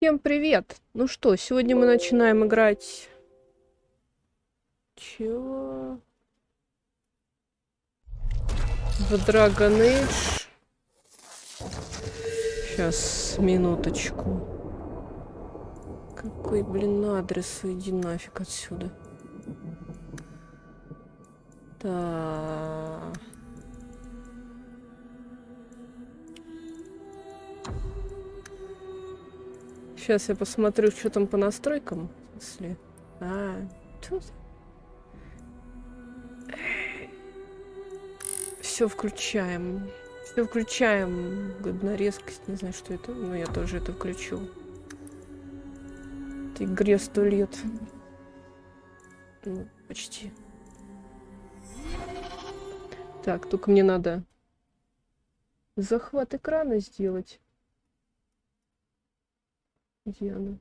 Всем привет! Ну что, сегодня мы начинаем играть... Чего? В Драгон Эйдж. Сейчас, минуточку. Какой, блин, адрес? Иди нафиг отсюда. Так. Сейчас я посмотрю, что там по настройкам. В смысле. Тут. Все включаем. Все включаем. Годно резкость. Не знаю, что это. Но я тоже это включу. Этой игре 100 лет. Ну, почти. Так, только мне надо захват экрана сделать. Где она?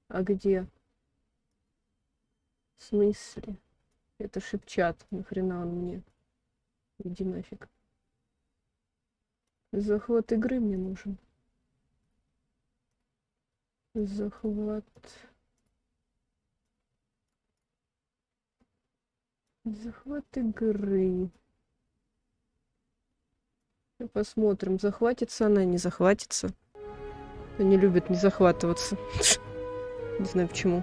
А где? В смысле? Это шепчат. Нахрена он мне? Иди нафиг. Захват игры мне нужен. Захват. Захват игры. Посмотрим, захватится она, не захватится. Они любят не захватываться. Не знаю почему.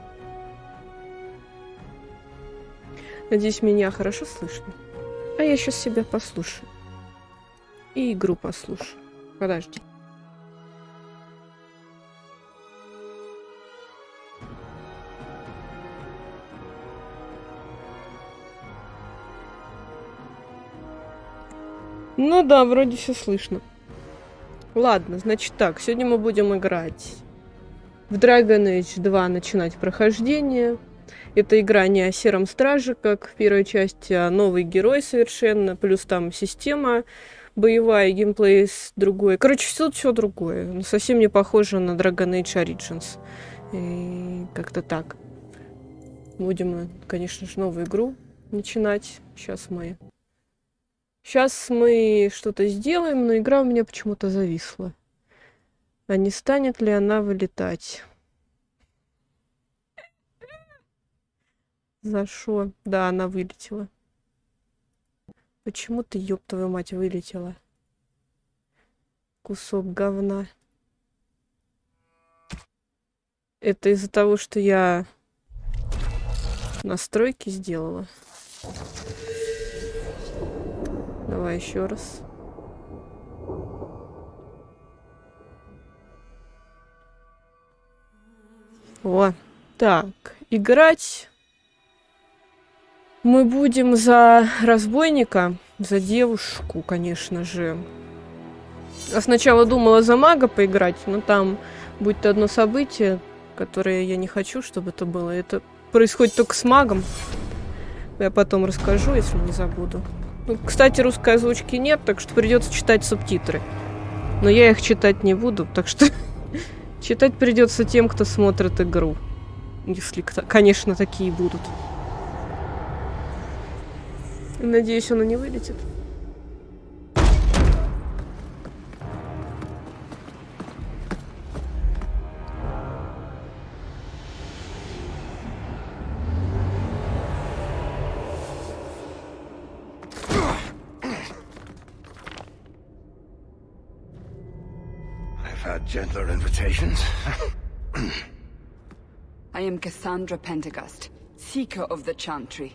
Надеюсь, меня хорошо слышно. А я сейчас себя послушаю. И игру послушаю. Подожди. Ну да, вроде все слышно. Ладно, значит так, сегодня мы будем играть в Драгон Эйдж 2, начинать прохождение. Это игра не о сером страже, как в первой части, а новый герой совершенно, плюс там система боевая, геймплей другой. Короче, все другое. Но совсем не похоже на Драгон Эйдж Origins. И как-то так. Будем, конечно же, новую игру начинать. Сейчас мы что-то сделаем, но игра у меня почему-то зависла. А не станет ли она вылетать? За шо? Да, она вылетела. Почему ты, ёб твою мать, вылетела? Кусок говна. Это из-за того, что я настройки сделала. Давай еще раз. О, так, играть мы будем за разбойника, за девушку, конечно же. Я сначала думала за мага поиграть, но там будет одно событие, которое я не хочу, чтобы это было. Это происходит только с магом. Я потом расскажу, если не забуду. Ну, кстати, русской озвучки нет, так что придется читать субтитры. Но я их читать не буду, так что читать придется тем, кто смотрит игру. Если, конечно, такие будут. Надеюсь, она не вылетит. Gentler invitations. I am Cassandra Pentagust, seeker of the Chantry.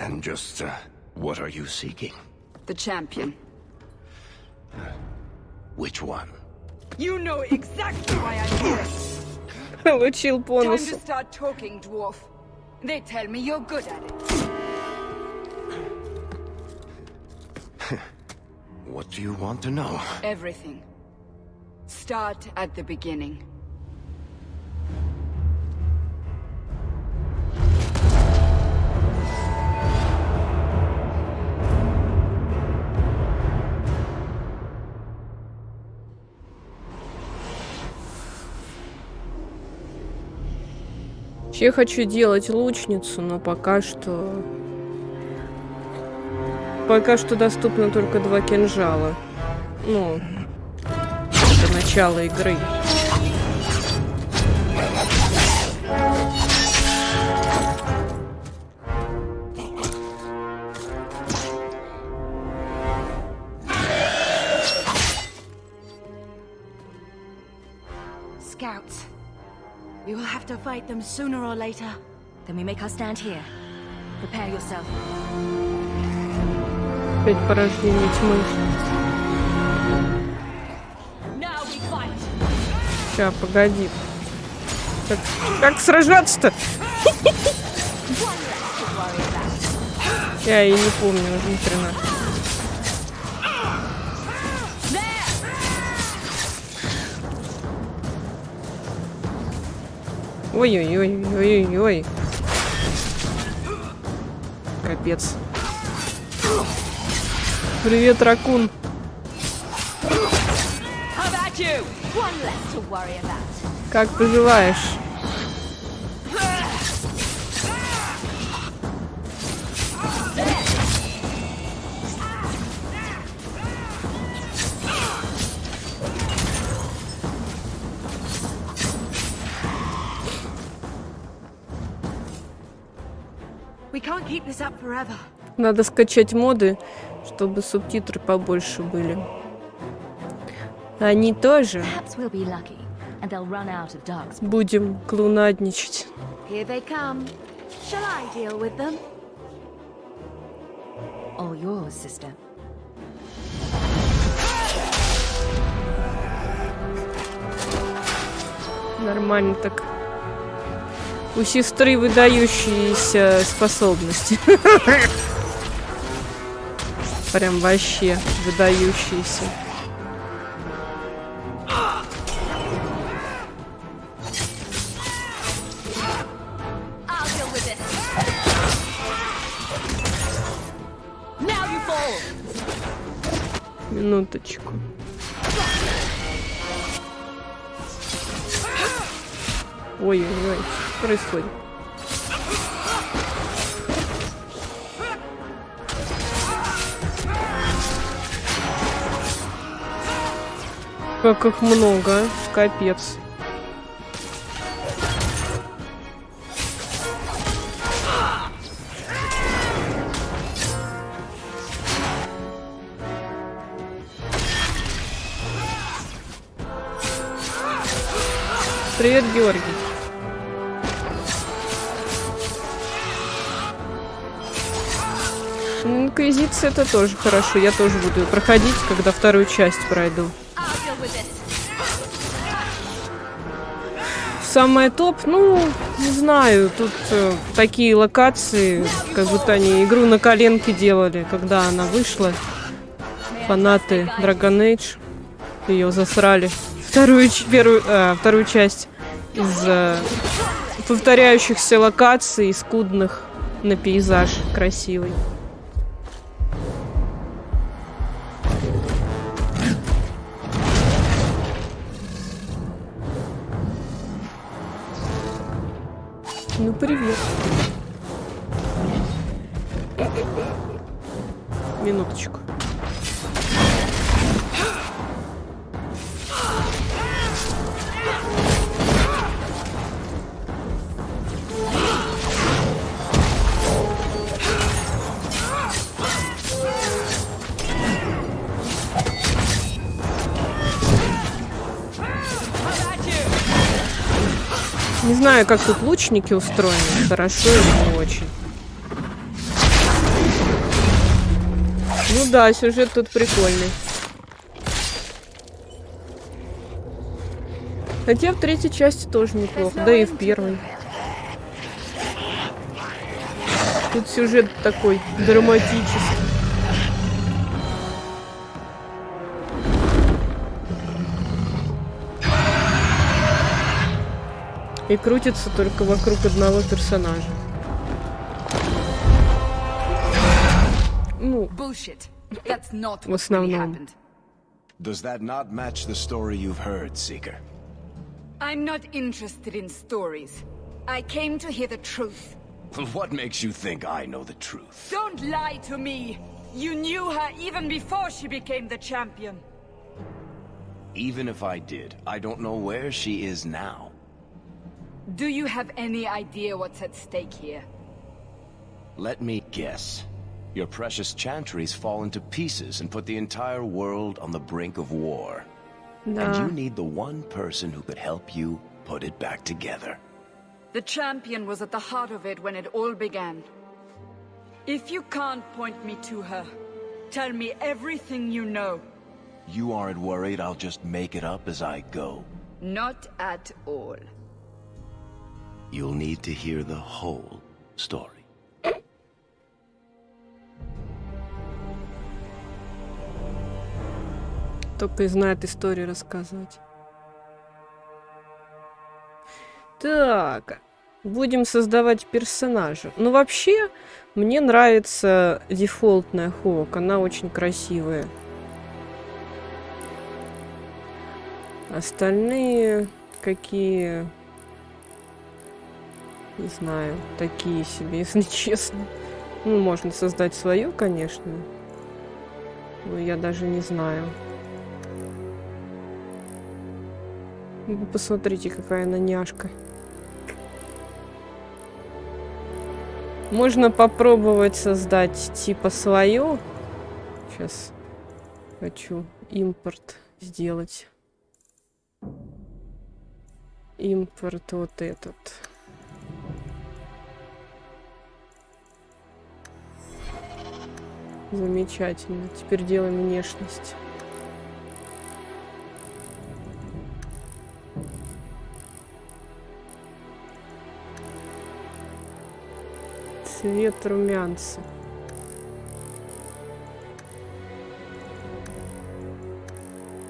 And just, what are you seeking? The champion. Which one? You know exactly why I'm here. Получил по Time носу. to start talking, dwarf. They tell me you're good at it. What do you want to know? Everything. Start at the beginning. Я хочу делать лучницу, но пока что доступно только 2 кинжала. Ну, начала игры. Scouts. We will have to fight them sooner or later. Then we make our stand here. Prepare yourself. Опять порождение тьмы. Now we fight. Ща, погоди. Как сражаться-то? Я и не помню уже ни хрена. Ой-ой-ой-ой-ой. Капец. Привет, ракун. Как поживаешь? We can't keep this up forever. Надо скачать моды, чтобы субтитры побольше были. Они тоже. Perhaps we'll be lucky, and they'll run out of dogs. Будем клоунадничать. Here they come. Shall I deal with them? All yours, sister. Нормально так. У сестры выдающиеся способности. Прям вообще выдающиеся. Минуточку. Ой-ой-ой, что происходит? Как их много, капец. Привет, Георгий. Инквизиция — это тоже хорошо. Я тоже буду проходить, когда вторую часть пройду. Самое топ, ну, не знаю, тут такие локации, как будто они игру на коленке делали, когда она вышла. Фанаты Драгон Эйдж ее засрали. Вторую часть из повторяющихся локаций, скудных на пейзаж красивый. Ну, привет. Минуточку. Не знаю, как тут лучники устроены, хорошо или не очень. Ну да, сюжет тут прикольный. Хотя в третьей части тоже неплохо, да и в первой. Тут сюжет такой драматический. И крутится только вокруг одного персонажа. Ну, в основном. Does that not match the story you've heard, Seeker? I'm not interested in stories. I came to hear the truth. What makes you think I know the truth? Don't lie to me! You knew her even before she became the champion. Even if I did, I don't know where she is now. Do you have any idea what's at stake here? Let me guess. Your precious chantries fall into pieces and put the entire world on the brink of war. And Да. you need the one person who could help you put it back together. The champion was at the heart of it when it all began. If you can't point me to her, tell me everything you know. You aren't worried I'll just make it up as I go? Not at all. You'll need to hear the whole story. Только и знает истории рассказывать. Так, будем создавать персонажа. Ну, вообще, мне нравится дефолтная Хоук. Она очень красивая. Остальные какие... Не знаю, такие себе, если честно. Ну, можно создать свою, конечно. Но я даже не знаю. Вы посмотрите, какая она няшка. Можно попробовать создать типа свою. Сейчас хочу импорт сделать. Импорт вот этот. Замечательно. Теперь делаем внешность. Цвет румянца.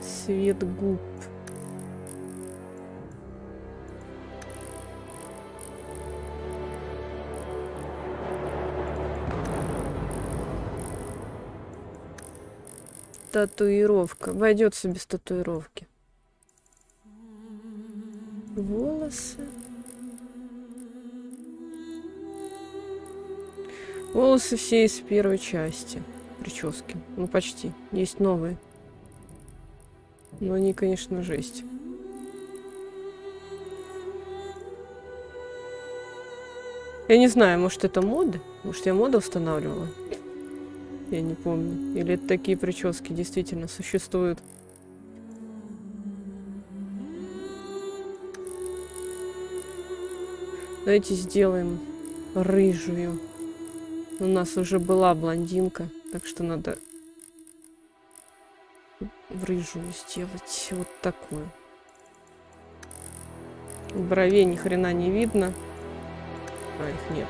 Цвет губ. Татуировка. Обойдется без татуировки. Волосы. Волосы все из первой части. Прически. Ну, почти. Есть новые. Но они, конечно, жесть. Я не знаю, может, это моды? Может, я моду устанавливала? Я не помню. Или это такие прически действительно существуют? Давайте сделаем рыжую. У нас уже была блондинка, так что надо в рыжую сделать вот такую. Бровей ни хрена не видно. А, их нет.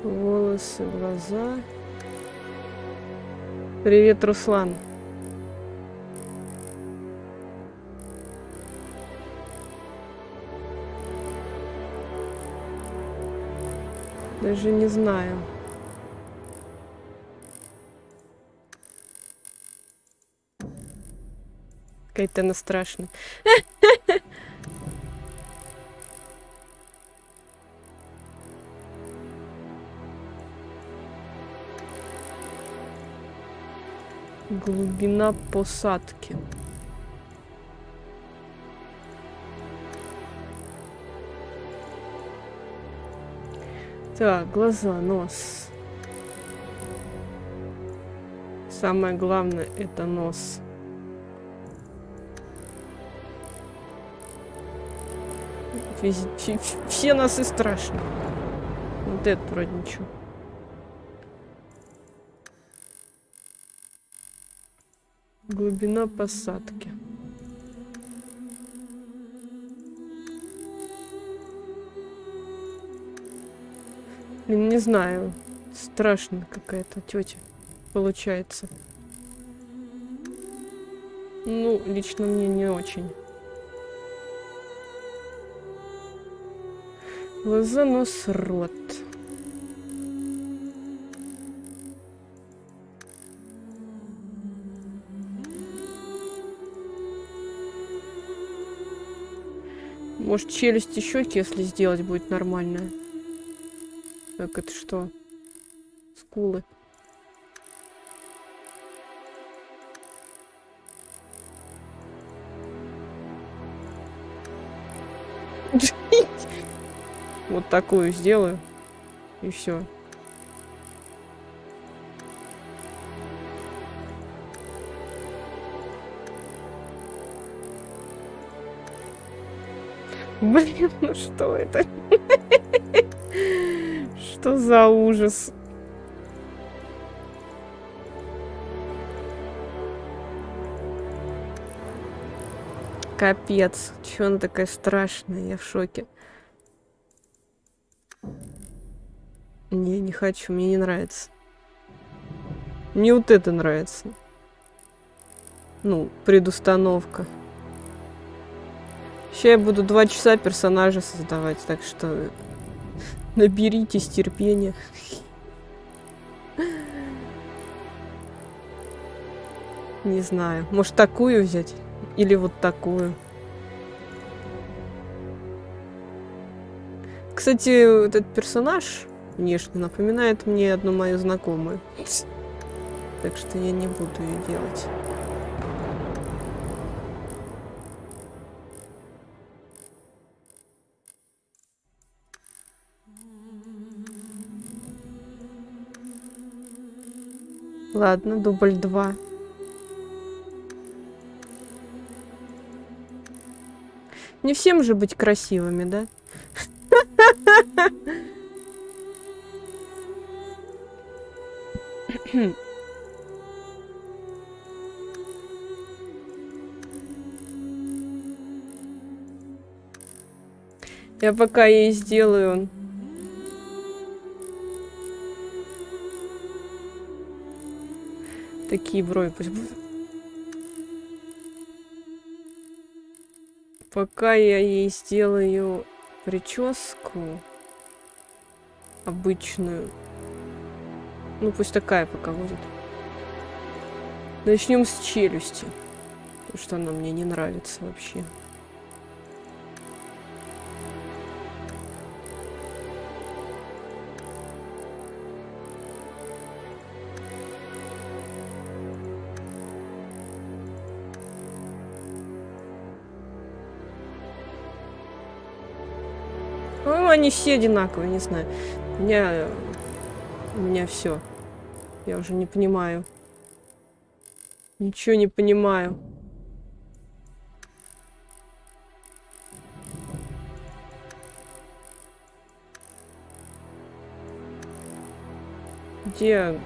Волосы, глаза. Привет, Руслан. Даже не знаю. Какая-то она страшная. Глубина посадки. Так, глаза, нос. Самое главное — это нос. Все носы страшны. Вот это вроде ничего. Глубина посадки. Блин, не знаю. Страшная какая-то тетя получается. Ну, лично мне не очень. Глаза, нос, рот. Может, челюсть и щеки, если сделать, будет нормальная. Так, это что? Скулы. Вот такую сделаю. И все. Блин, ну что это? Что за ужас? Капец. Чё она такая страшная? Я в шоке. Не хочу, мне не нравится. Мне вот это нравится. Ну, предустановка. Сейчас я буду 2 часа персонажа создавать, так что наберитесь терпения. Не знаю. Может, такую взять? Или вот такую? Кстати, этот персонаж внешне напоминает мне одну мою знакомую. Так что я не буду ее делать. Ладно, дубль 2. Не всем же быть красивыми, да? Я пока ей сделаю... Такие брови пусть будут. Пока я ей сделаю прическу обычную. Ну, пусть такая пока будет. Начнем с челюсти. Потому что она мне не нравится вообще. Ну, они все одинаковые, не знаю. У меня все. Я уже не понимаю. Ничего не понимаю. Где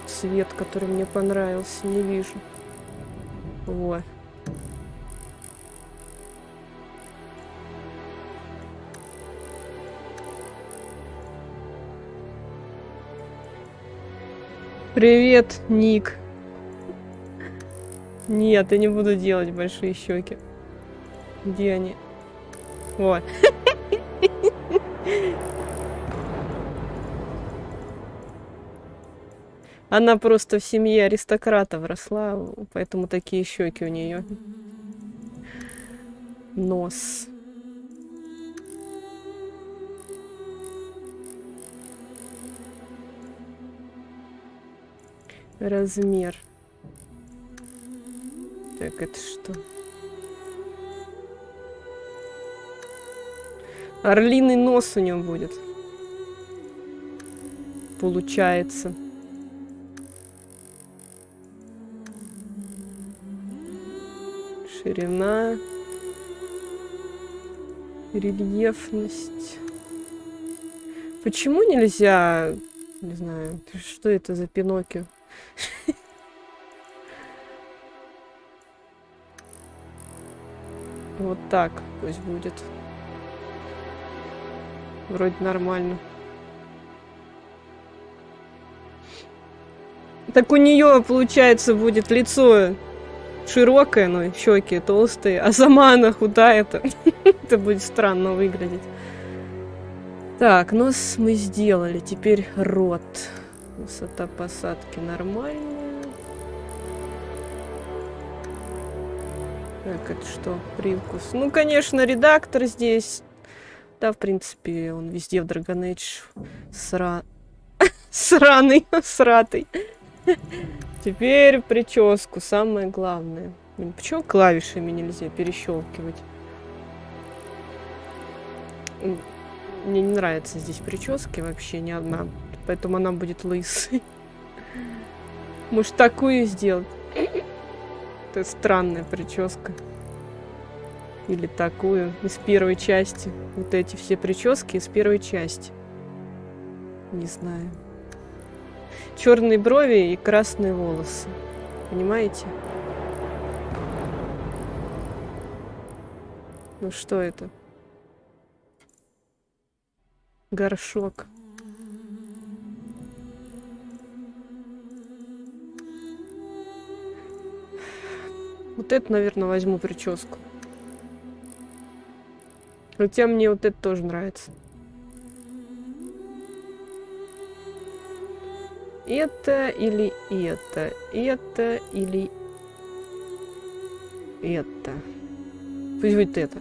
цвет, который мне понравился? Не вижу. Вот. Привет, Ник. Нет, я не буду делать большие щеки. Где они? Вот. Она просто в семье аристократов росла, поэтому такие щеки у нее. Нос. Размер. Так, это что? Орлиный нос у него будет. Получается. Ширина. Рельефность. Почему нельзя... Не знаю, что это за Пиноккио? Вот так пусть будет. Вроде нормально. Так у нее, получается, будет лицо широкое, но щеки толстые, а сама она худая. Это будет странно выглядеть. Так, нос мы сделали. Теперь рот. Высота посадки нормальная. Так, это что? Привкус. Ну, конечно, редактор здесь. Да, в принципе, он везде в Драгон Эйдж сраный, сратый. Теперь прическу, самое главное. Блин, почему клавишами нельзя перещелкивать? Мне не нравятся здесь прически вообще ни одна. Поэтому она будет лысой. Может, такую сделать? Это странная прическа. Или такую, из первой части. Вот эти все прически из первой части. Не знаю. Черные брови и красные волосы. Понимаете? Ну что это? Горшок. Вот это, наверное, возьму прическу. Хотя мне вот это тоже нравится. Это или это? Это или это? Пусть будет это.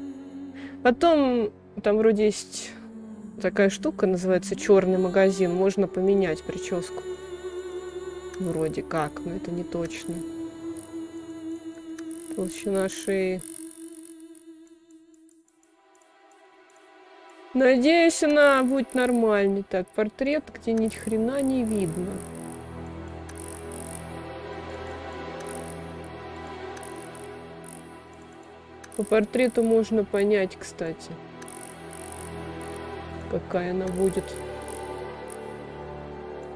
Потом там вроде есть такая штука, называется черный магазин. Можно поменять прическу. Вроде как, но это не точно. Толщина шеи. Надеюсь, она будет нормальной. Так, портрет, где ни хрена не видно. По портрету можно понять, кстати, какая она будет.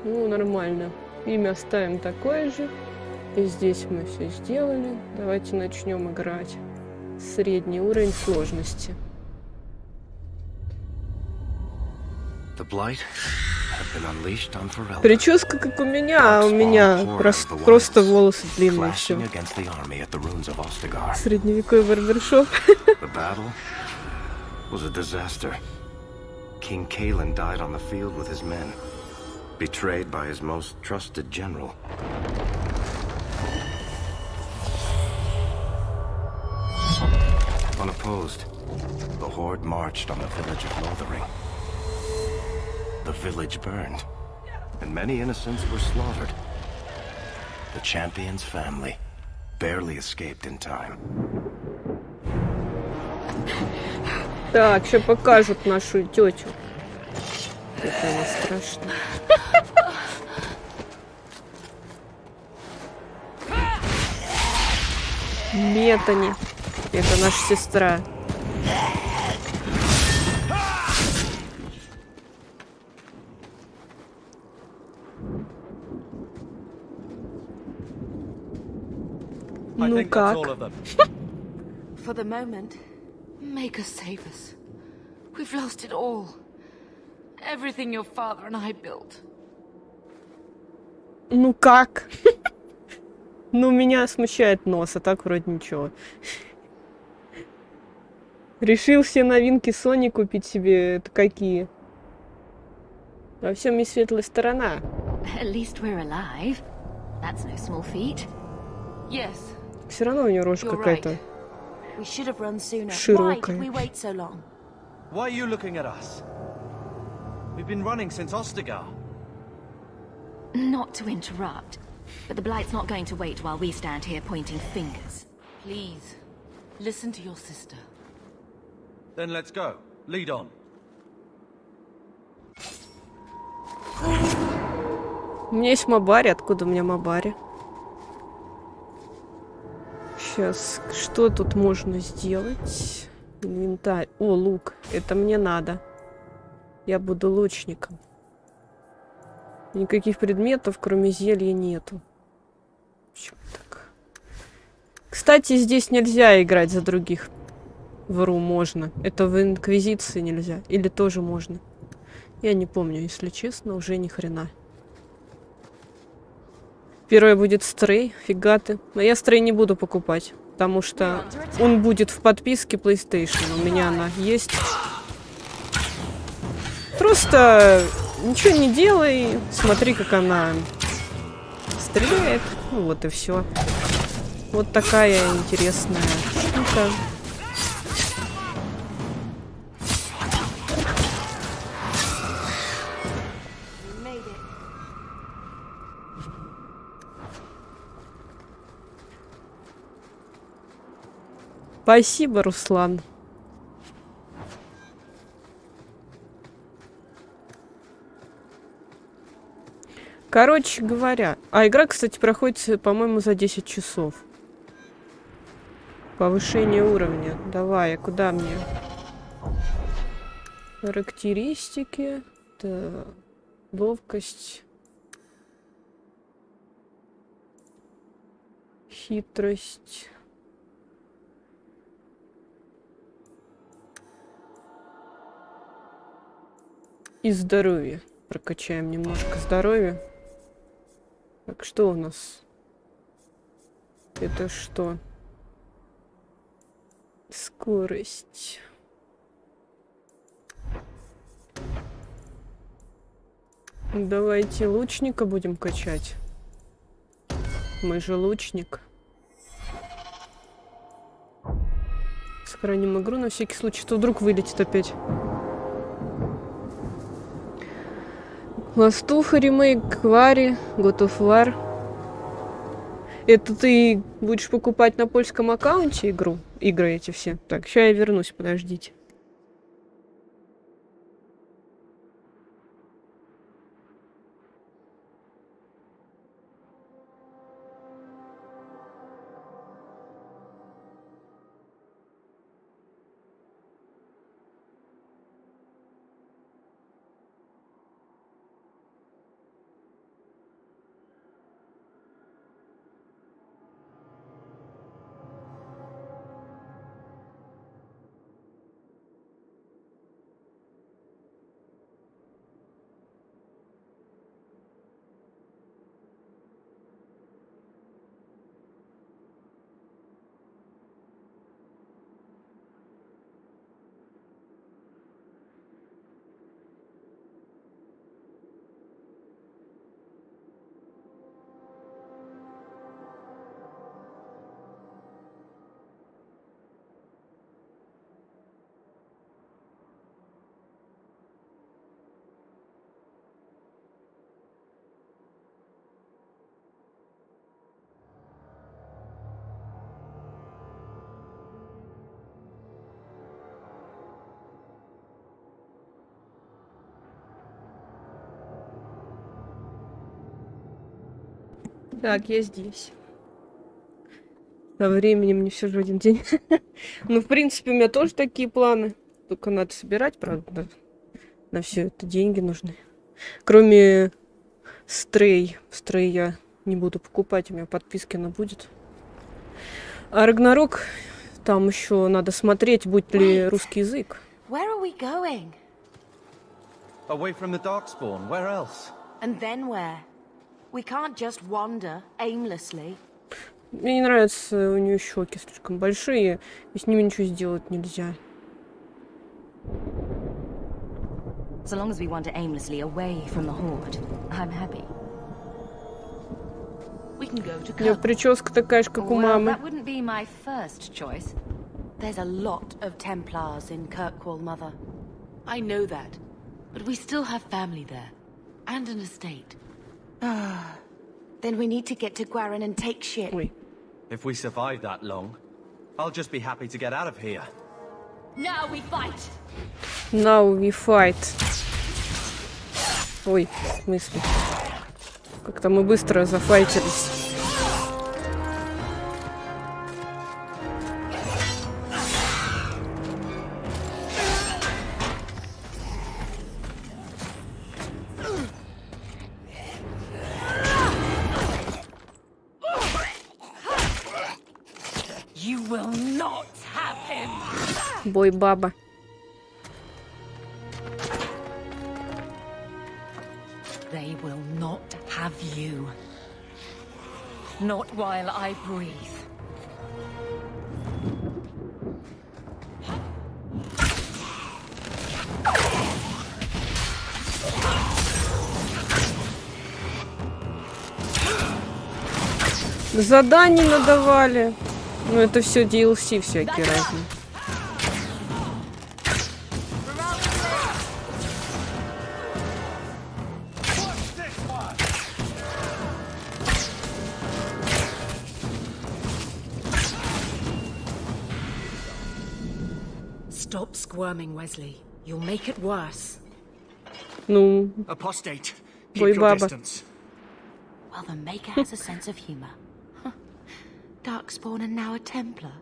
Ну, нормально. Имя оставим такое же. И здесь мы все сделали. Давайте начнем играть. Средний уровень сложности. Прическа как у меня, а у меня просто волосы длинные, все. Средневековый барбершоп. King Kalen died on the field with his men, betrayed by his most trusted general. Unopposed, the horde marched on the village of Lothering. The village burned, and many innocents were slaughtered. The champion's family barely escaped in time. Так, сейчас покажут нашу тетю. Это она страшно. Метани. Это наша сестра. Ну как? For the moment, make us save us. We've lost it all. Everything your father and I built. Ну как? Ну, меня смущает нос, а так вроде ничего. Решил все новинки Sony купить себе. Это какие? Во всем есть светлая сторона. At least we're alive. That's no small feat. Yes. Все равно у нее рожа какая-то We should have run sooner. широкая. Why did we wait so long? Why are you looking at us? We've been running since Ostagar. Not to interrupt, but the Blight's not going to wait while we stand here pointing fingers. Please, listen to your sister. Then let's go. Lead on. У меня есть Мабари. Откуда у меня Мабари? Сейчас, что тут можно сделать? Инвентарь. О, лук. Это мне надо. Я буду лучником. Никаких предметов, кроме зелья, нету. Почему так? Кстати, здесь нельзя играть за других. Вру, можно. Это в Инквизиции нельзя. Или тоже можно. Я не помню, если честно, уже ни хрена. Первое будет Стрей, фига ты. Но я Стрей не буду покупать, потому что он будет в подписке PlayStation. У меня она есть. Просто ничего не делай, смотри, как она стреляет. Ну вот и все. Вот такая интересная штука. Спасибо, Руслан. Короче говоря, игра, кстати, проходит, по-моему, за 10 часов. Повышение уровня. Давай, а куда мне? Характеристики. Так. Ловкость. Хитрость. И здоровье. Прокачаем немножко здоровья. Так, что у нас? Это что? Скорость. Давайте лучника будем качать. Мы же лучник. Сохраним игру на всякий случай, что вдруг вылетит опять. Ластуха, ремейк, Вари, God of War. Это ты будешь покупать на польском аккаунте игры эти все? Так, сейчас я вернусь, подождите. Так, я здесь. Со временем не все же в один день. Ну, в принципе, у меня тоже такие планы. Только надо собирать, правда. На все это деньги нужны. Кроме Стрей. Стрей я не буду покупать, у меня подписки она будет. А Рагнарок, там еще надо смотреть, будет ли русский язык. Where are we going? Away from the Darkspawn. Where else? And then where? We can't just wander aimlessly. Мне не нравятся у нее щеки слишком большие, и с ними ничего сделать нельзя. So long as we wander aimlessly away from the horde, I'm happy. We can go to У нее прическа такая же, как у мамы. That wouldn't be my first choice. There's a lot of Templars in Kirkvall, Mother. I know that, but we still have family there, and an estate. Then we need to get to Guaran and take ship. Ой. If we survive that long, I'll just be happy to get out of here. Now we fight. Now we fight. Ой, в смысле? Как-то мы быстро зафайтились. You will not have him. Бой баба. They will not have you. Not while I breathe. Заданий надавали. Ну, это все DLC всякие разные. Stop squirming, Wesley. You'll make it worse. Ну, Apostate. Ой, Keep your баба. distance. Well, the Maker has a sense of humor. Huh. Darkspawn and now a Templar.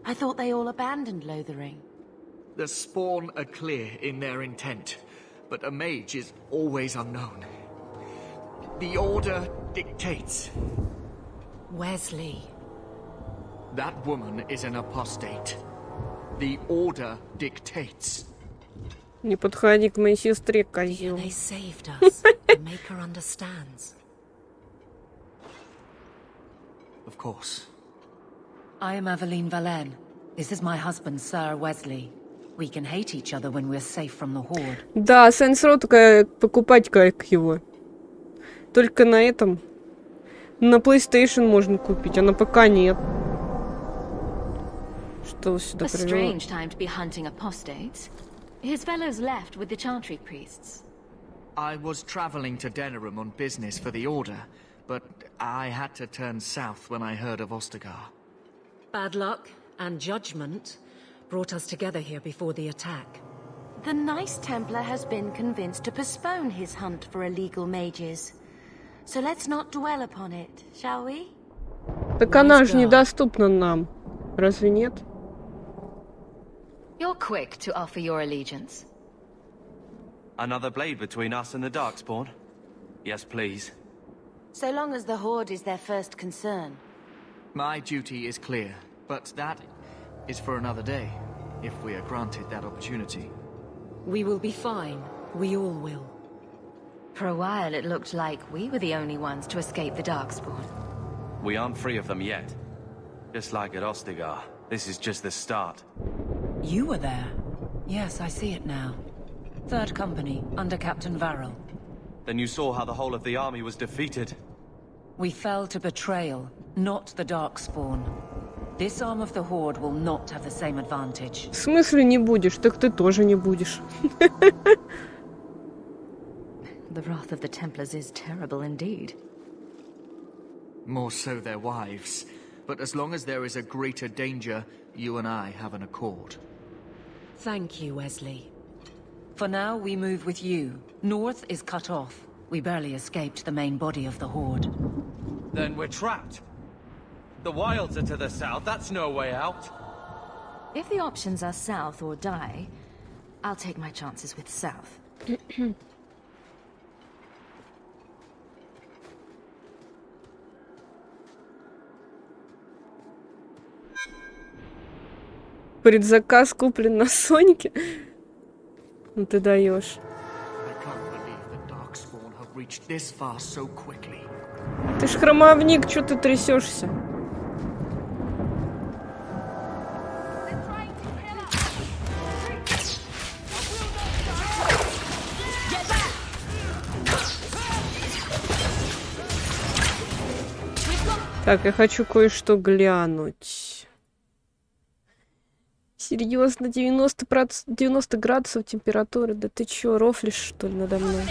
I thought they all abandoned Lothering. The Spawn are clear in their intent, but a mage is always unknown. The Order dictates. Wesley. That woman is an apostate. The Order dictates. не подходи к моей сестре, Here козел. they saved us. The Maker understands. Of course. I am Aveline Valenne. This is my husband, Sir Wesley. We can hate each other when we're safe from the Horde. Да, Saints Row только покупать как его. Только на этом. На PlayStation можно купить, а на ПК нет. Что сюда A привело? strange time to be hunting apostates. His fellows left with the chantry priests. I was traveling to Denerim on business for the Order, but I had to turn south when I heard of Ostagar. Bad luck and judgment brought us together here before the attack. The nice Templar has been convinced to postpone his hunt for illegal mages. So let's not dwell upon it, shall we? Так она же недоступна нам. Разве нет? You're quick to offer your allegiance. Another blade between us and the Darkspawn? Yes, please. So long as the Horde is their first concern. My duty is clear, but that is for another day, if we are granted that opportunity. We will be fine. We all will. For a while, it looked like we were the only ones to escape the Darkspawn. We aren't free of them yet. Just like at Ostagar, this is just the start. You were there. Yes, I see it now. Third Company, under Captain Varrel. Then you saw how the whole of the army was defeated. We fell to betrayal, not the Darkspawn. This arm of the Horde will not have the same advantage. В смысле не будешь? Так ты тоже не будешь. The wrath of the Templars is terrible indeed. More so their wives. But as long as there is a greater danger, you and I have an accord. Thank you, Wesley. For now, we move with you. North is cut off. We barely escaped the main body of the Horde. Then we're trapped. The wilds are to the south, that's no way out. If the options are south or die, I'll take my chances with south. Предзаказ куплен на Сонике. Ну ты даешь. I can't believe the Darkspawn have reached this far so quickly. Ты ж хромовник, чё ты трясешься? Так, я хочу кое-что глянуть. Серьезно, 90 градусов температуры? Да ты чё, рофлишь, что ли, надо мной?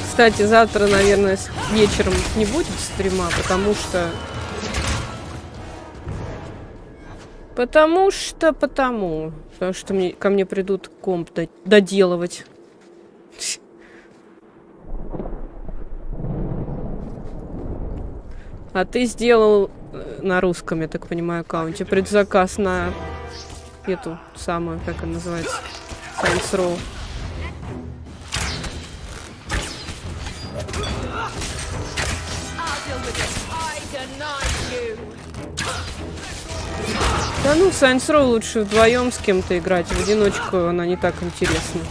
Кстати, завтра, наверное, вечером не будет стрима, потому что ко мне придут комп доделывать. А ты сделал на русском, я так понимаю, аккаунте предзаказ на эту самую, как она называется, Saints Row. Да ну, Saints Row лучше вдвоем с кем-то играть. В одиночку она не так интересна.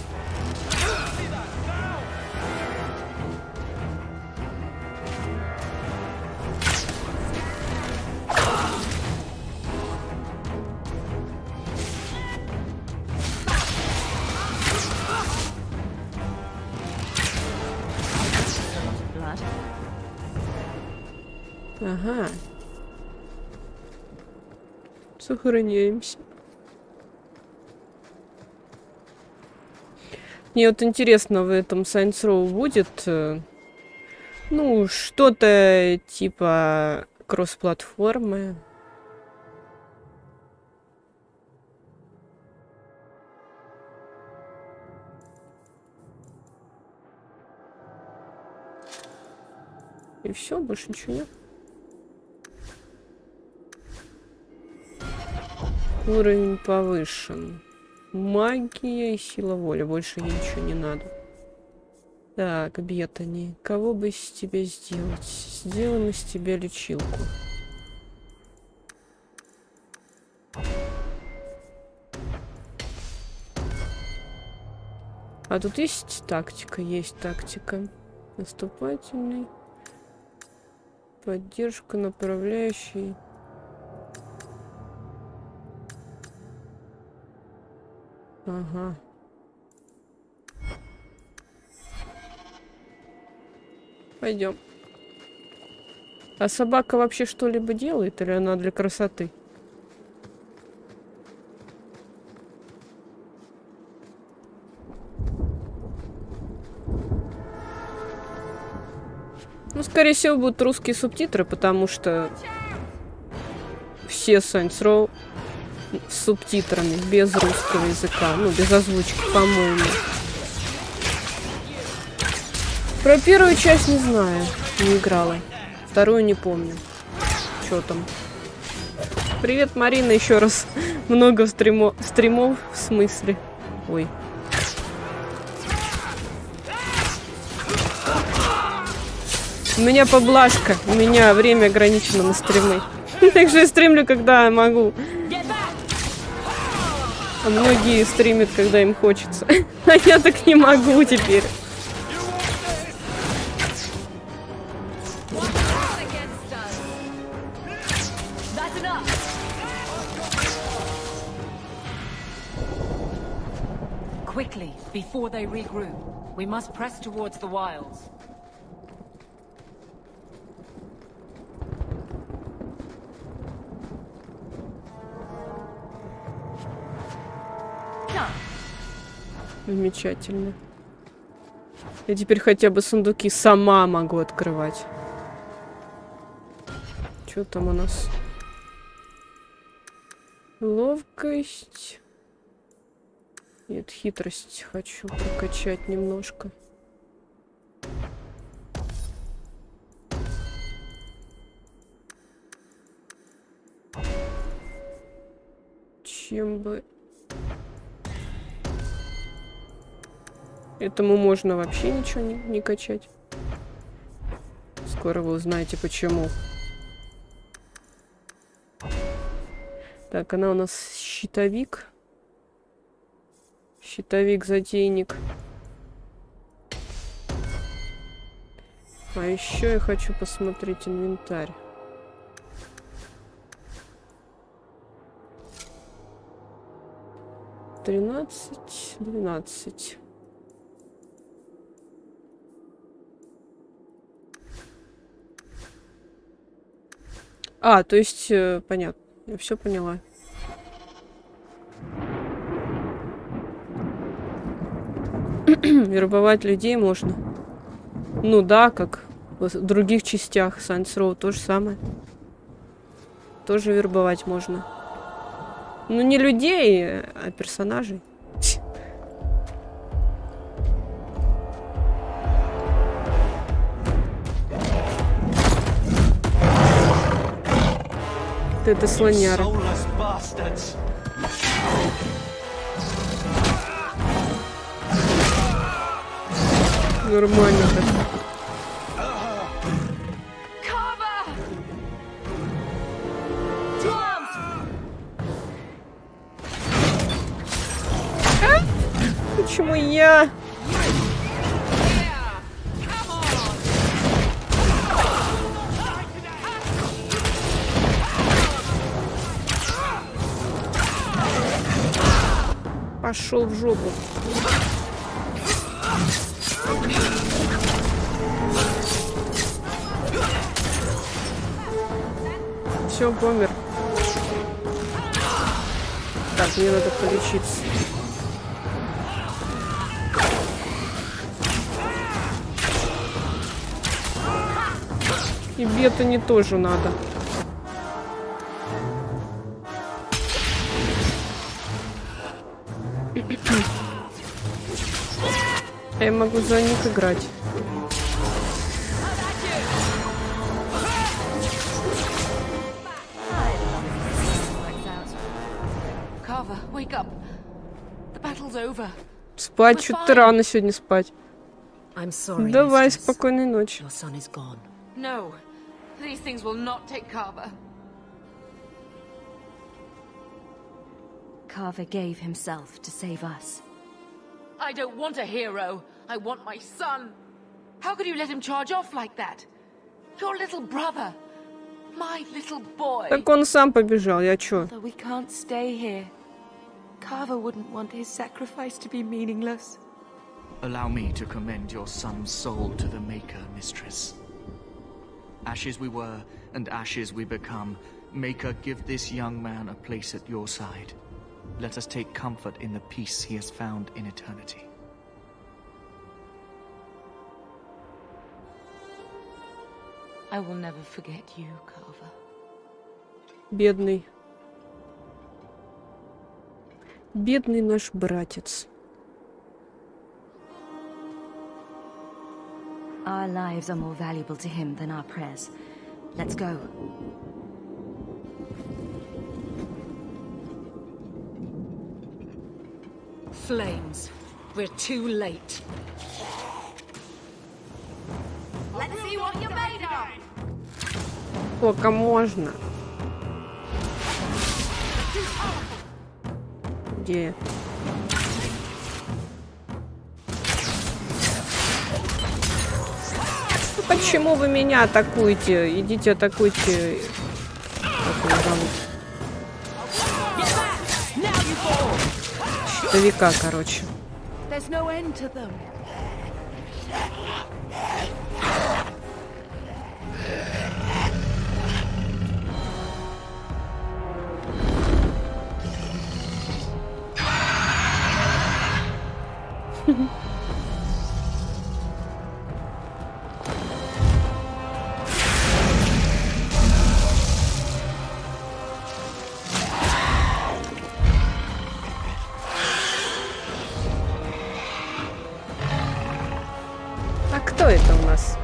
Ага. Сохраняемся. Мне вот интересно, в этом Saints Row будет, ну, что-то типа кросс-платформы. И все, больше ничего нет. Уровень повышен. Магия и сила воли. Больше ей ничего не надо. Так, Беттани. Кого бы из тебя сделать? Сделаем из тебя лечилку. А тут есть тактика? Есть тактика. Наступательный. Поддержка направляющей. Ага. Пойдем. А собака вообще что-либо делает, или она для красоты? Ну, скорее всего, будут русские субтитры, потому что все Saints Row с субтитрами, без русского языка, ну, без озвучки, по-моему. Про первую часть не знаю, не играла. Вторую не помню. Что там? Привет, Марина, еще раз. Много стримов, в смысле. Ой. У меня поблажка, у меня время ограничено на стримы. Так же я стримлю, когда могу. А многие стримят, когда им хочется. А я так не могу теперь. Quickly, before they regroup, we must press towards the wilds. Замечательно. Я теперь хотя бы сундуки сама могу открывать. Что там у нас? Ловкость. Нет, хитрость хочу прокачать немножко. Чем бы... Этому можно вообще ничего не качать. Скоро вы узнаете, почему. Так, она у нас щитовик. Щитовик-затейник. А еще я хочу посмотреть инвентарь. $13, 12. А, то есть, понятно. Я все поняла. Вербовать людей можно. Ну да, как в других частях Saints Row то же самое. Тоже вербовать можно. Ну не людей, а персонажей. Это слоняра. Нормально так. Почему я? Пошел в жопу. Все, помер. Так, мне надо полечиться. И бетани тоже надо. Я могу за них играть. Спать, что-то рано сегодня спать. Давай, спокойной ночи. No, these things will not take Carver. Carver gave himself to save us. I don't want a hero. I want my son. How could you let him charge off like that? Your little brother. My little boy. Так он сам побежал, я чё? We can't stay here. Carver wouldn't want his sacrifice to be meaningless. Allow me to commend your son's soul to the Maker, mistress. Ashes we were, and ashes we become. Maker, give this young man a place at your side. Let us take comfort in the peace he has found in eternity. I will never forget you, Carver. Бедный. Бедный наш братец. Our lives are more valuable to him than our prayers. Let's go. Flames. We're too late. Let's see what you're made of. Сколько можно? Где? Ну, почему вы меня атакуете? Идите атакуйте. Как его зовут? Щитовика, короче. There's no end to them. А кто это у нас?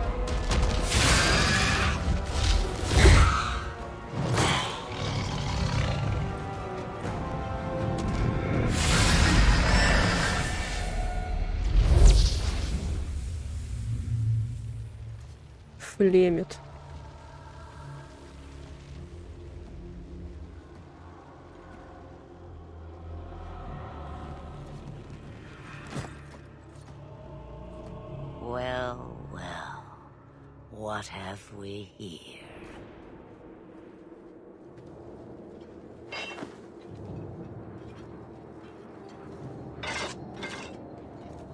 Флемет. Well, well, what have we here?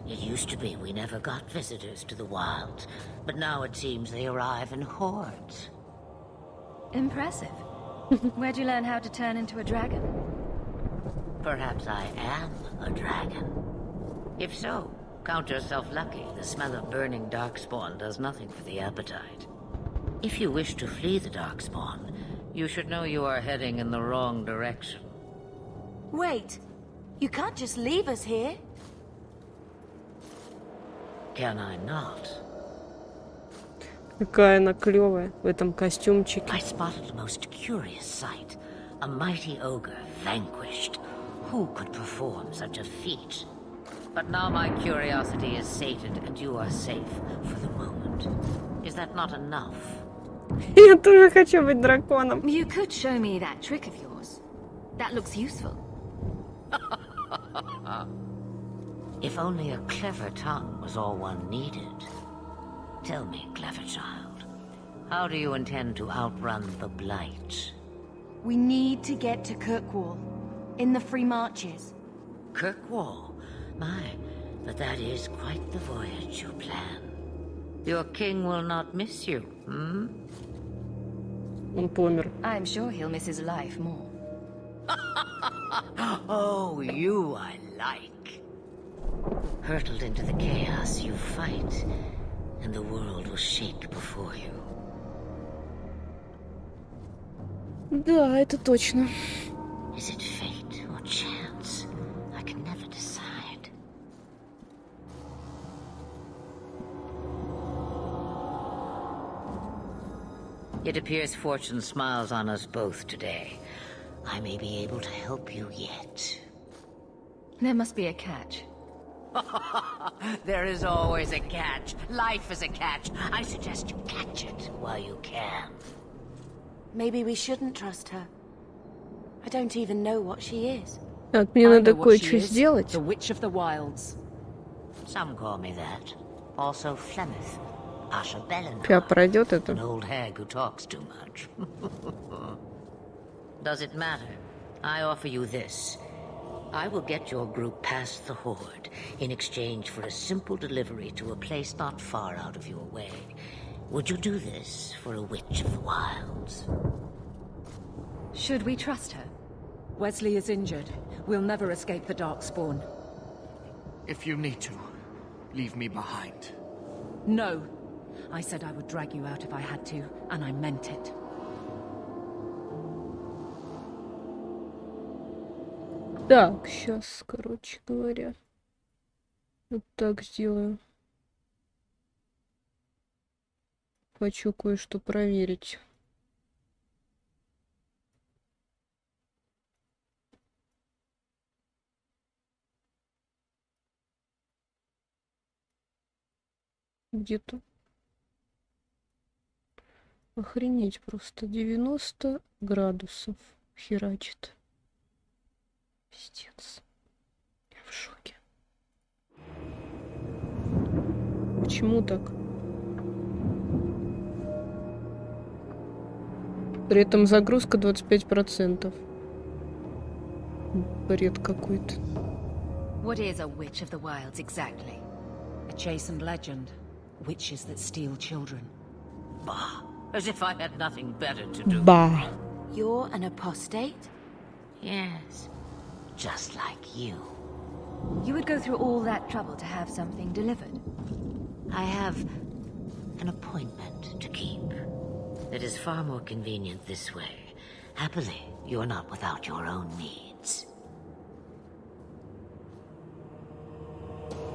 It used to be we never got visitors to the wilds, but now it seems they arrive in hordes. Impressive. Where'd you learn how to turn into a dragon? Perhaps I am a dragon. If so, count yourself lucky. The smell of burning darkspawn does nothing for the appetite. If you wish to flee the darkspawn, you should know you are heading in the wrong direction. Wait, you can't just leave us here. Can I not? Какая она клевая в этом костюмчике. I spotted a most curious sight. A mighty ogre vanquished. Who could perform such a feat? But now my curiosity is sated and you are safe for the moment. Is that not enough? Я тоже хочу быть драконом. You could show me that trick of yours. That looks useful. If only a clever tongue was all one needed. Tell me, clever child, how do you intend to outrun the Blight? We need to get to Kirkwall, in the Free Marches. Kirkwall? My, but that is quite the voyage you plan. Your king will not miss you, hmm? Он помер. I'm sure he'll miss his life more. Oh, you I like. Hurtled into the chaos, you fight, and the world will shake before you. Да, это точно. Is it fate or chance? I can never decide. It appears fortune smiles on us both today. I may be able to help you yet. There must be a catch. There is always a catch. Life is a catch. I suggest you catch it while you can. Maybe we shouldn't trust her. I don't even know what she is. Так, мне надо кое-что сделать. The Witch of the Wilds. Some call me that. Also Flemeth. Asha Bellinger. Сейчас пройдет это. An old hag who talks too much. Does it matter? I offer you this. I will get your group past the Horde in exchange for a simple delivery to a place not far out of your way. Would you do this for a Witch of the Wilds? Should we trust her? Wesley is injured. We'll never escape the Darkspawn. If you need to, leave me behind. No. I said I would drag you out if I had to, and I meant it. Так, сейчас, короче говоря. Вот так сделаю. Хочу кое-что проверить. Где-то. Охренеть просто. 90 градусов херачит. Пиздец. Я в шоке. Почему так? При этом загрузка 25%. Бред какой-то. What is a Witch of the Wilds exactly? A chastened legend. Witches that steal children. Bah, as if I had nothing better to do. Bah. You're an apostate? Yes, just like you. You would go through all that trouble to have something delivered? I have an appointment to keep. It is far more convenient this way. Happily, you're not without your own needs.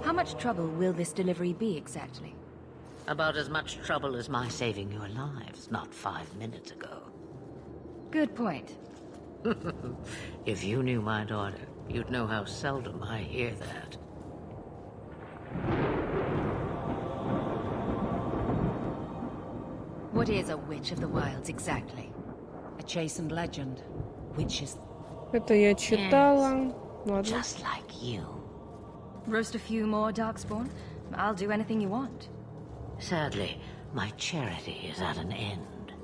How much trouble will this delivery be exactly? About as much trouble as my saving your lives not 5 minutes ago. Good point. If you knew my daughter, you'd know how seldom I hear that. What is a Witch of the Wilds exactly? A chastened legend. Witches. Это я читала. Ладно. Just like you. Roast a few more, Darkspawn? I'll do anything you want. Sadly, my charity is at an end.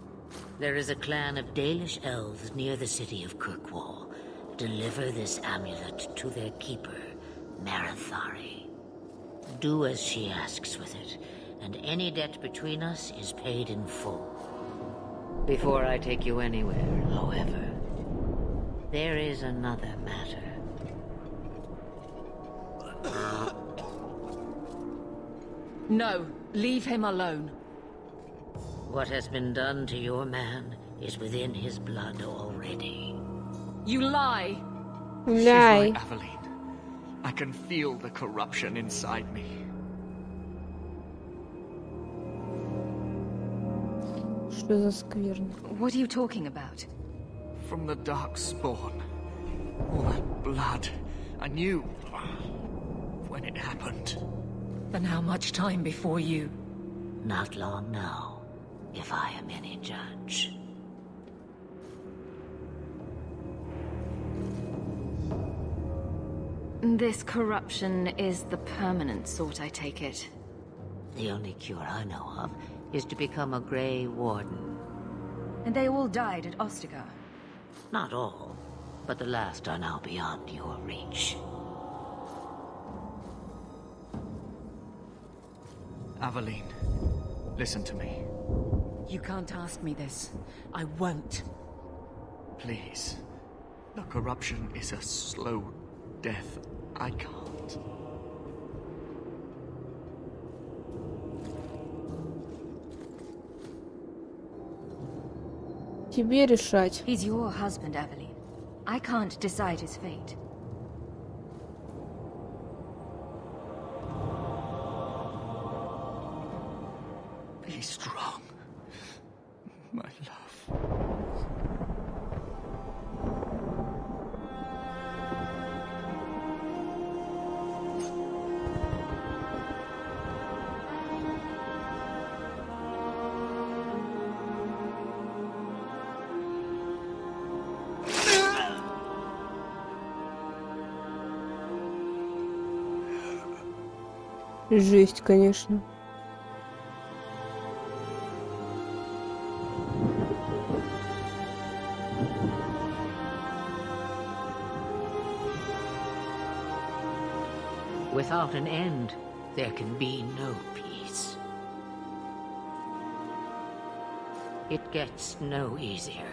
There is a clan of Dalish elves near the city of Kirkwall. Deliver this amulet to their keeper, Marathari. Do as she asks with it, and any debt between us is paid in full. Before I take you anywhere, however, there is another matter. No, leave him alone. What has been done to your man is within his blood already. You lie! She's Ляй. right, Aveline. I can feel the corruption inside me. Что за скверно? What are you talking about? From the Darkspawn. All that blood. I knew when it happened. Then how much time before you? Not long now, if I am any judge. This corruption is the permanent sort, I take it. The only cure I know of is to become a Grey Warden. And they all died at Ostagar. Not all, but the last are now beyond your reach. Aveline, listen to me. You can't ask me this. I won't. Please. The corruption is a slow death. I can't. Тебе решать. He's your husband, Aveline. I can't decide his fate. Be strong, my love. Жесть, конечно. Without an end, there can be no peace. It gets no easier.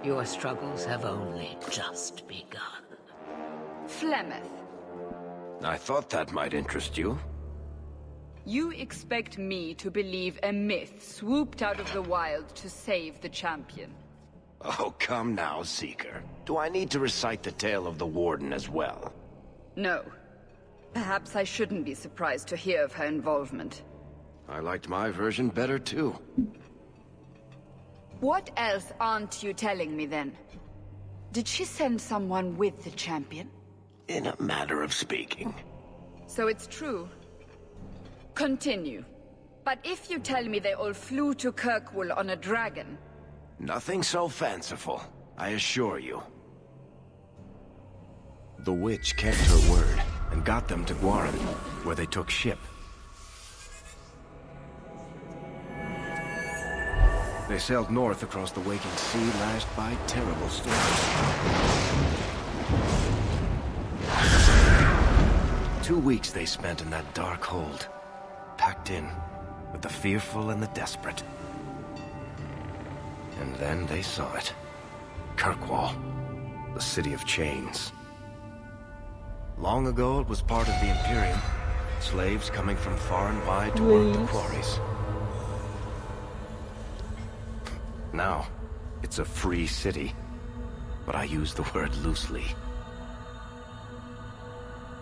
Your struggles have only just begun. Flemeth, I thought that might interest you. you expect me to believe a myth swooped out of the wild to save the champion? Oh, come now, Seeker. Do I need to recite the tale of the Warden as well? No. Perhaps I shouldn't be surprised to hear of her involvement. I liked my version better, too. What else aren't you telling me, then? Did she send someone with the champion? In a manner of speaking. So it's true. Continue. But if you tell me they all flew to Kirkwoll on a dragon... Nothing so fanciful, I assure you. The witch kept her word, and got them to Guaran, where they took ship. They sailed north across the waking sea, lashed by terrible storms. 2 weeks they spent in that dark hold, packed in with the fearful and the desperate. And then they saw it. Kirkwoll, the city of chains. Long ago, it was part of the Imperium. Slaves coming from far and wide to work the quarries. Now, it's a free city. But I use the word loosely.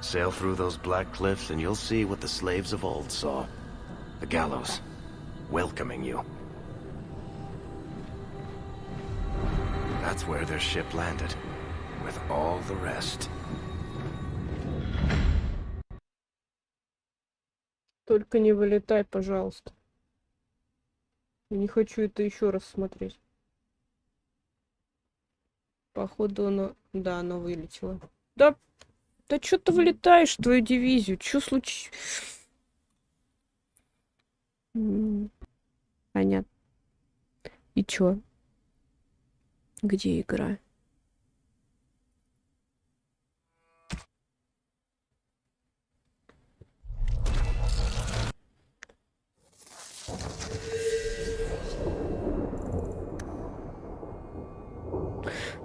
Sail through those black cliffs and you'll see what the slaves of old saw. The gallows, welcoming you. That's where their ship landed, with all the rest. Только не вылетай, пожалуйста. Я не хочу это еще раз смотреть. Походу оно... Да, оно вылетело. Да что ты вылетаешь в твою дивизию? Что случилось? Понятно. И чё? Где игра?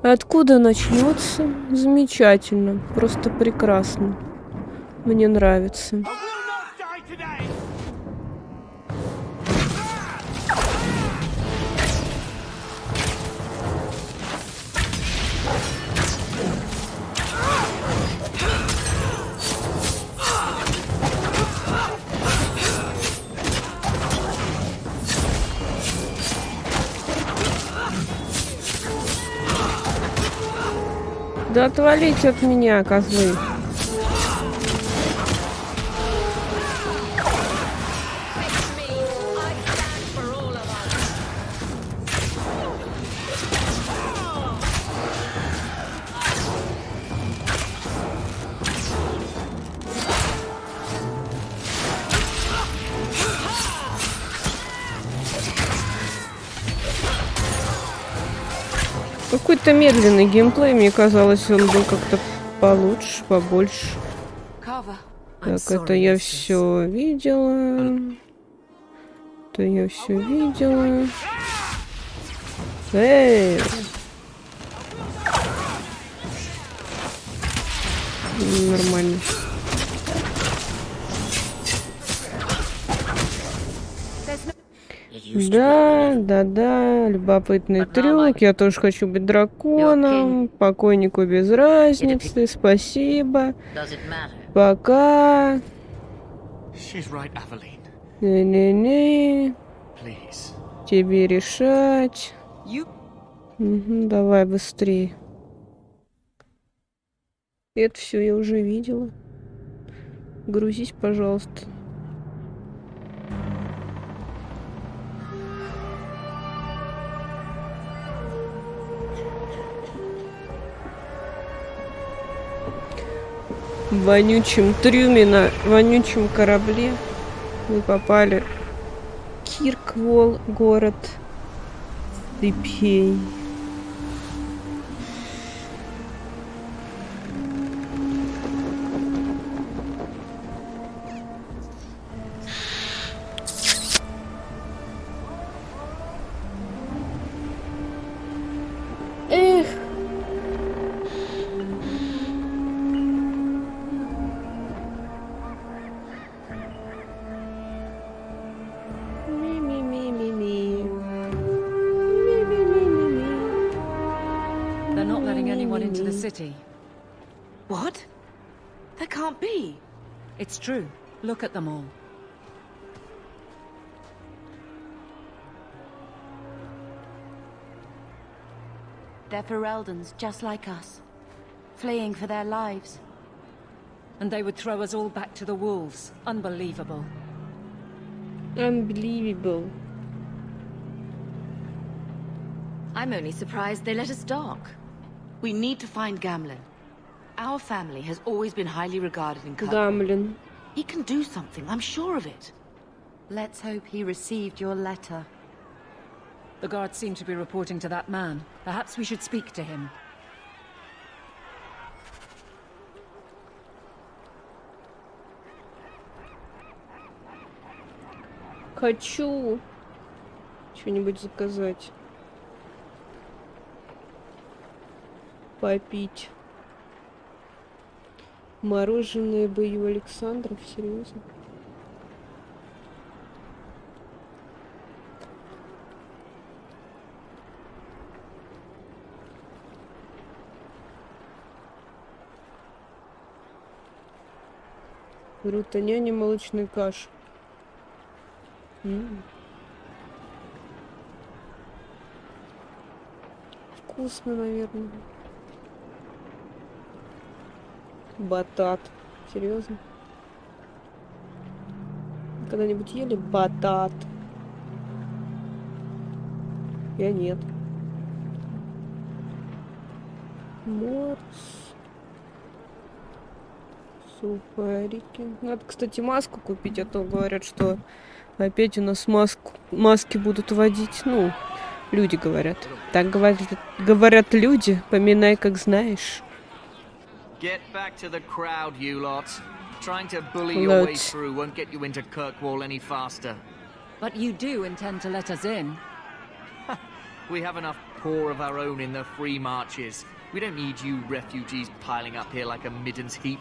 Откуда начнется? Замечательно. Просто прекрасно. Мне нравится. Да отвалите от меня, козлы. Какой-то медленный геймплей, мне казалось, он был как-то получше, побольше. Так, это я все видела. Это я все видела. Эй! Нормально. Да, любопытный трюк. Я тоже хочу быть драконом. Покойнику без разницы. Спасибо. Пока. Не-не-не. Тебе решать. Угу, давай быстрее. Это все я уже видела. Грузись, пожалуйста. В вонючем трюме на вонючем корабле мы попали в Киркволл, город Репей. Эх. City. What? That can't be. It's true. Look at them all. They're Fereldans, just like us. Fleeing for their lives. And they would throw us all back to the wolves. Unbelievable. Unbelievable. I'm only surprised they let us dock. We need to find Gamlen. Our family has always been highly regarded in Kirkwoll. Gamlen. He can do something, I'm sure of it. Let's hope he received your letter. The guards seem to be reporting to that man. Perhaps we should speak to him. Хочу что-нибудь заказать. Попить. Мороженое бою Александров, серьезно? Рутоняне молочной каши. Вкусно, наверное. Батат. Серьезно? Когда-нибудь ели батат? Я нет. Морс. Сухарики. Надо, кстати, маску купить, а то говорят, что опять у нас маски будут вводить. Ну, люди говорят. Так говорят люди. Поминай, как знаешь. Get back to the crowd, you lot. Trying to bully your way through won't get you into Kirkwoll any faster. But you do intend to let us in. We have enough poor of our own in the free marches. We don't need you refugees piling up here like a middens heap.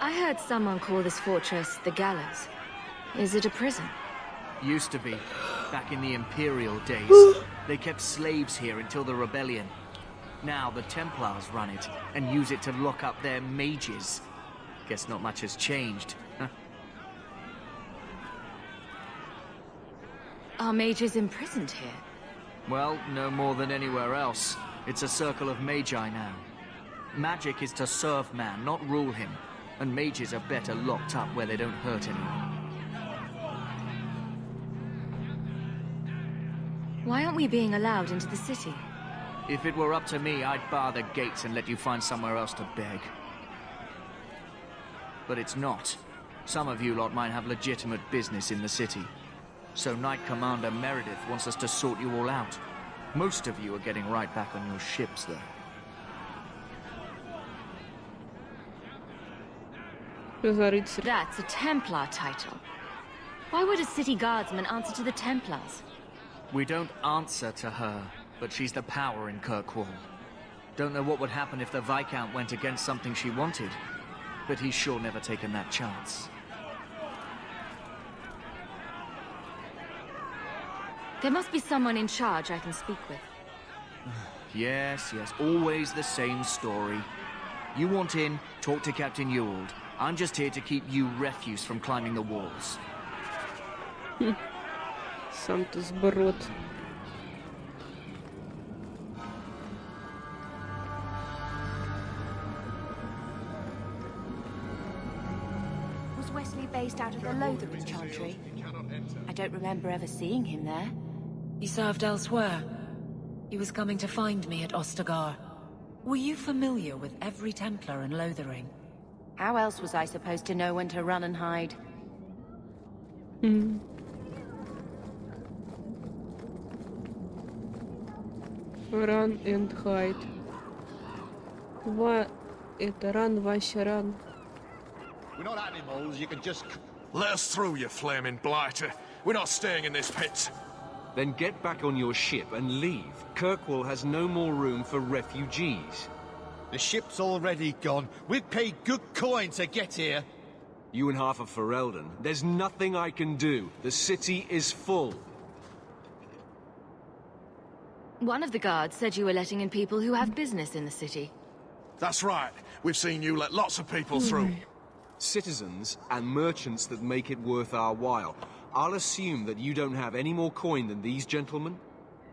I heard someone call this fortress the Gallows. Is it a prison? Used to be. Back in the Imperial days. They kept slaves here until the rebellion. Now the Templars run it, and use it to lock up their mages. Guess not much has changed, huh? Are mages imprisoned here? Well, no more than anywhere else. It's a circle of magi now. Magic is to serve man, not rule him. And mages are better locked up where they don't hurt anyone. Why aren't we being allowed into the city? If it were up to me, I'd bar the gates and let you find somewhere else to beg. But it's not. Some of you lot might have legitimate business in the city. So Knight Commander Meredith wants us to sort you all out. Most of you are getting right back on your ships, though. That's a Templar title. Why would a city guardsman answer to the Templars? We don't answer to her, but she's the power in Kirkwall. Don't know what would happen if the Viscount went against something she wanted, but he's sure never taken that chance. There must be someone in charge I can speak with. Yes, always the same story. You want in, talk to Captain Ewald. I'm just here to keep you refuse from climbing the walls. Сам-то сброд. Was Wesley based out of the Lothering Chantry? I don't remember ever seeing him there. He served elsewhere. He was coming to find me at Ostagar. Were you familiar with every Templar in Lothering? How else was I supposed to know when to run and hide? Run and hide. Это run, Вася, run. We're not animals, you can just... Let us through, you flaming blighter. We're not staying in this pit. Then get back on your ship and leave. Kirkwall has no more room for refugees. The ship's already gone. We've paid good coin to get here. You and half of Ferelden. There's nothing I can do. The city is full. One of the guards said you were letting in people who have business in the city. That's right. We've seen you let lots of people through. Citizens and merchants that make it worth our while. I'll assume that you don't have any more coin than these gentlemen.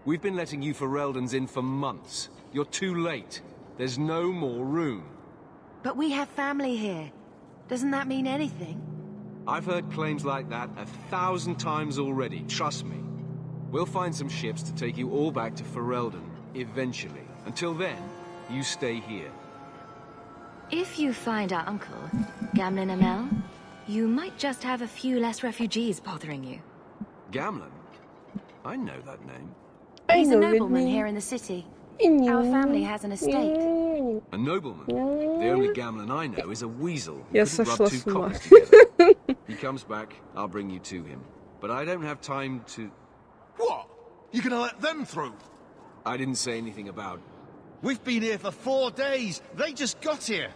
We've been letting you Fereldans in for months. You're too late. There's no more room. But we have family here. Doesn't that mean anything? I've heard claims like that 1,000 times already, trust me. We'll find some ships to take you all back to Ferelden, eventually. Until then, you stay here. If you find our uncle, Gamlen Amel, you might just have a few less refugees bothering you. Gamlen? I know that name. He's a nobleman here in the city. Our family has an estate. A nobleman? The only Gamlen I know is a weasel who Я couldn't сошла rub с two ума. coppers together. He comes back, I'll bring you to him. But I don't have time to... What? You gonna let them through? I didn't say anything about... We've been here for 4 days. They just got here.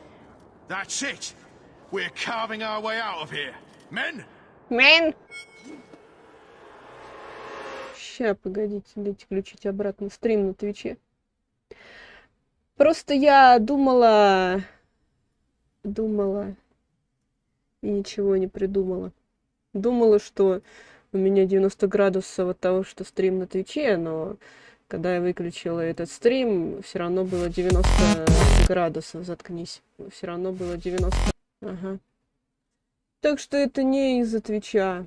That's it. We're carving our way out of here. Men? Men! Ща, погодите, дайте включить обратно стрим на Твиче. Просто я думала и ничего не придумала. Думала, что у меня 90 градусов от того, что стрим на Твиче, но когда я выключила этот стрим, все равно было 90 градусов. Заткнись. Все равно было 90. Ага. Так что это не из-за Твича.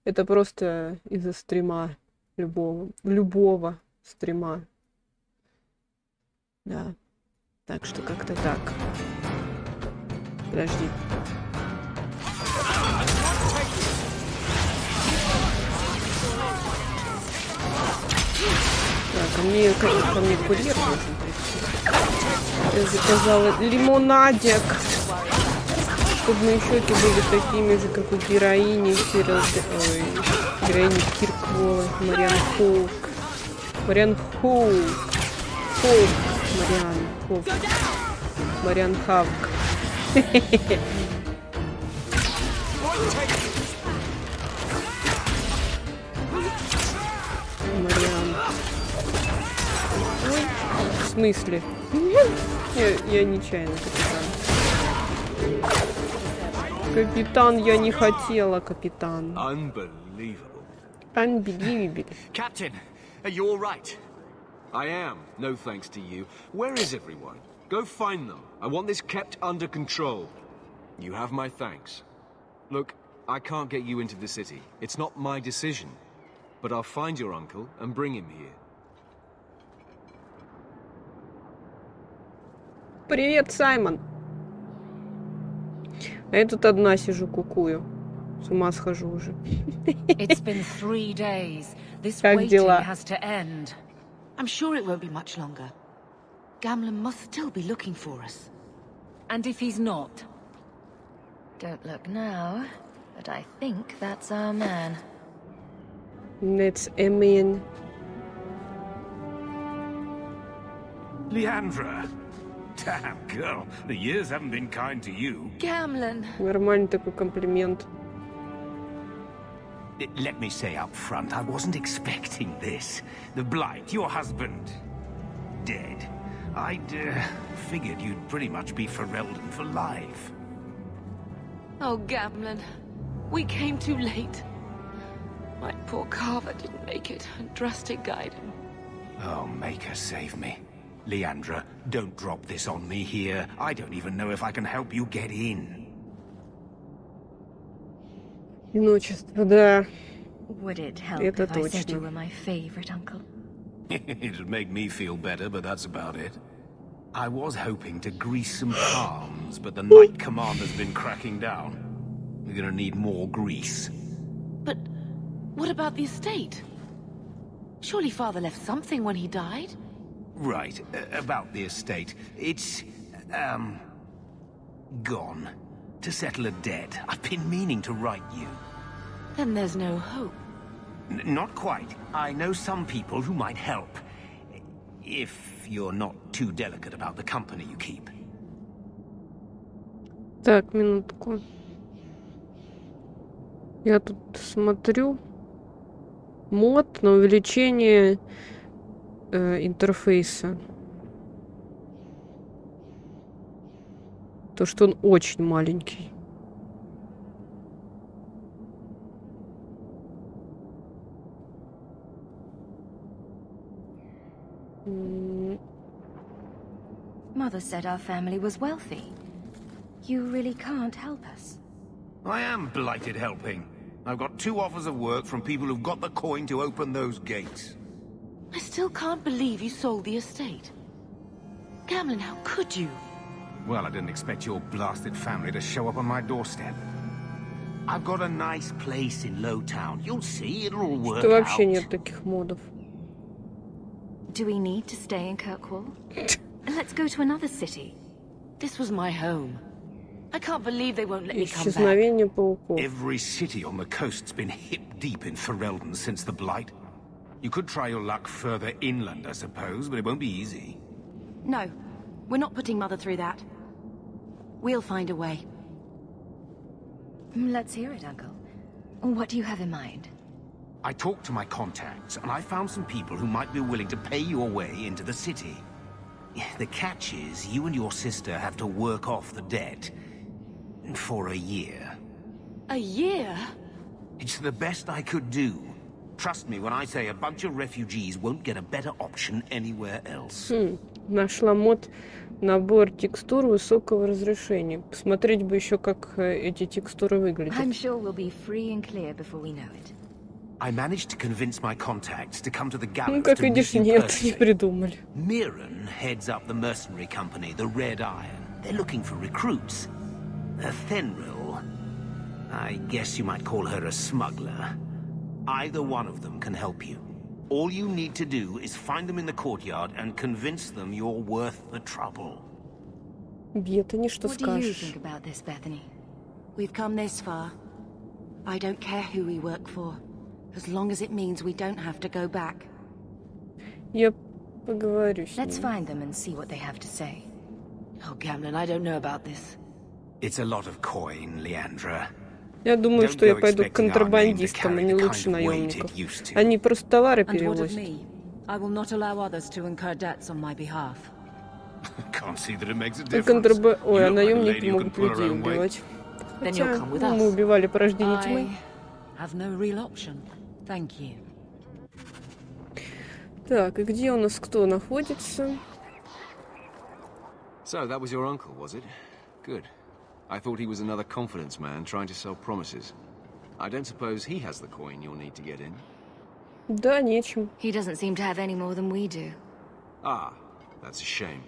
Это просто из-за стрима. Любого стрима. Да. Так что как-то так. Подожди. Так, ко мне курьер должен прийти. Я заказала лимонадик, чтобы мои щеки были такими же, как у героини героини Киркволла, Мариан Хоук. Мариан Хоук. Мариан Хоук. Мариан. Ой, в смысле? Я нечаянно, капитан. Капитан, я не хотела, капитан. Unbelievable. Captain, are you all right? I am, no thanks to you. Where is everyone? Go find them. I want this kept under control. You have my thanks. Look, I can't get you into the city. It's not my decision. But I'll find your uncle and bring him here. Привет, Саймон. А я тут одна сижу, кукую. С ума схожу уже. It's been 3 days. This Как waiting дела? has to end. I'm sure it won't be much longer. Gamlen must still be looking for us. And if he's not? Don't look now, but I think that's our man. It's a man. Leandra! Damn, girl, the years haven't been kind to you. Gamlen. Нормальный такой комплимент. Let me say up front, I wasn't expecting this. The Blight, your husband, dead. I'd figured you'd pretty much be Ferelden for life. Oh, Gamlen. We came too late. My poor carver didn't make it, and Drastic guided him. Oh, make her save me. Leandra, don't drop this on me here. I don't even know if I can help you get in. Одиночество, да. Would it help Это if I said точно. you were my favorite uncle? It'd make me feel better, but that's about it. I was hoping to grease some palms, but the Knight Commander's been cracking down. We're gonna need more grease. But what about the estate? Surely Father left something when he died? Right, about the estate. It's, gone. To settle a debt. I've been meaning to write you. Then there's no hope. Not quite. I know some people who might help. If you're not too delicate about the company you keep. Так, минутку. Я тут смотрю. Мод на увеличение интерфейса. То, что он очень маленький. Mother said our family was wealthy. You really can't help us. I am blighted helping. I've got 2 offers of work from people who've got the coin to open those gates. I still can't believe you sold the estate. Gamlen, how could you? Well, I didn't expect your blasted family to show up on my doorstep. I've got a nice place in Lowtown. You'll see, it'll all work Что вообще out. нет таких модов. Do we need to stay in Kirkwoll? Let's go to another city. This was my home. I can't believe they won't let me come back. Исчезновение пауков. Every city on the coast's been hip deep in Ferelden since the Blight. You could try your luck further inland, I suppose, but it won't be easy. No, we're not putting Mother through that. We'll find a way. Let's hear it, Uncle. What do you have in mind? I talked to my contacts, and I found some people who might be willing to pay your way into the city. The catch is, you and your sister have to work off the debt. For a year. A year? It's the best I could do. Trust me when I say a bunch of refugees won't get a better option anywhere else. Нашла мод набор текстур высокого разрешения. Посмотреть бы еще, как эти текстуры выглядят. I'm sure we'll be free and clear before we know it. I managed to convince my contacts to come to the Ну, gallows как to meet видишь, you нет, не personally. придумали. Mirren heads up the mercenary company, the Red Iron. They're looking for recruits. Fenrir, I guess you might call her a smuggler. Either one of them can help you. All you need to do is find them in the courtyard and convince them you're worth the trouble. Бетани, что What do you скажешь? think about this, Bethany? We've come this far. I don't care who we work for, as long as it means we don't have to go back. Я поговорю с Let's ним. find them and see what they have to say. Oh, Gamlen, I don't know about this. It's a lot of coin, Leandra. Я думаю, Don't что я go пойду к expecting our name to контрабандистам, а carry не the лучше kind of weight наемников. it used to. Они просто товары And what of перевозят. me? I will not allow others to incur debts on my behalf. Can't see that it makes a А difference. Ой, а You look like a наемники lady who can могут pull her людей own weight. убивать. Then Хотя, you'll come with ну, us. мы убивали порождение тьмы. I have no real option. Thank you. Так, и где у нас кто находится? So, that was your uncle, was it? Good. I thought he was another confidence man trying to sell promises. I don't suppose he has the coin you'll need to get in. Да, нечем. He doesn't seem to have any more than we do. Ah, that's a shame.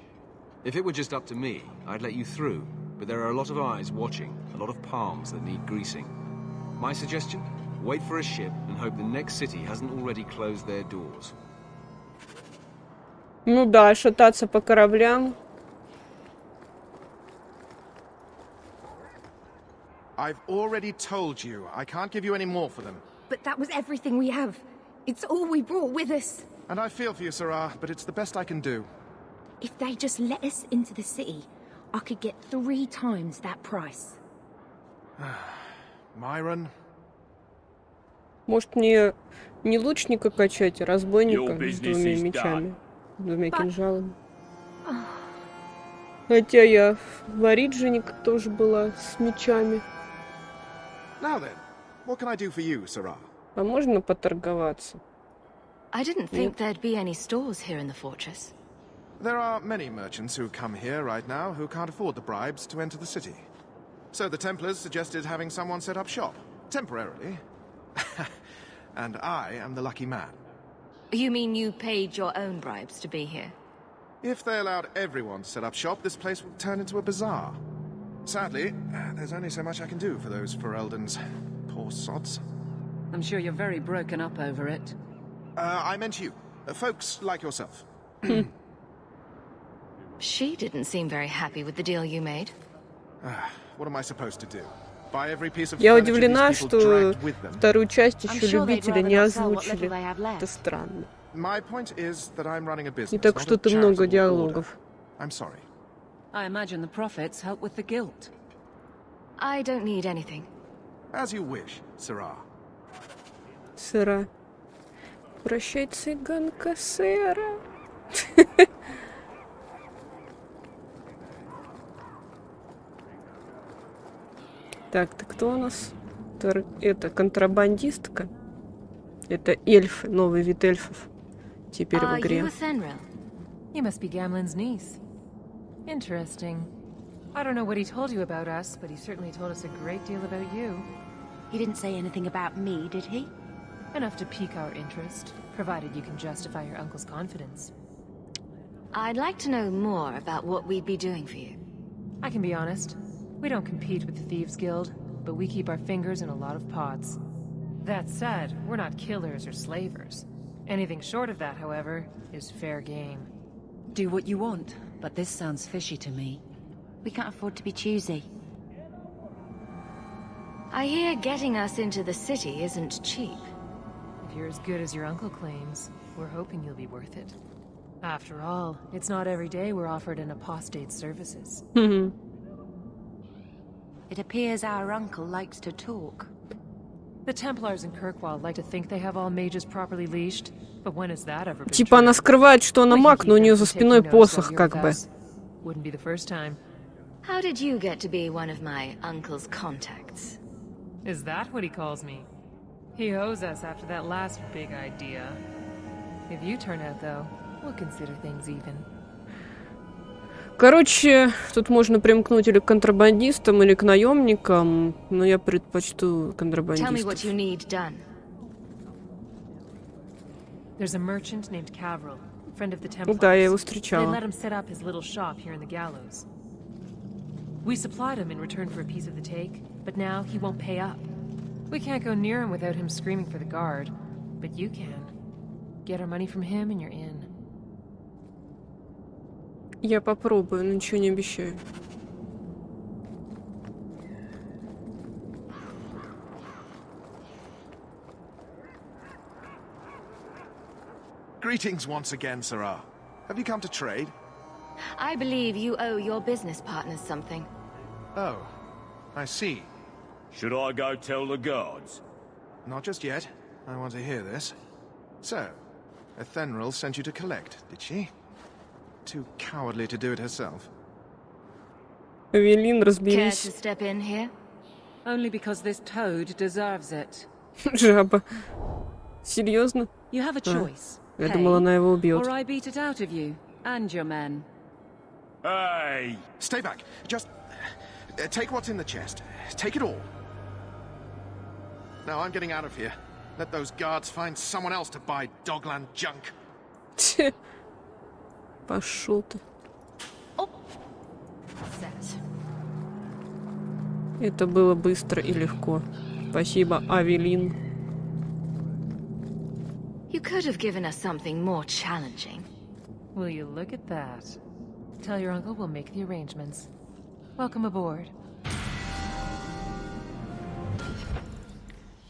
If it were just up to me, I'd let you through. But there are a lot of eyes watching, a lot of palms that need greasing. My suggestion? Wait for a ship and hope the next city hasn't already closed their doors. Ну да, шататься по кораблям. I've already told you, I can't give you any more for them. But that was everything we have. It's all we brought with us. And I feel for you, Sarah, but it's the best I can do. If they just let us into the city, I could get 3 times that price. Myron. Может, мне не лучника качать, а разбойника с 2 мечами, 2 кинжалами. Хотя я в Ориджине тоже была с мечами. Now then, what can I do for you, Sarah? А можно поторговаться? I didn't think there'd be any stores here in the fortress. There are many merchants who come here right now who can't afford the bribes to enter the city. So the Templars suggested having someone set up shop, temporarily. And I am the lucky man. You mean you paid your own bribes to be here? If they allowed everyone to set up shop, this place would turn into a bazaar. Sadly, there's only so much I can do for those Fereldans. Poor sods. I'm sure you're very broken up over it. I meant you. Folks like yourself. She didn't seem very happy with the deal you made. What am I supposed to do? Buy every piece of Я furniture удивлена, these people что dragged with them? вторую часть еще I'm sure they'd любители rather не not sell what озвучили. little they have left. Это странно. My point is that I'm running a business. Не так not a что-то много charitable диалогов. order. I'm sorry. I imagine the profits help with the guilt. I don't need anything. As you wish, Sarah. Сэра. Прощай, цыганка, сэра. Так, ты кто у нас? Это контрабандистка. Это эльфы, новый вид эльфов. Теперь в игре. You a Thenril? You must be Gamlen's niece. Interesting. I don't know what he told you about us, but he certainly told us a great deal about you. He didn't say anything about me, did he? Enough to pique our interest, provided you can justify your uncle's confidence. I'd like to know more about what we'd be doing for you. I can be honest. We don't compete with the Thieves Guild, but we keep our fingers in a lot of pots. That said, we're not killers or slavers. Anything short of that, however, is fair game. Do what you want, but this sounds fishy to me. We can't afford to be choosy. I hear getting us into the city isn't cheap. If you're as good as your uncle claims, we're hoping you'll be worth it. After all, it's not every day we're offered an apostate's services. It appears our uncle likes to talk. The Templars in Kyrkwall like to think they have all mages properly leashed, but when has that ever been Типа она скрывает, что она маг, но у нее за спиной посох, как бы. Wouldn't be the first time. How did you get to be one of my uncle's contacts? Is that what he calls me? He owes us after that last big idea. If you turn out, though, we'll consider things even. Короче, тут можно примкнуть или к контрабандистам, или к наемникам, но я предпочту контрабандистов. Tell me what you need done. There's a merchant named Cavril, friend of the Templars. Да, я его They встречала. let him set up his little shop here in the gallows. We supplied him in return for a piece of the take, but now he won't pay up. We can't go near him without him screaming for the guard, but you can. Get our money from him and you're in. Я попробую, но ничего не обещаю. Greetings once again, Sarah. Have you come to trade? I believe you owe your business partners something. Oh, I see. Should I go tell the guards? Not just yet. I want to hear this. So, Thenril sent you to collect, did she? Too cowardly to do it herself. Эвелин, Care to разберись. step in here? Only because this toad deserves it. Жаба. Серьезно? You have a choice. Я думала, она его убьет. Or I beat it out of you and your men. Hey! Stay back. Just take what's in the chest. Take it all. Now I'm getting out of here. Let those guards find someone else to buy Dogland junk. Пошел ты. Это было быстро и легко. Спасибо, Авелин. You could have given us something more challenging. Will you look at that? Tell your uncle we'll make the arrangements. Welcome aboard.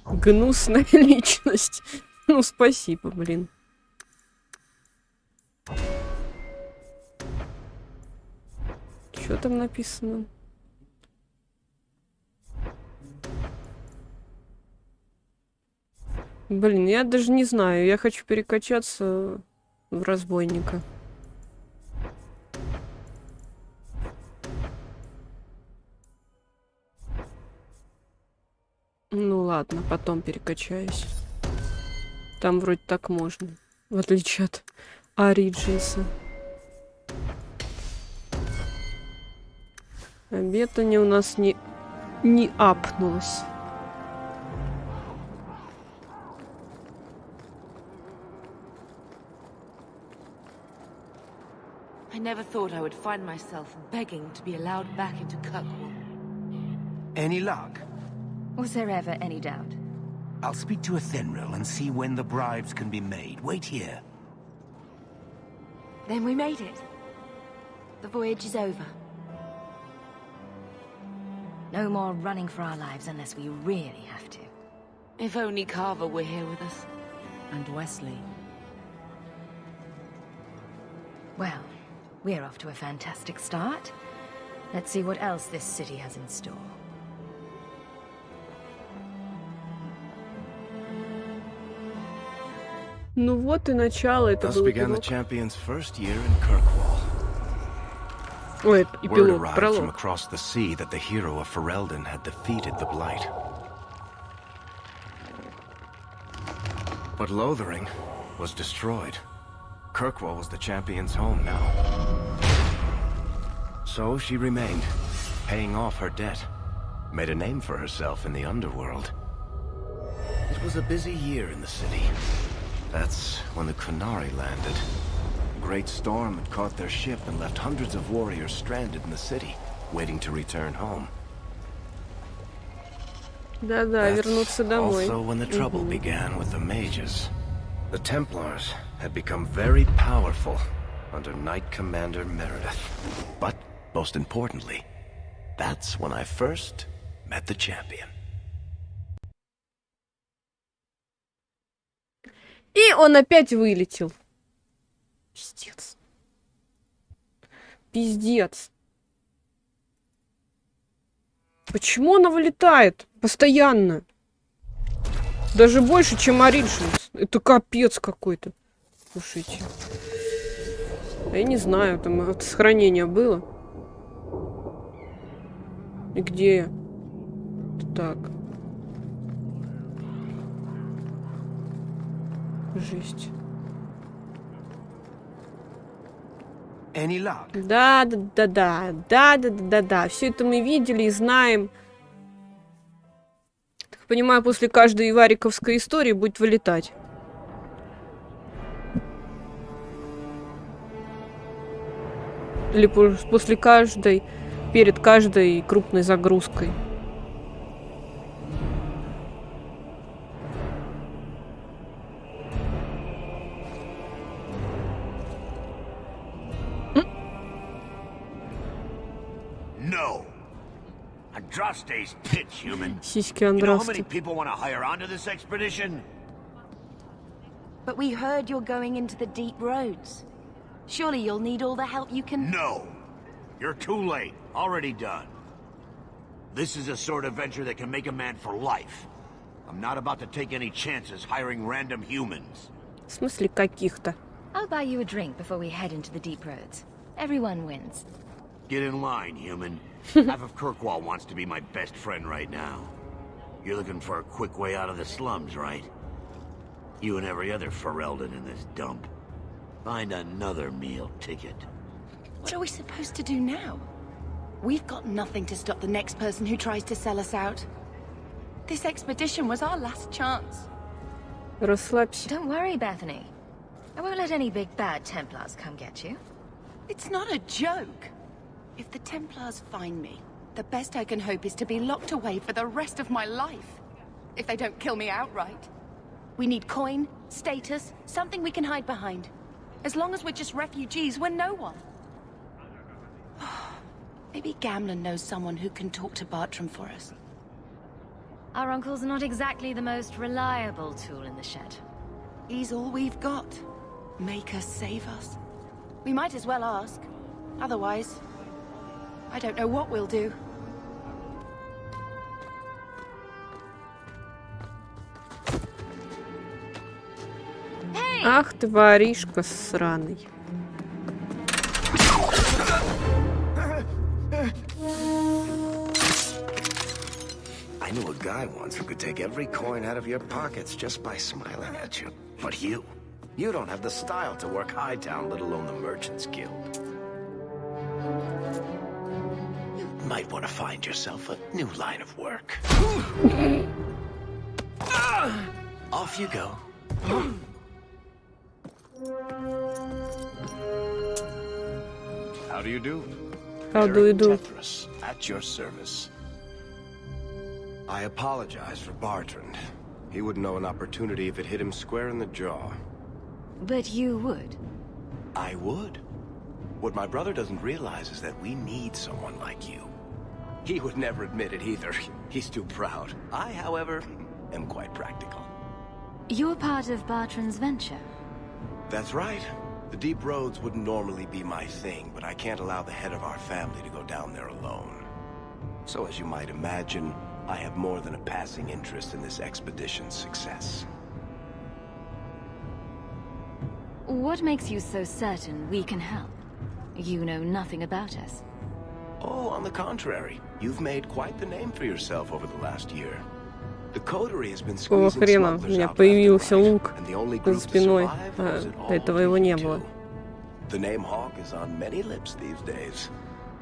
Гнусная личность. Ну, спасибо, блин. Что там написано? Блин, я даже не знаю. Я хочу перекачаться в разбойника. Ну ладно, потом перекачаюсь. Там вроде так можно. В отличие от Ориджинса. Обетание у нас не апнулось. I never thought I would find myself begging to be allowed back into Kirkville. Any luck? Was there ever any doubt? I'll speak to Athenril and see when the bribes can be made. Wait here. Then we made it. The voyage is over. No more running for our lives unless we really have to. If only Carver were here with us. And Wesley. Well, we're off to a fantastic start. Let's see what else this city has in store. Ну вот и начало. Это Thus был began the эпилог. champion's first year in Kirkvall. Ой, Word эпилог, arrived from пролог. across the sea that the hero of Ferelden had defeated the Blight. But Lothering was destroyed. Kirkwall was the champion's home now. So she remained, paying off her debt. Made a name for herself in the underworld. It was a busy year in the city. That's when the Kunari landed. A great storm had caught their ship and left hundreds of warriors stranded in the city, waiting to return home. Да-да, вернуться домой. Also when the trouble began with the mages. The Templars had become very powerful under Knight Commander Meredith. But, most importantly, that's when I first met the champion. И он опять вылетел. Пиздец. Пиздец. Почему она вылетает? Постоянно. Даже больше, чем Ориджинс. Это капец какой-то. Слушайте. Я не знаю, там сохранение было. И где я? Так. Жесть. Any luck? Да. Все это мы видели и знаем. Так понимаю, после каждой вариковской истории будет вылетать. Или после каждой, перед каждой крупной загрузкой. No. Andraste's pitch, human. Сиськи You know how Андрасты. many people want to hire onto this expedition? But we heard you're going into the deep roads. Surely you'll need all the help you can... No. You're too late. Already done. This is a sort of venture that can make a man for life. I'm not about to take any chances hiring random humans. В смысле каких-то? I'll buy you a drink before we head into the deep roads. Everyone wins. Get in line, human. Half of Kirkwall wants to be my best friend right now. You're looking for a quick way out of the slums, right? You and every other Ferelden in this dump. Find another meal ticket. What are we supposed to do now? We've got nothing to stop the next person who tries to sell us out. This expedition was our last chance. Расслабься. Don't worry, Bethany. I won't let any big bad Templars come get you. It's not a joke. If the Templars find me, the best I can hope is to be locked away for the rest of my life. if they don't kill me outright. We need coin, status, something we can hide behind. As long as we're just refugees, we're no one. Maybe Gamlen knows someone who can talk to Bartram for us. Our uncle's not exactly the most reliable tool in the shed. He's all we've got. Make us save us. We might as well ask. Otherwise, I don't know what we'll do. Ах ты, воришка сраный. I knew a guy once who could take every coin out of your pockets just by smiling at you. But you don't have the style to work Hightown, let alone the Merchants Guild. You might want to find yourself a new line of work. Off you go. How do you do? How do you do? Tetris, at your service. I apologize for Bartrand. He wouldn't know an opportunity if it hit him square in the jaw. But you would. I would. What my brother doesn't realize is that we need someone like you. He would never admit it either. He's too proud. I, however, am quite practical. You're part of Bartrand's venture. That's right. The deep roads wouldn't normally be my thing, but I can't allow the head of our family to go down there alone. So as you might imagine, I have more than a passing interest in this expedition's success. What makes you so certain we can help? You know nothing about us. Oh, on the contrary. You've made quite the name for yourself over the last year. The coterie has been Какого squeezing хрена? У smugglers меня out появился left and лук right, and the only за group to спиной. survive was it all До этого его не you было. two. The name Hawk is on many lips these days.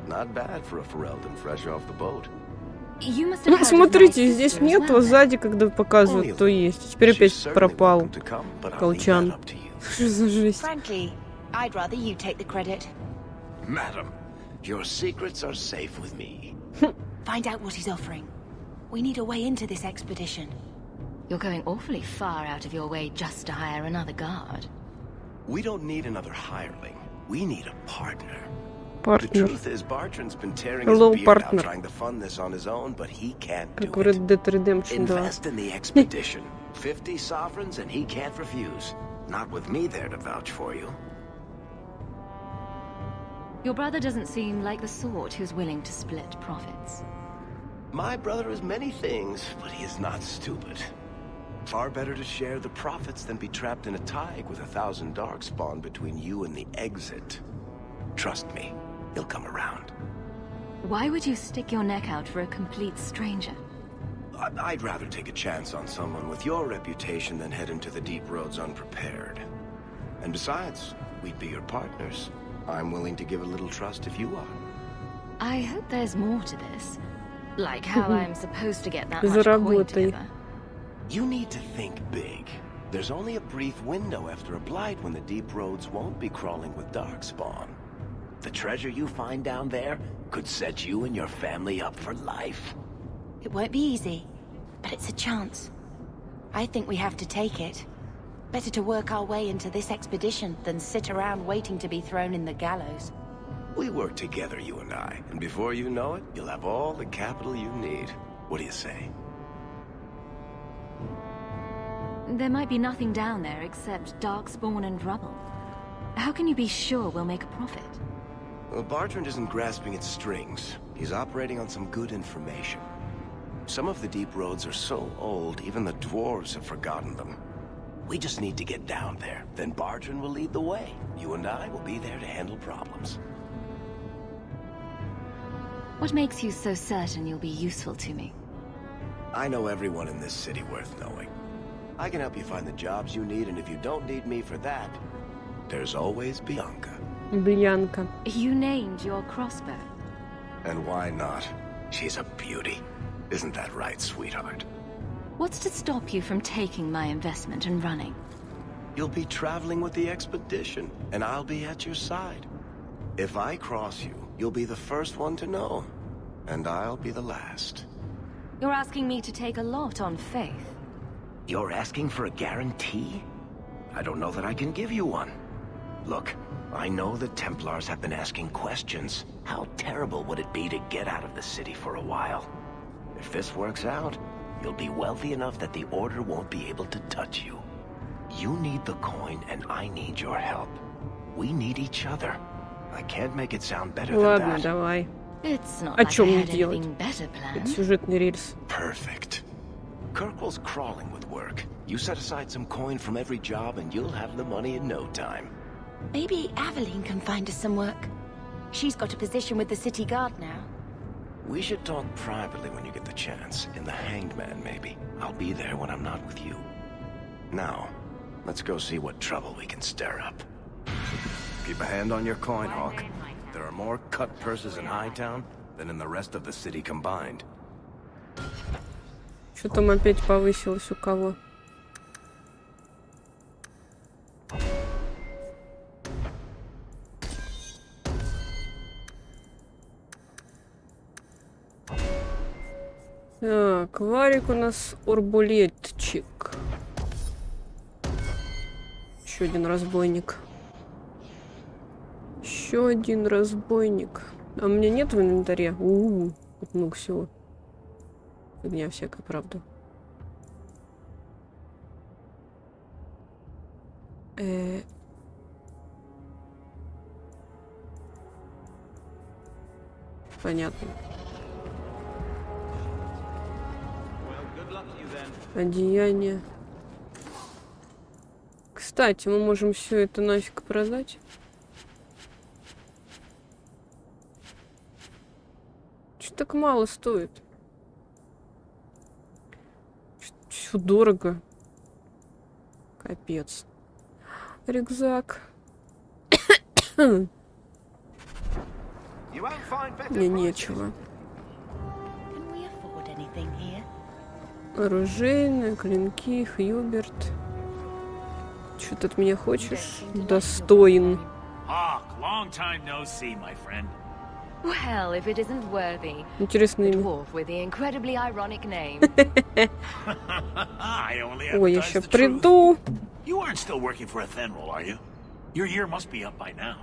Not bad for a Ferelden fresh off the boat. You must have heard of my Смотрите, sister здесь as нету, well, а then. сзади, когда показывают, то есть. Теперь опять пропал колчан. Что за жесть? Frankly, I'd rather you take the credit. Madam, your secrets are safe with me. Find out what he's offering. We need a way into this expedition. You're going awfully far out of your way just to hire another guard. We don't need another hireling. We need a partner. The Партнер. truth is, Bartrand's been tearing his Hello, beard out partner. trying to fund this on his own, but he can't do Как в it. Red Dead Redemption 2. Invest in the expedition. 50 sovereigns and he can't refuse. Not with me there to vouch for you. Your brother doesn't seem like the sort who's willing to split profits. My brother is many things, but he is not stupid. Far better to share the profits than be trapped in a tide with 1,000 darkspawn between you and the exit. Trust me, he'll come around. Why would you stick your neck out for a complete stranger? I'd rather take a chance on someone with your reputation than head into the deep roads unprepared. And besides, we'd be your partners. I'm willing to give a little trust if you are. I hope there's more to this. Like how I'm supposed to get that much coin Заработай. together. You need to think big. There's only a brief window after a blight when the deep roads won't be crawling with darkspawn. The treasure you find down there could set you and your family up for life. It won't be easy, but it's a chance. I think we have to take it. Better to work our way into this expedition than sit around waiting to be thrown in the gallows. We work together, you and I, and before you know it, you'll have all the capital you need. What do you say? There might be nothing down there except darkspawn and rubble. How can you be sure we'll make a profit? Well, Bartrand isn't grasping at strings. He's operating on some good information. Some of the deep roads are so old, even the dwarves have forgotten them. We just need to get down there. Then Bartrand will lead the way. You and I will be there to handle problems. What makes you so certain you'll be useful to me? I know everyone in this city worth knowing. I can help you find the jobs you need, and if you don't need me for that, there's always Bianca. Бьянка. You named your crossbow. And why not? She's a beauty. Isn't that right, sweetheart? What's to stop you from taking my investment and running? You'll be traveling with the expedition, and I'll be at your side. If I cross you, you'll be the first one to know, and I'll be the last. You're asking me to take a lot on faith. You're asking for a guarantee? I don't know that I can give you one. Look, I know the Templars have been asking questions. How terrible would it be to get out of the city for a while? If this works out, you'll be wealthy enough that the Order won't be able to touch you. You need the coin, and I need your help. We need each other. I can't make it sound better than Ладно, that. давай. It's not О like I чем мне had делать? anything better planned. Это сюжетный рельс. Perfect. Kirkwall's crawling with work. You set aside some coin from every job, and you'll have the money in no time. Maybe Aveline can find us some work. She's got a position with the city guard now. We should talk privately when you get the chance. In the Hanged Man, maybe. I'll be there when I'm not with you. Now, let's go see what trouble we can stir up. Keep a hand on your coin, Hawk. There are more cut purses in Hightown than in the rest of the city combined. Что там опять повысилось у кого? Так, Варик у нас арбалетчик. Еще один разбойник. Еще один разбойник. А у меня нет в инвентаре? Тут много всего. Фигня всякая, правда. Понятно. Одеяние. Кстати, мы можем все это нафиг продать. Что так мало стоит? Все дорого. Капец. Рюкзак. Мне нечего. Оружейные, клинки, Хьюберт. Что ты от меня хочешь? Достоин. Well, if it isn't worthy. Интересное имя. Dwarf with the incredibly ironic name. Ой, я еще приду. You aren't still working for a Thenril, are you? Your year must be up by now.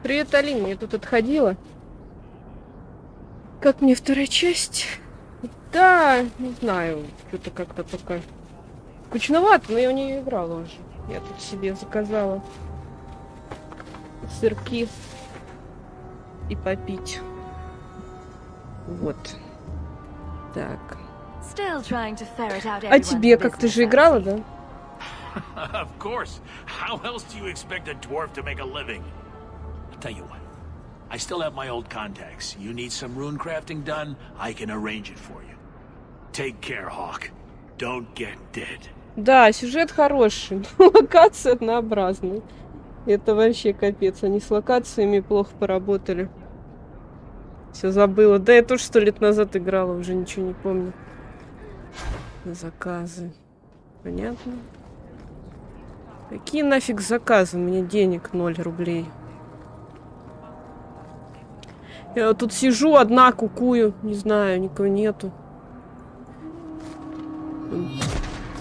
Привет, Алина, я тут отходила. Как мне вторая часть? Да, не знаю, что-то как-то пока скучновато, но я в нее играла уже. Я тут себе заказала сырки. и попить. Вот. Так. А тебе как, ты же играла, да? Of course. How else do you expect a dwarf to make a living? I'll tell you what. I still have my old contacts. You need some rune crafting done, I can arrange it for you. Take care, Hawk. Don't get dead. Да, сюжет хороший, но локации однообразные. Это вообще капец. Они с локациями плохо поработали. Все забыла. Да я тоже 100 лет назад играла, уже ничего не помню. Заказы. Понятно. Какие нафиг заказы? У меня денег 0 рублей. Я тут сижу одна, кукую. Не знаю, никого нету.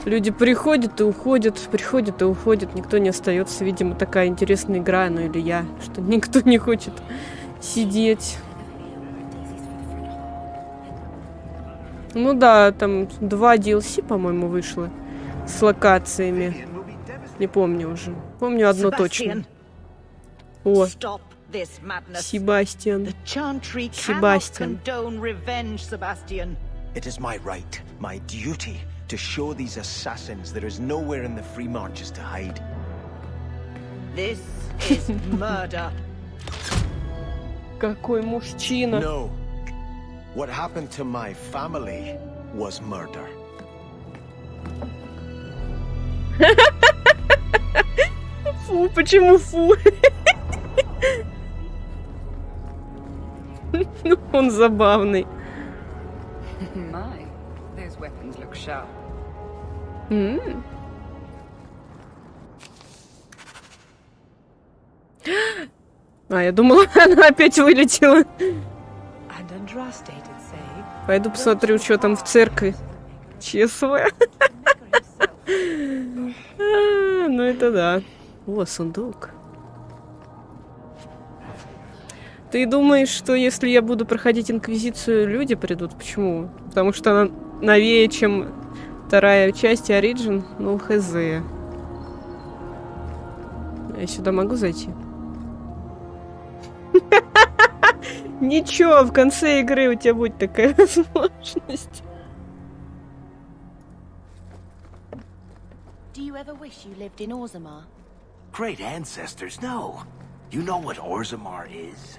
Люди приходят и уходят, приходят и уходят. Никто не остается. Видимо, такая интересная игра, ну или я, что никто не хочет сидеть. Ну да, там 2 DLC, по-моему, вышло с локациями. Не помню уже. Помню одно точно. О, Себастьян. Себастьян. It is my right, my duty, to show these assassins there is nowhere in the free marches to hide. This is murder. Какой мужчина. No. What happened to my family was murder. Фу, почему фу? Ну, он забавный. My, those weapons look sharp. А, я думала, она опять вылетела. Пойду посмотрю, что там в церкви. ЧСВ. Ну это да. О, сундук. Ты думаешь, что если я буду проходить Инквизицию, люди придут? Почему? Потому что она новее, чем 2-я часть Origin? Ну, хз. Я сюда могу зайти? Ничего, в конце игры у тебя будет такая возможность. Do you ever wish you lived in Orzammar? Great ancestors, no. You know what Orzammar is?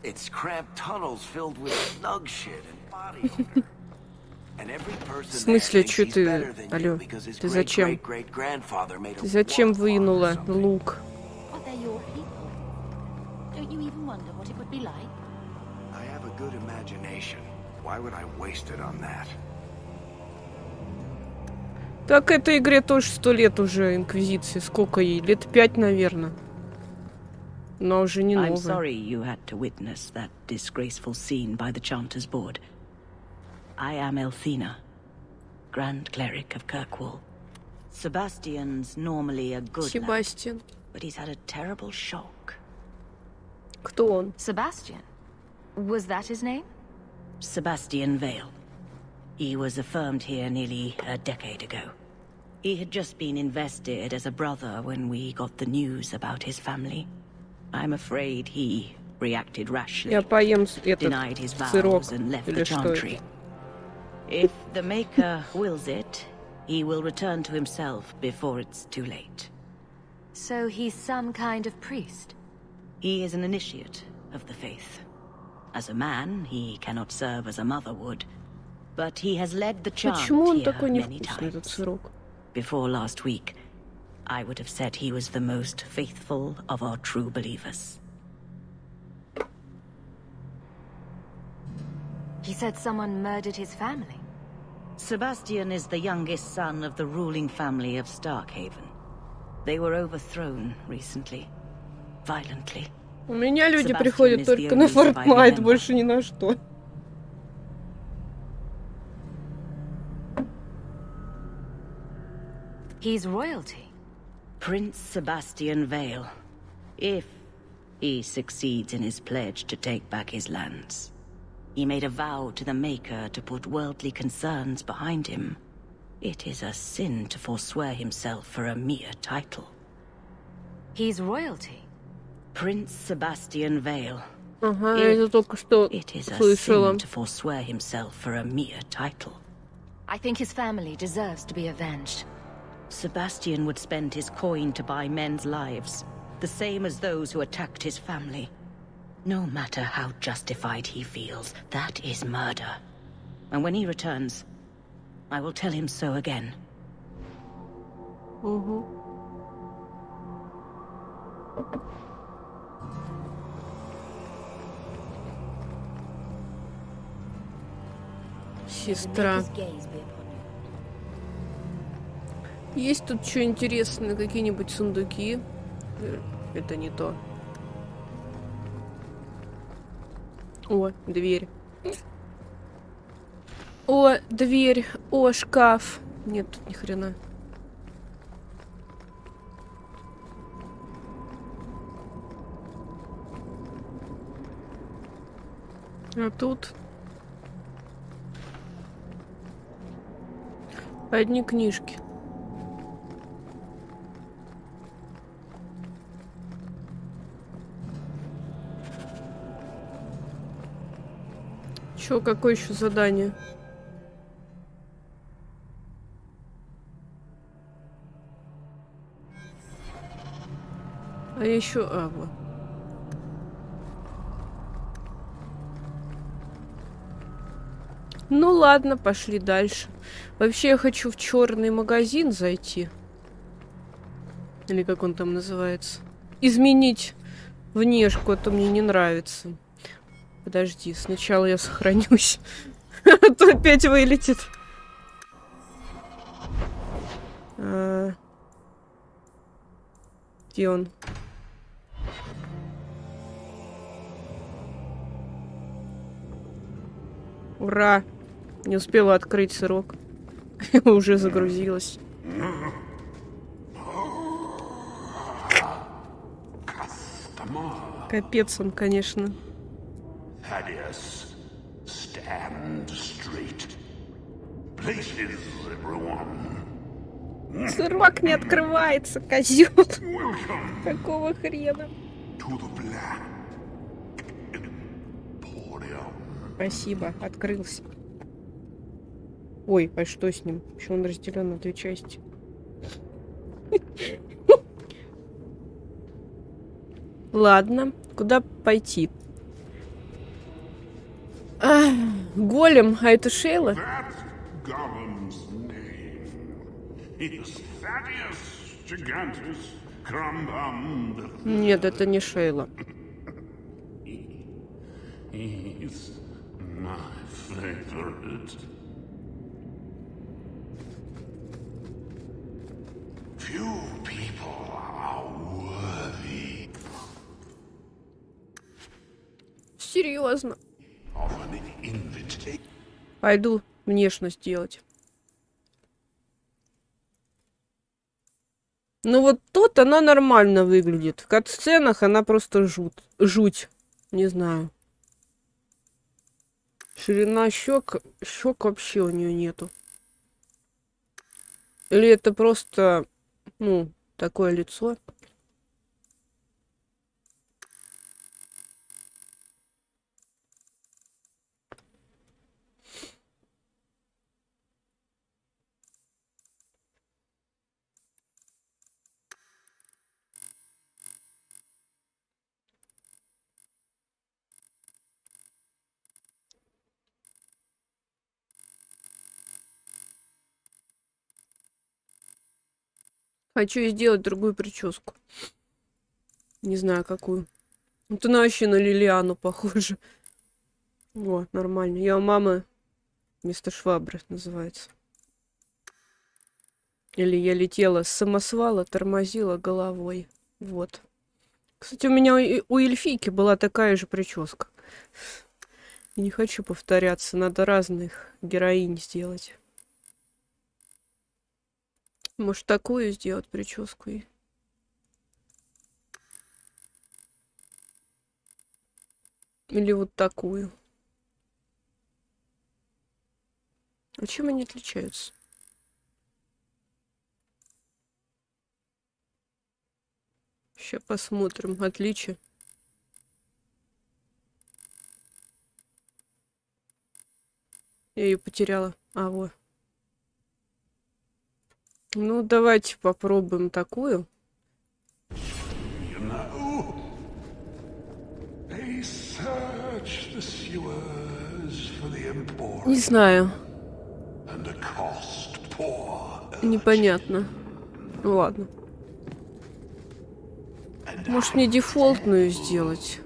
It's cramped tunnels filled with snug shit and body odor. And every person В смысле, что ты... Алло, ты зачем? Ты зачем вынула лук? Так этой игре тоже 100 лет уже, Инквизиции. Сколько ей? Лет 5, наверное. Но уже не новая. I'm sorry you had to witness that disgraceful scene by the Chanter's Board. I am Elthina, Grand Cleric of Kirkvall. Sebastian's normally a good Себастьян. lad, but he's had a terrible shock. Кто он? Sebastian. Was that his name? Sebastian Vale. He was affirmed here nearly a decade ago. He had just been invested as a brother when we got the news about his family. I'm afraid he reacted rashly, Я поем denied his этот vows сырок. and left Или the что chantry. это? If the Maker wills it, he will return to himself before it's too late. So he's some kind of priest? He is an initiate of the faith. As a man, he cannot serve as a mother would, but he has led the chant Почему он here такой many невкусный, этот times. сырок? Before last week, I would have said he was the most faithful of our true believers. He said someone murdered his family. Sebastian is the youngest son of the ruling family of Starkhaven. They were overthrown recently, violently. У меня люди Sebastian приходят is the только на only surviving Fortnite, member. больше ни на что. He's royalty. Prince Sebastian Vale, if he succeeds in his pledge to take back his lands. He made a vow to the Maker to put worldly concerns behind him. It is a sin to forswear himself for a mere title. He's royalty. Prince Sebastian Vale, Ага, это только что It is a слышала. sin to forswear himself for a mere title. I think his family deserves to be avenged. Sebastian would spend his coin to buy men's lives, the same as those who attacked his family. No matter how justified he feels, that is murder. And when he returns, I will tell him so again. Сестра. Есть тут что интересное? Какие-нибудь сундуки? Это не то. О, дверь. О, дверь. О, шкаф. Нет, тут ни хрена. А тут одни книжки. Чё, какое еще задание? А еще... А, вот. Ну ладно, пошли дальше. Вообще я хочу в черный магазин зайти. Или как он там называется. Изменить внешку, а то мне не нравится. Подожди, сначала я сохранюсь. А то опять вылетит. Где он? Ура! Не успела открыть сырок. Уже загрузилась. Капец он, конечно. Сырок не открывается, козел. Какого хрена? Спасибо, открылся. Ой, а что с ним? Почему он разделен на две части? Ладно, куда пойти? Голем, а это Шейла? Нет, это не Шейла. Серьезно. Пойду внешность делать. Ну вот тут она нормально выглядит. В кат-сценах она просто жуть. Не знаю. Ширина щек вообще у нее нету. Или это просто, ну, такое лицо. Хочу сделать другую прическу. Не знаю, какую. Вот она вообще на Лилиану похожа. О, нормально. Я у мамы место швабры называется. Или я летела с самосвала, тормозила головой. Вот. Кстати, у меня у эльфийки была такая же прическа. Не хочу повторяться. Надо разных героинь сделать. Может, такую сделать прическу? Или вот такую. А чем они отличаются? Сейчас посмотрим отличия. Я ее потеряла. А, вот. Ну, давайте попробуем такую. Не знаю. Непонятно. Ну ладно. Может, мне дефолтную сделать?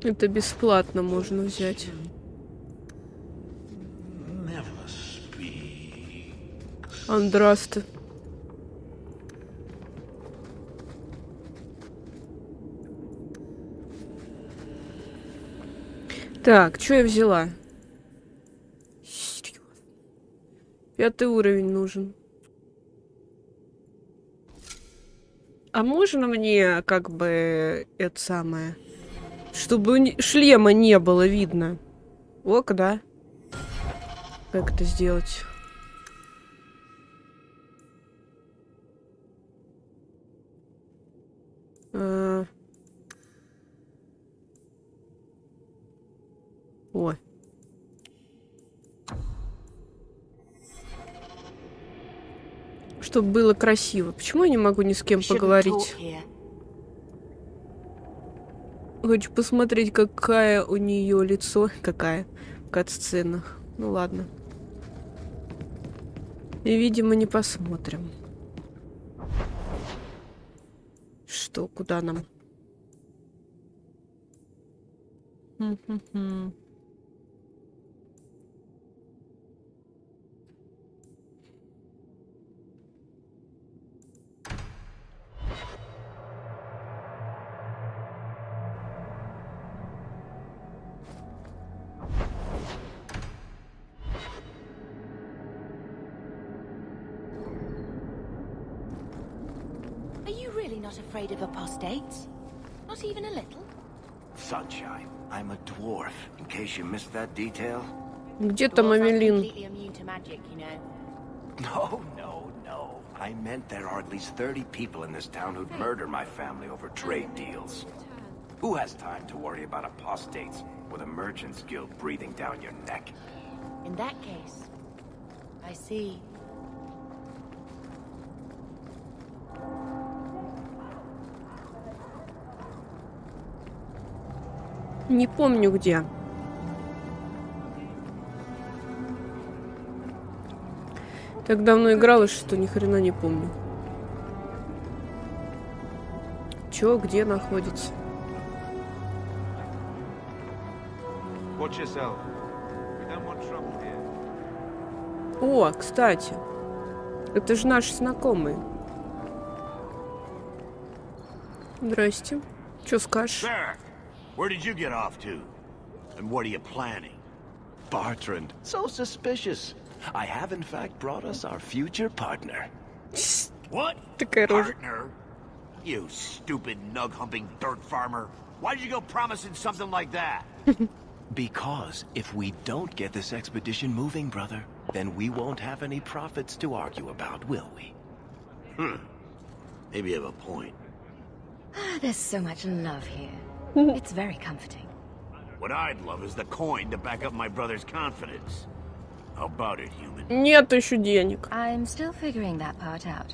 Это бесплатно можно взять. Андрасты. Так, что я взяла? Серьезно. 5-й уровень нужен. А можно мне, как бы, это самое, чтобы шлема не было видно? Ок, да. Как это сделать? О. Чтобы было красиво. Почему я не могу ни с кем поговорить? Хочу посмотреть, какая у нее лицо. Какая в кат-сценах. Ну ладно. И, видимо, не посмотрим. Что, куда нам? Not afraid of apostates? Not even a little? Sunshine, I'm a dwarf, in case you missed that detail. Где там Амелин? No. I meant there are at least 30 people in this town who'd murder my family over trade deals. Who has time to worry about apostates with a merchant's guild breathing down your neck? In that case, I see. Не помню где. Так давно играла, что ни хрена не помню. Чё, где находится? О, кстати. Это же наши знакомые. Здрасте. Чё скажешь? Where did you get off to? And what are you planning? Bartrand, so suspicious. I have in fact brought us our future partner. What? Partner? You stupid nug-humping dirt farmer. Why did you go promising something like that? Because if we don't get this expedition moving, brother, then we won't have any profits to argue about, will we? Maybe you have a point. There's so much love here. It's very comforting. What I'd love is the coin to back up my brother's confidence. How about it, human? Нет еще денег. I'm still figuring that part out.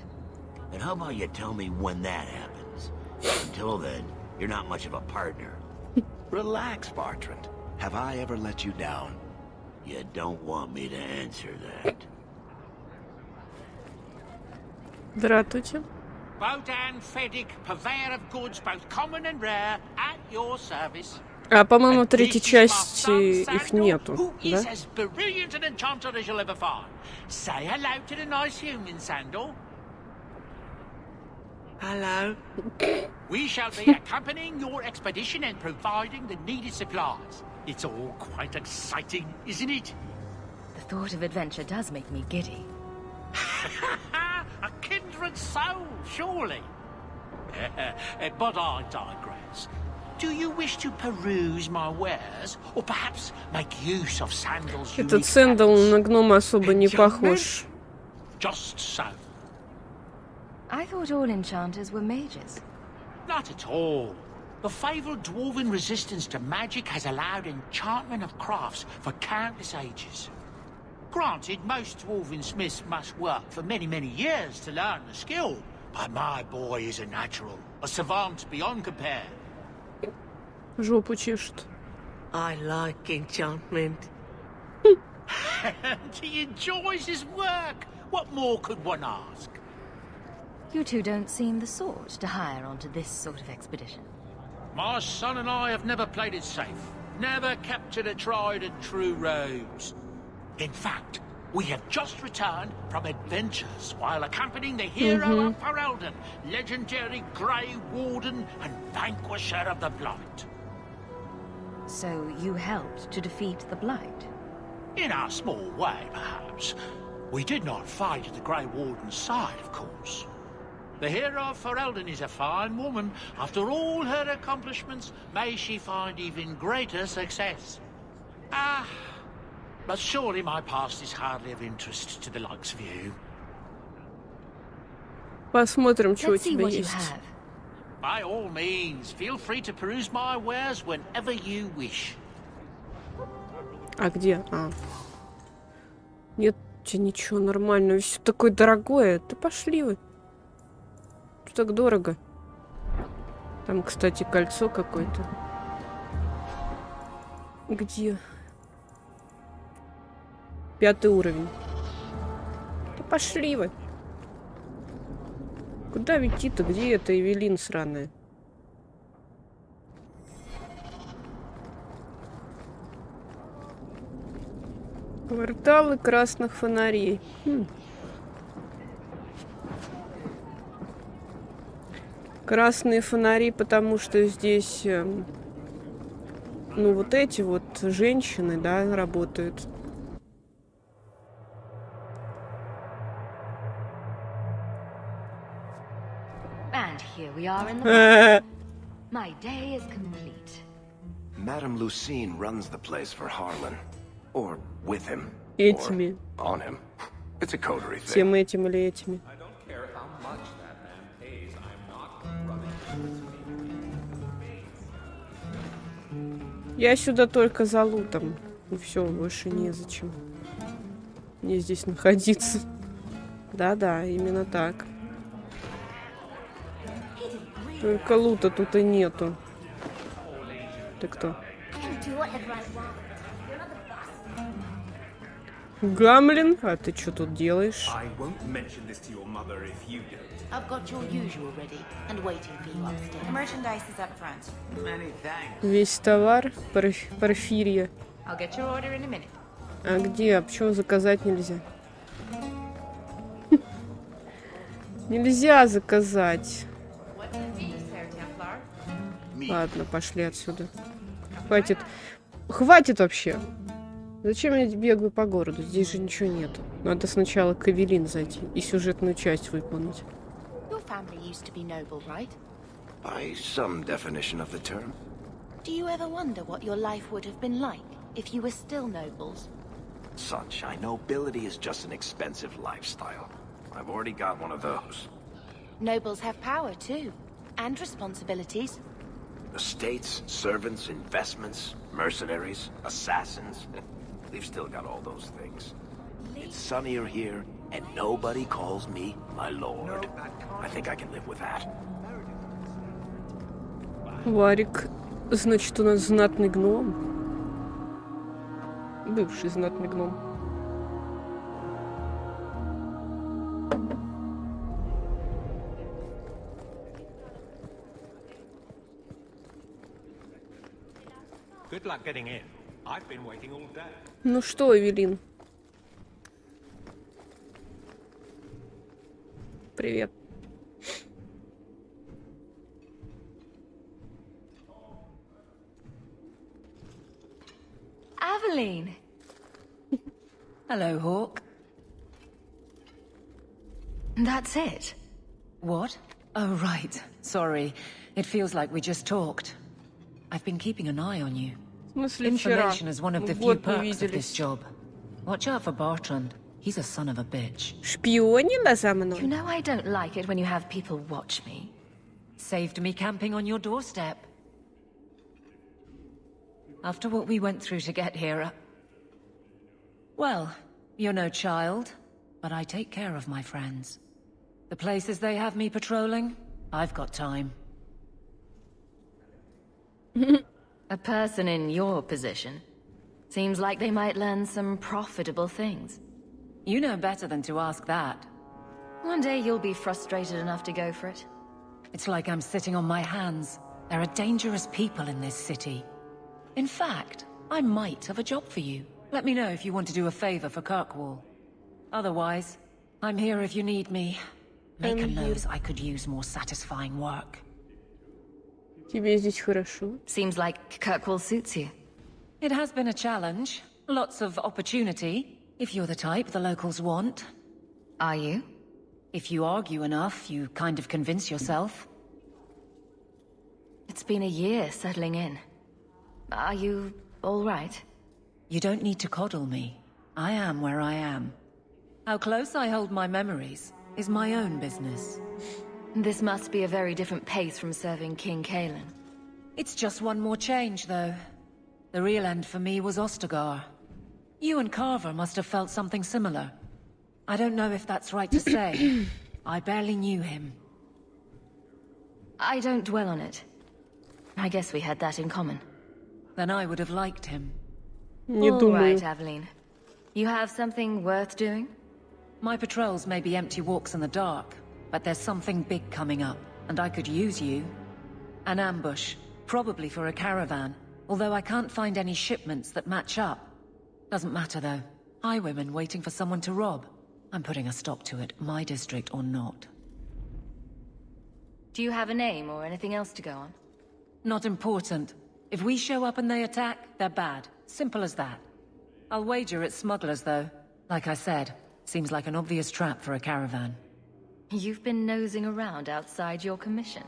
And how about you tell me when that happens? Until then, you're not much of a partner. Relax, Bartrand. Have I ever let you down? You don't want me to answer that. Здравствуйте. Bodan Fedic, purveyor of goods, both common and rare, at your service. А, по-моему, в третьей части их нету, Who is да? as brilliant an enchanter as you'll ever find. Say hello to the nice human, Sandal. Hello. We shall be accompanying your expedition and providing the needed supplies. It's all quite exciting, isn't it? The thought of adventure does make me giddy. A kindred soul, surely. But I digress. Do you wish to peruse my wares, or perhaps make use of Sandal's Этот Сэндал на гнома особо не Gentlemen? похож. Just so. I thought all enchanters were mages. Not at all. The fabled dwarven resistance to magic has allowed enchantment of crafts for countless ages. Granted, most dwarven smiths must work for many, many years to learn the skill, but my boy is a natural, a savant beyond compare. Жопу чешет. I like enchantment. He enjoys his work. What more could one ask? You two don't seem the sort to hire onto this sort of expedition. My son and I have never played it safe. Never captured a tried and true rose. In fact, we have just returned from adventures while accompanying the hero of Ferelden, legendary Grey Warden and vanquisher of the Blight. So you helped to defeat the Blight? In our small way, perhaps. We did not fight at the Grey Warden's side, of course. The hero of Ferelden is a fine woman. After all her accomplishments, may she find even greater success. But surely my past is hardly of interest to the likes of you. Посмотрим, что у тебя есть. By all means, feel free to peruse my wares whenever you wish. А где? А. Нет, ничего, нормально. Все такое дорогое. Да пошли вы. Что так дорого? Там, кстати, кольцо какое-то. Где? 5 уровень. Да пошли вы. Куда идти-то? Где это Эвелин сраная? Кварталы красных фонарей. Красные фонари, потому что здесь, ну, вот эти вот женщины, да, работают. And here we are in the My day is complete. Madame Lucine runs the place for Harlan. Or with him. Этими. Or on him. It's a coterie thing. Тем этим или этими. Я сюда только за лутом. И все, больше незачем мне здесь находиться. Да-да, именно так. Только лута тут и нету. Ты кто? Гамлин, а ты что тут делаешь? Весь товар, порфирия. А где? А почему заказать нельзя? Нельзя заказать. Ладно, пошли отсюда. Хватит. Хватит вообще. Зачем я бегаю по городу? Здесь же ничего нету. Надо сначала к Эвелин зайти и сюжетную часть выполнить. By some definition of the term. Do you ever wonder what your life would have been like if you were still nobles? Sunshine, nobility is just an expensive lifestyle. I've already got one of those. Nobles have power too, and responsibilities. Estates, servants, investments, mercenaries, assassins. We've still got all those things. It's sunnier here, and nobody calls me my lord. I think I can live with that. Варик, значит, у нас знатный гном. Бывший знатный гном. Good luck getting in. I've been waiting all day. Ну что, Эвелин? Привет. Aveline. Hello, Hawk. That's it. What? Oh, right. Sorry. It feels like we just talked. I've been keeping an eye on you. Information is one of the few perks of this job. Watch out for Bartrand. He's a son of a bitch. Шпионила за мной? You know I don't like it when you have people watch me. Saved me camping on your doorstep. After what we went through to get here, well, you're no child, but I take care of my friends. The places they have me patrolling, I've got time. A person in your position seems like they might learn some profitable things. You know better than to ask that. One day you'll be frustrated enough to go for it. It's like I'm sitting on my hands. There are dangerous people in this city. In fact, I might have a job for you. Let me know if you want to do a favor for Kirkwall. Otherwise, I'm here if you need me. Maker knows I could use more satisfying work. Тебе здесь хорошо. Seems like Kirkwoll suits you. It has been a challenge. Lots of opportunity, if you're the type the locals want. Are you? If you argue enough, you kind of convince yourself. It's been a year settling in. Are you all right? You don't need to coddle me. I am where I am. How close I hold my memories is my own business. This must be a very different pace from serving King Kalen. It's just one more change, though. The real end for me was Ostagar. You and Carver must have felt something similar. I don't know if that's right to say. I barely knew him. I don't dwell on it. I guess we had that in common. Then I would have liked him. All right, Aveline. You have something worth doing? My patrols may be empty walks in the dark, but there's something big coming up, and I could use you. An ambush, probably for a caravan, although I can't find any shipments that match up. Doesn't matter though. Highwaymen waiting for someone to rob. I'm putting a stop to it, my district or not. Do you have a name or anything else to go on? Not important. If we show up and they attack, they're bad. Simple as that. I'll wager it's smugglers though. Like I said, seems like an obvious trap for a caravan. You've been nosing around outside your commission.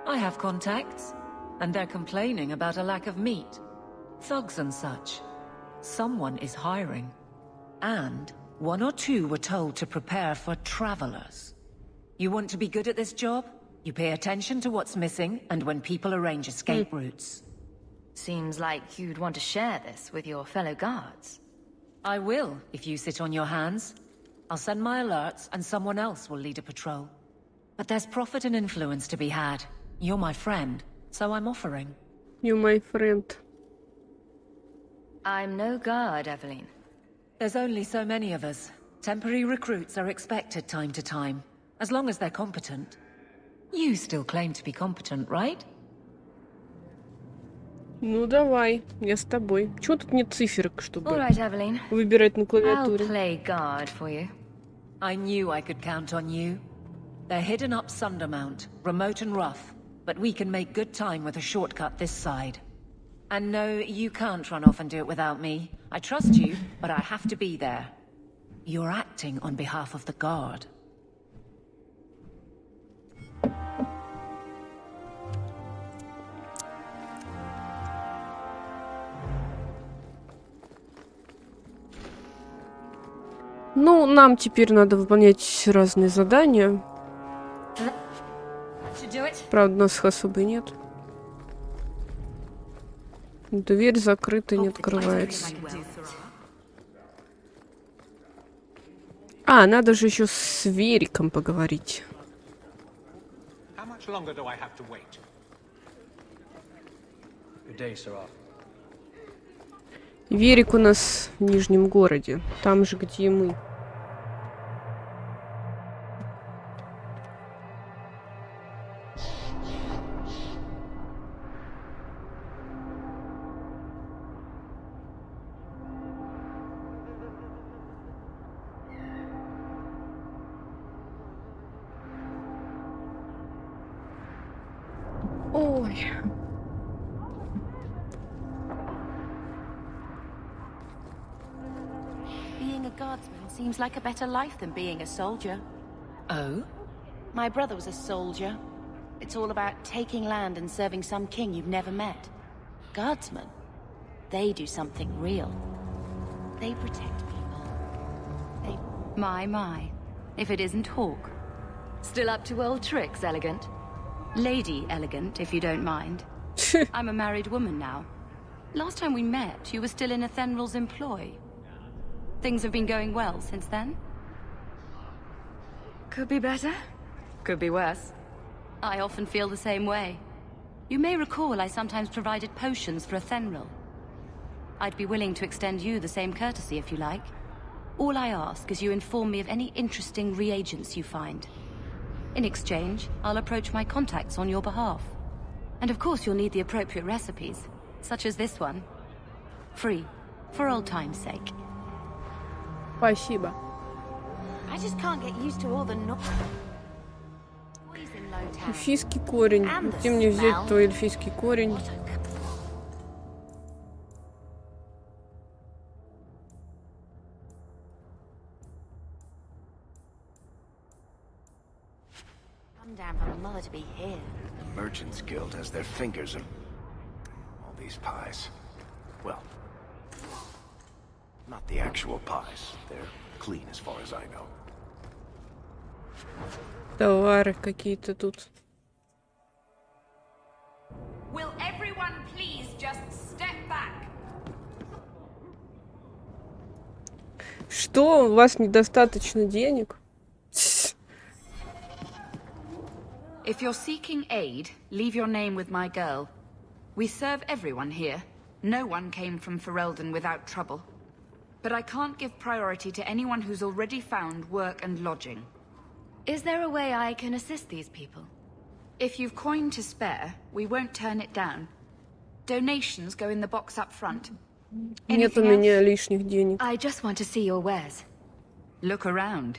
I have contacts, and they're complaining about a lack of meat. Thugs and such. Someone is hiring. And one or two were told to prepare for travelers. You want to be good at this job? You pay attention to what's missing, and when people arrange escape routes. Seems like you'd want to share this with your fellow guards. I will, if you sit on your hands. I'll send my alerts, and someone else will lead a patrol. But there's profit and influence to be had. You're my friend, so I'm offering. You're my friend. I'm no guard, Aveline. There's only so many of us. Temporary recruits are expected time to time, as long as they're competent. You still claim to be competent, right? Ну давай, я с тобой. Чего тут нет циферок, чтобы All right, Aveline. выбирать на I'll клавиатуре? play guard for you. I knew I could count on you. They're hidden up Sundermount, remote and rough, but we can make good time with a shortcut this side. And no, you can't run off and do it without me. I trust you, but I have to be there. You're acting on behalf of the Guard. Ну, нам теперь надо выполнять разные задания. Правда, у нас их особо и нет. Дверь закрыта, не открывается. А, надо же еще с Вериком поговорить. Верик у нас в Нижнем городе, там же, где и мы. Ой. Being a guardsman seems like a better life than being a soldier. Oh? My brother was a soldier. It's all about taking land and serving some king you've never met. Guardsmen, they do something real. They protect people. They My. If it isn't Hawk. Still up to old tricks, Elegant? Lady Elegant, if you don't mind. I'm a married woman now. Last time we met, you were still in Athenral's employ. Things have been going well since then? Could be better. Could be worse. I often feel the same way. You may recall I sometimes provided potions for Athenral. I'd be willing to extend you the same courtesy if you like. All I ask is you inform me of any interesting reagents you find. In exchange, I'll approach my contacts on your behalf. And of course you'll need the appropriate recipes, such as this one. Free, for old time's sake. Спасибо. I just can't get used to all the Эльфийский корень. Где мне взять твой эльфийский корень? down for my mother to be here. The Merchants Guild has their fingers in all these pies. Well, not the actual pies. They're clean as far as I know. Товары какие-то тут. Will everyone please just step back? Что? У вас недостаточно денег? If you're seeking aid, leave your name with my girl. We serve everyone here. No one came from Ferelden without trouble. But I can't give priority to anyone who's already found work and lodging. Is there a way I can assist these people? If you've coin to spare, we won't turn it down. Donations go in the box up front. Нет у меня лишних денег. I just want to see your wares. Look around.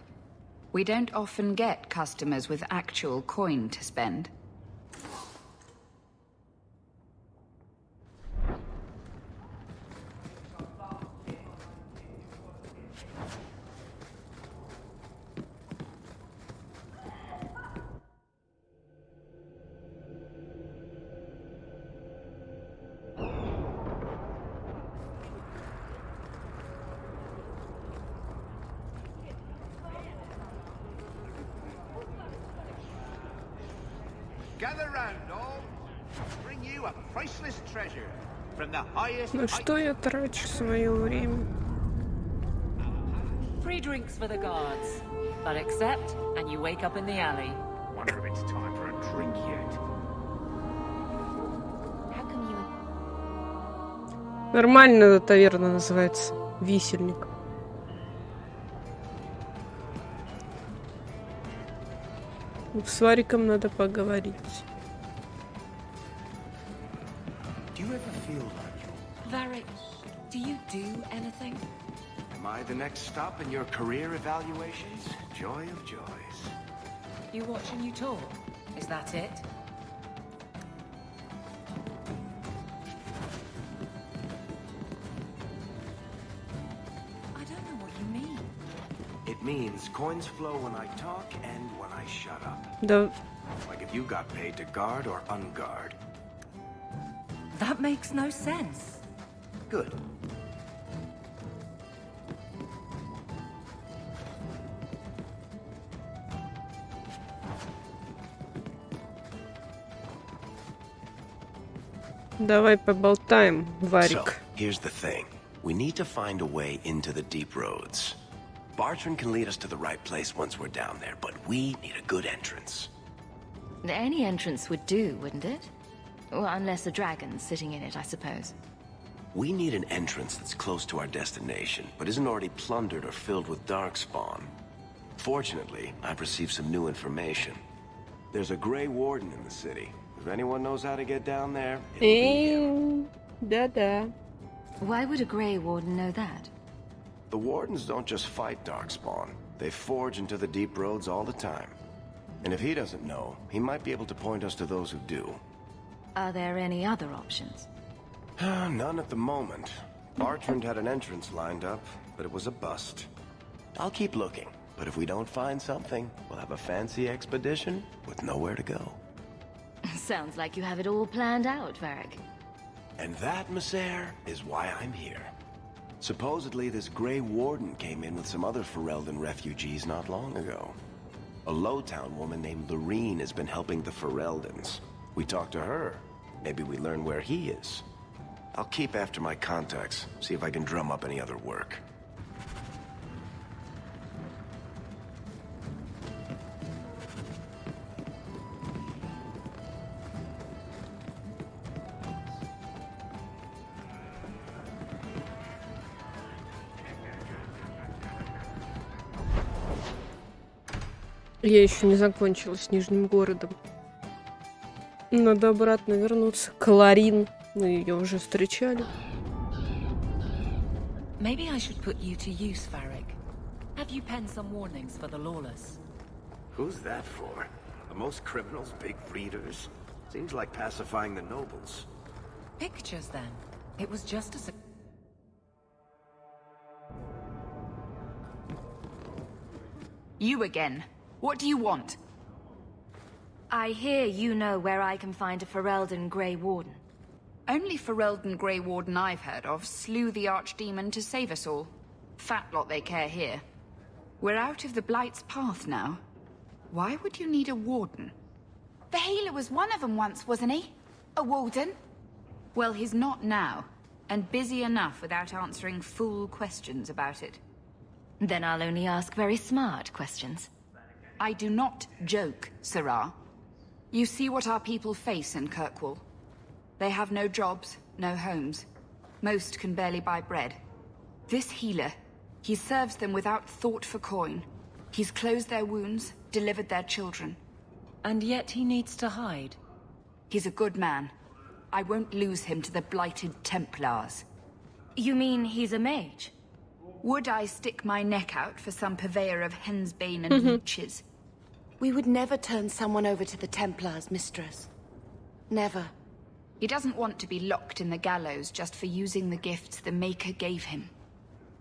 We don't often get customers with actual coin to spend. Gather round, all. Bring you a priceless treasure from the highest. На что я трачу свое время? Free drinks for the guards, but accept, and you wake up in the alley. Wonder if it's time for a drink yet. How come you? Нормально эта таверна называется. Висельник. С Вариком надо поговорить. Do you ever feel like you? Varric, do you do anything? Am I the next stop in your career evaluations? Joy of joys. You watch and you talk. Is that it? I don't know what you mean. It means coins flow when I talk and when I shut up. Да. Like if you got paid to guard or unguard. That makes no sense. Good. Давай поболтаем, Варик. So, here's the thing. We need to find a way into the deep roads. Bartrand can lead us to the right place once we're down there, but we need a good entrance. Any entrance would do, wouldn't it? Well, unless a dragon's sitting in it, I suppose. We need an entrance that's close to our destination, but isn't already plundered or filled with darkspawn. Fortunately, I've received some new information. There's a Grey Warden in the city. If anyone knows how to get down there, it'll be him. Да-да. Why would a Grey Warden know that? The Wardens don't just fight darkspawn. They forge into the deep roads all the time. And if he doesn't know, he might be able to point us to those who do. Are there any other options? None at the moment. Bartrand had an entrance lined up, but it was a bust. I'll keep looking, but if we don't find something, we'll have a fancy expedition with nowhere to go. Sounds like you have it all planned out, Varric. And that, Messer, is why I'm here. Supposedly, this Grey Warden came in with some other Ferelden refugees not long ago. A Lowtown woman named Lorene has been helping the Fereldans. We talked to her. Maybe we learn where he is. I'll keep after my contacts, see if I can drum up any other work. Я еще не закончила с Нижним городом. Надо обратно вернуться. Кларин. Мы ее уже встречали. Maybe I should put you to use, Farrick. Have you penned some warnings for the lawless? Who's that for? Are most criminals big readers? Seems like pacifying the nobles. Pictures, then. It was just as... You again. What do you want? I hear you know where I can find a Ferelden Grey Warden. Only Ferelden Grey Warden I've heard of slew the Archdemon to save us all. Fat lot they care here. We're out of the Blight's path now. Why would you need a warden? The healer was one of them once, wasn't he? A warden? Well, he's not now, and busy enough without answering fool questions about it. Then I'll only ask very smart questions. I do not joke, Sirrah. You see what our people face in Kirkvall. They have no jobs, no homes. Most can barely buy bread. This healer, he serves them without thought for coin. He's closed their wounds, delivered their children. And yet he needs to hide. He's a good man. I won't lose him to the blighted Templars. You mean he's a mage? Would I stick my neck out for some purveyor of hensbane and leeches? We would never turn someone over to the Templars, mistress. Never. He doesn't want to be locked in the gallows just for using the gifts the Maker gave him.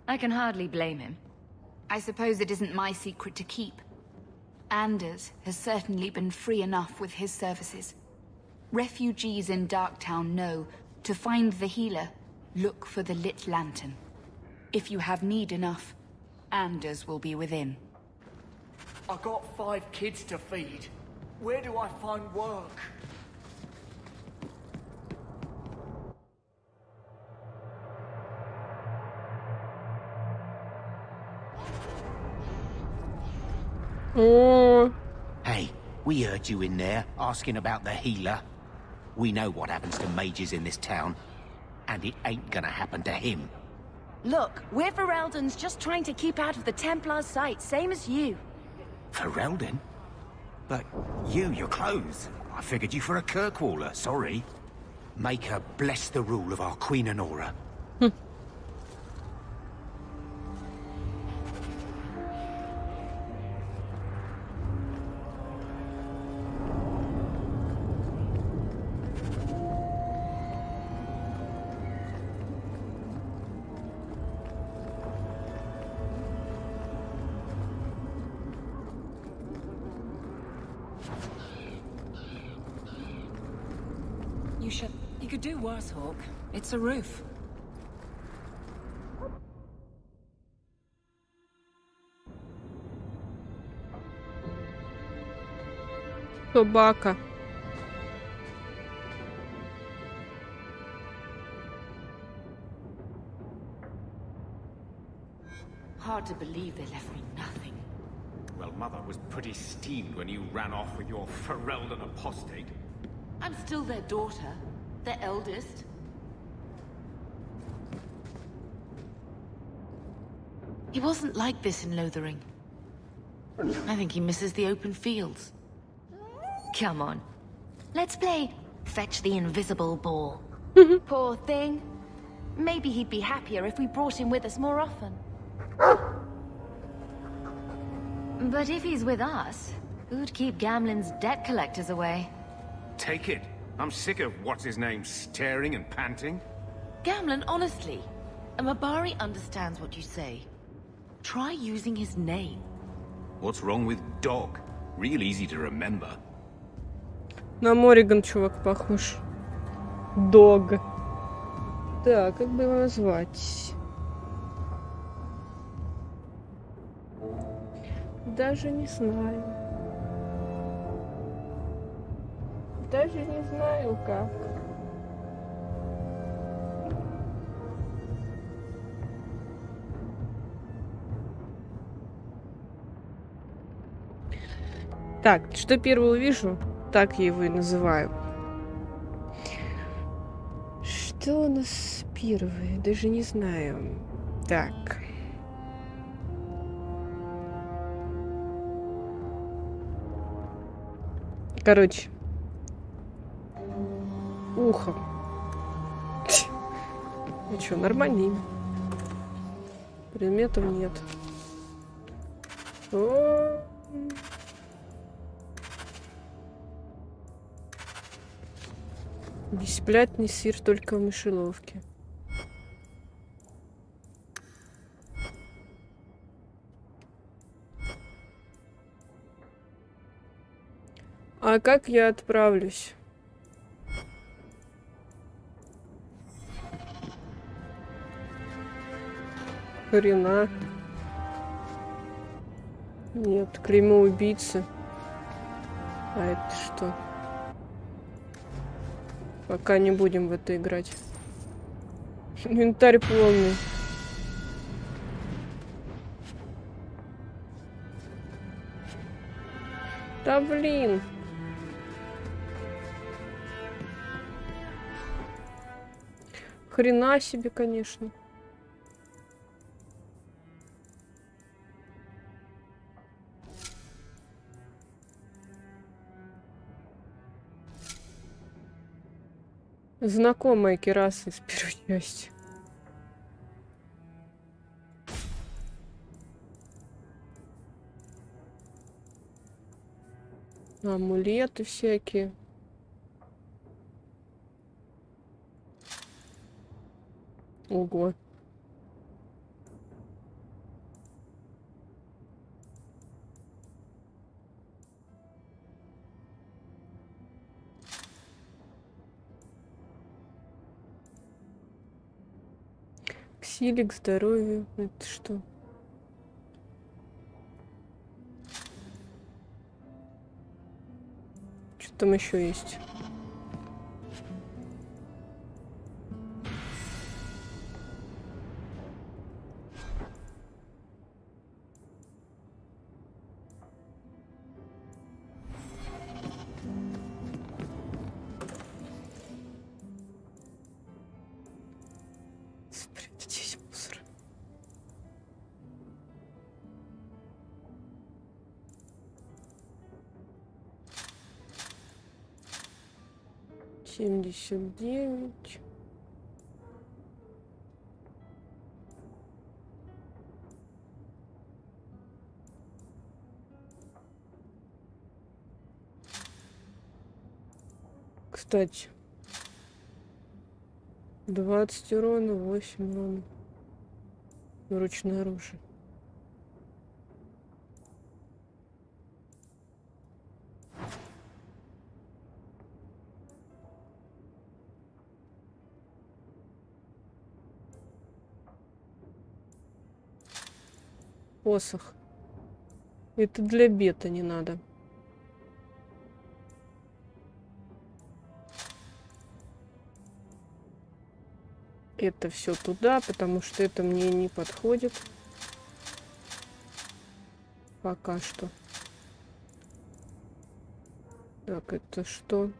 I can hardly blame him. I suppose it isn't my secret to keep. Anders has certainly been free enough with his services. Refugees in Darktown know, to find the healer, look for the lit lantern. If you have need enough, Anders will be within. I got 5 kids to feed. Where do I find work? Hey, we heard you in there, asking about the healer. We know what happens to mages in this town, and it ain't gonna happen to him. Look, we're Fereldans just trying to keep out of the Templars' sight, same as you. Ferelden? But your clothes. I figured you for a Kirkwaller, sorry. Make her bless the rule of our Queen Honora. You could do worse, Hawk. It's a roof. Собака. Hard to believe they left me nothing. Well, Mother was pretty steamed when you ran off with your Ferelden apostate. I'm still their daughter, their eldest. He wasn't like this in Lothering. I think he misses the open fields. Come on. Let's play fetch the invisible ball. Poor thing. Maybe he'd be happier if we brought him with us more often. But if he's with us, who'd keep Gamlen's debt collectors away? Take it. I'm sick of what's-his-name staring and panting. Gamlen, honestly, a Mabari understands what you say. Try using his name. What's wrong with dog? Real easy to remember. На Мориган чувак похож. Дог. Так, как бы его назвать? Даже не знаю. Даже не знаю, как. Так, что первое увижу, так я его и называю. Что у нас первое? Даже не знаю. Так. Короче. Ухо. Ну что, нормальное имя. Предметов нет. О. Бесплатный сыр только в мышеловке. А как я отправлюсь? Хрена. Нет, клеймо убийцы. А это что? Пока не будем в это играть. Инвентарь полный. Да блин. Хрена себе, конечно. Знакомая кераса из первой части. Амулеты всякие. Ого. К силе, к здоровью. Это что? Что там еще есть? Спрятать мусор. Семьдесят 9. Кстати, 20 урона, 8 урона. Ручное оружие. Посох. Это для бета не надо. Это все туда, потому что это мне не подходит. Пока что. Так, это что?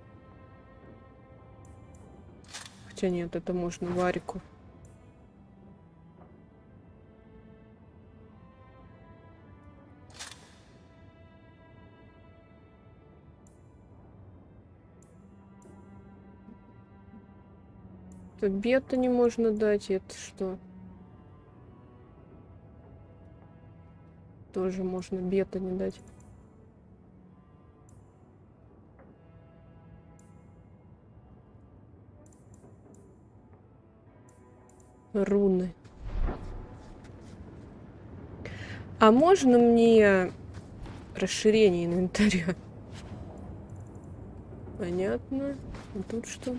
Хотя нет, это можно варику. Это бета не можно дать, это что? Тоже можно бета не дать. Руны. А можно мне расширение инвентаря? Понятно. А тут что?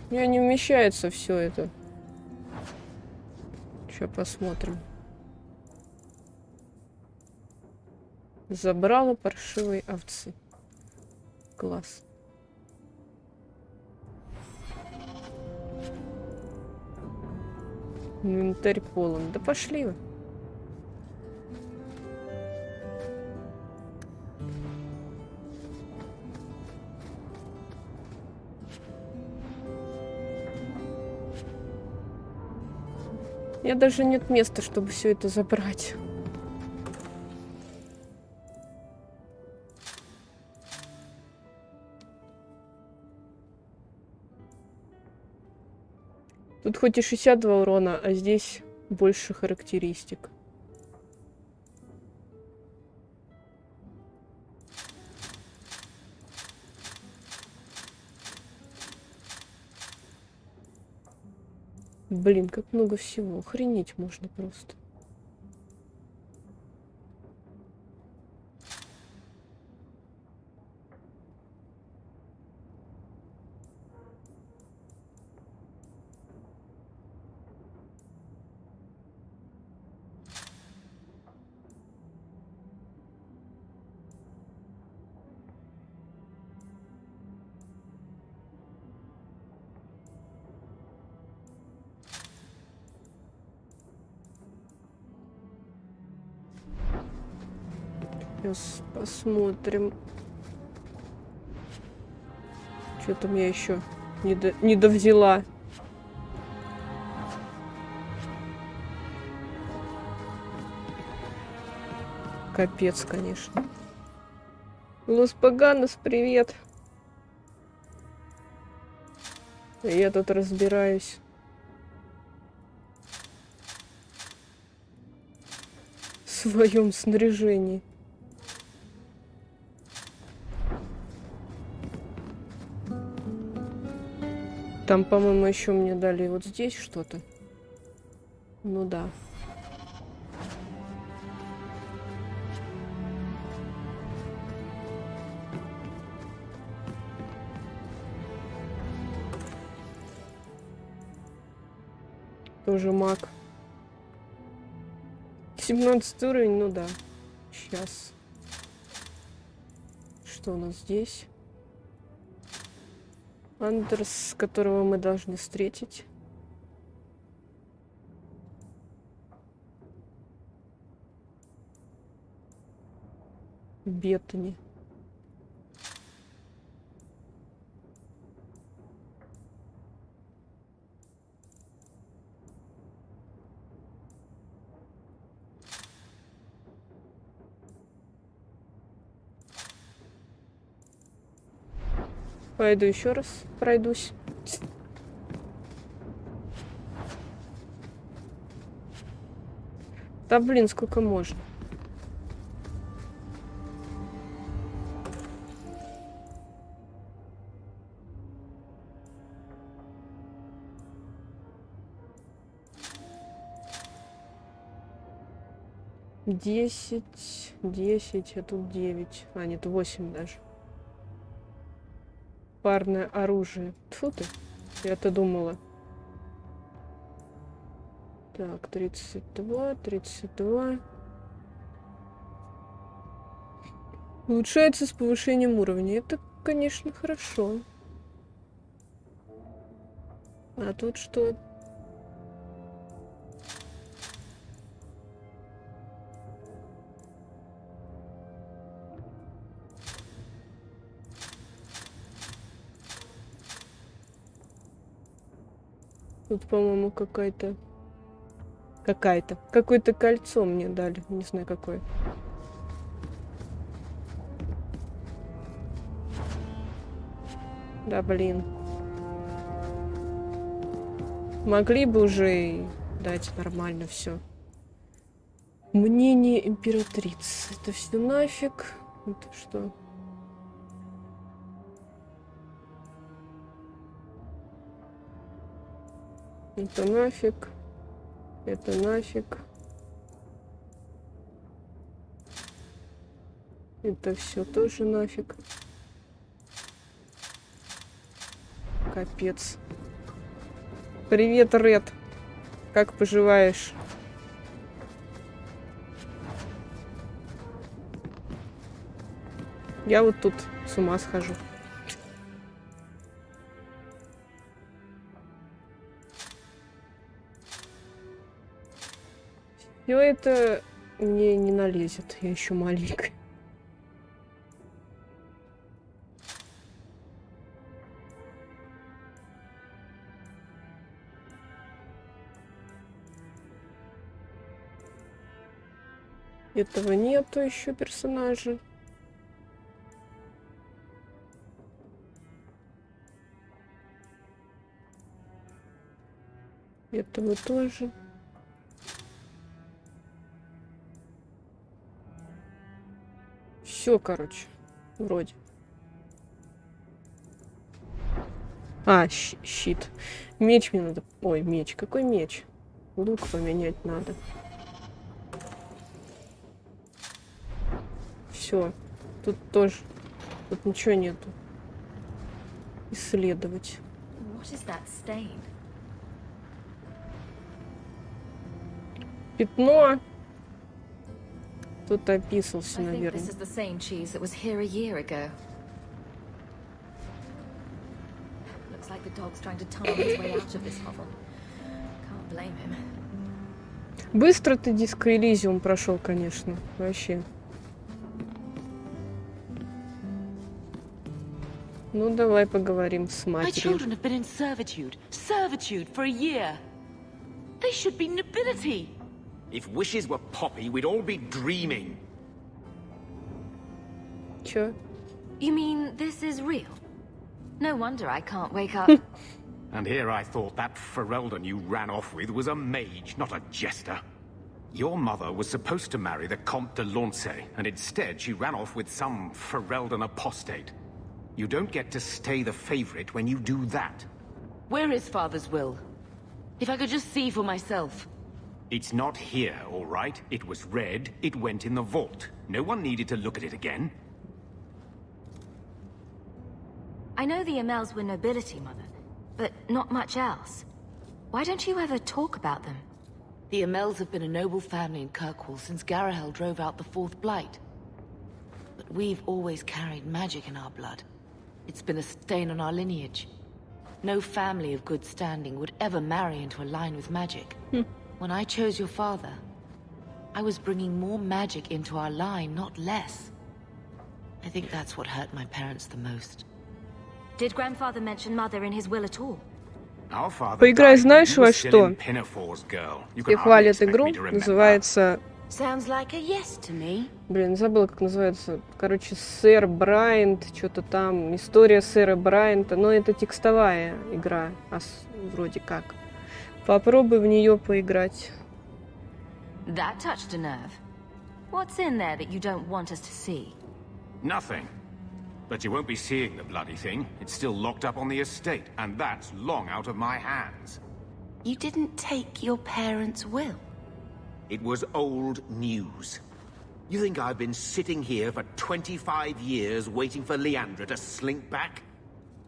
У меня не вмещается все это. Сейчас посмотрим. Забрала паршивой овцы. Класс. Инвентарь полон. Да пошли вы. У меня даже нет места, чтобы все это забрать. Тут хоть и 62 урона, а здесь больше характеристик. Блин, как много всего. Охренеть можно просто. Сейчас посмотрим. Что там я еще не довзяла. Капец, конечно. Лос Паганос, привет. Я тут разбираюсь. В своем снаряжении. Там, по-моему, еще мне дали вот здесь что-то. Ну да. Тоже маг. 17 уровень, ну да. Сейчас. Что у нас здесь? Андерс, которого мы должны встретить. Беттани. Пойду еще раз пройдусь. Да блин, сколько можно? Десять, а тут 9. А, нет, 8 даже. Парное оружие. Тьфу ты. Я-то думала. Так, 32, 32. Улучшается с повышением уровня. Это, конечно, хорошо. А тут что? Тут, по-моему, какое-то какое-то кольцо мне дали. Не знаю, какое. Да, блин. Могли бы уже и дать нормально все. Мнение императрицы. Это все нафиг. Это что? Это нафиг. Это нафиг. Это все тоже нафиг. Капец. Привет, Ред. Как поживаешь? Я вот тут с ума схожу. Все это мне не налезет, я еще маленькая. Этого нету еще персонажа. Этого тоже. Все, короче, вроде. А, щит. Меч мне надо. Ой, меч. Какой меч? Лук поменять надо. Все. Тут тоже. Тут ничего нету. Исследовать. Пятно. Кто-то описался, наверное. Быстро ты Диско Элизиум прошел, конечно. Вообще. Ну, давай поговорим с матерью. If wishes were poppy, we'd all be dreaming. Чё? You mean this is real? No wonder I can't wake up. And here I thought that Ferelden you ran off with was a mage, not a jester. Your mother was supposed to marry the Comte de Launcey, and instead she ran off with some Ferelden apostate. You don't get to stay the favorite when you do that. Where is Father's will? If I could just see for myself. It's not here, all right? It was read, it went in the vault. No one needed to look at it again. I know the Amels were nobility, Mother, but not much else. Why don't you ever talk about them? The Amels have been a noble family in Kirkwood since Garahel drove out the Fourth Blight. But we've always carried magic in our blood. It's been a stain on our lineage. No family of good standing would ever marry into a line with magic. When I chose your father, I was bringing more magic into our line, not less. I think that's what hurt my parents the most. Did Grandfather mention Mother in his will at all? Поиграй, знаешь, во что? Все хвалят игру, называется... Sounds like a yes to me. Блин, забыла, как называется. Короче, сэр Брайант, что-то там. История сэра Брайанта. Но это текстовая игра, вроде как. Попробуй в нее поиграть. That touched a nerve. What's in there that you don't want us to see? Nothing. But you won't be seeing the bloody thing. It's still locked up on the estate, and that's long out of my hands. You didn't take your parents' will? It was old news. You think I've been sitting here for 25 years waiting for Leandra to slink back?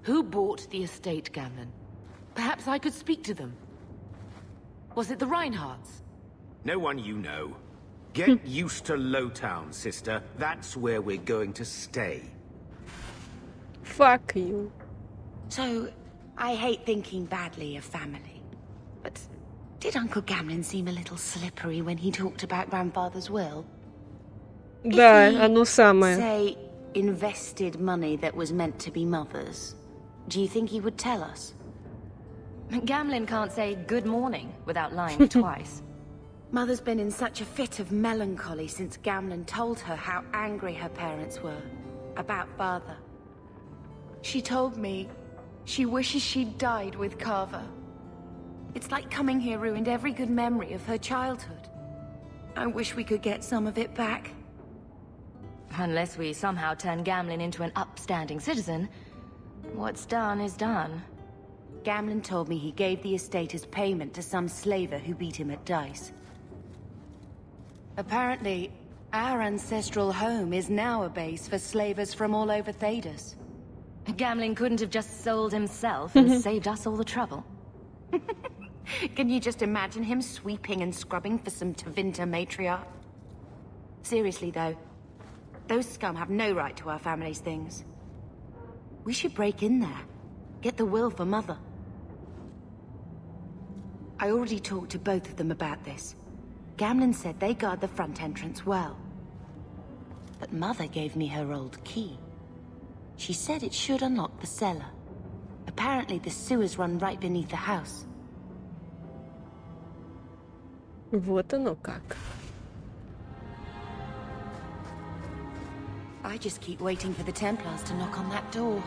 Who bought the estate, Gamlen? Perhaps I could speak to them. Was it the Reinhardts? No one you know. Get used to Lowtown, sister. That's where we're going to stay. Fuck you. So, I hate thinking badly of family. But did Uncle Gamlen seem a little slippery when he talked about Grandfather's will? Да, оно самое. Say, invested money that was meant to be Mother's. Do you think he would tell us? Gamlen can't say good morning without lying twice. Mother's been in such a fit of melancholy since Gamlen told her how angry her parents were about Father. She told me she wishes she'd died with Carver. It's like coming here ruined every good memory of her childhood. I wish we could get some of it back. Unless we somehow turn Gamlen into an upstanding citizen, what's done is done. Gamlen told me he gave the estate as payment to some slaver who beat him at dice. Apparently, our ancestral home is now a base for slavers from all over Thedas. Gamlen couldn't have just sold himself and saved us all the trouble. Can you just imagine him sweeping and scrubbing for some Tevinter matriarch? Seriously though, Those scum have no right to our family's things. We should break in there. Get the will for Mother. I already talked to both of them about this. Gamlen said they guard the front entrance well. But Mother gave me her old key. She said it should unlock the cellar. Apparently the sewers run right beneath the house. Вот оно как. I just keep waiting for the Templars to knock on that door.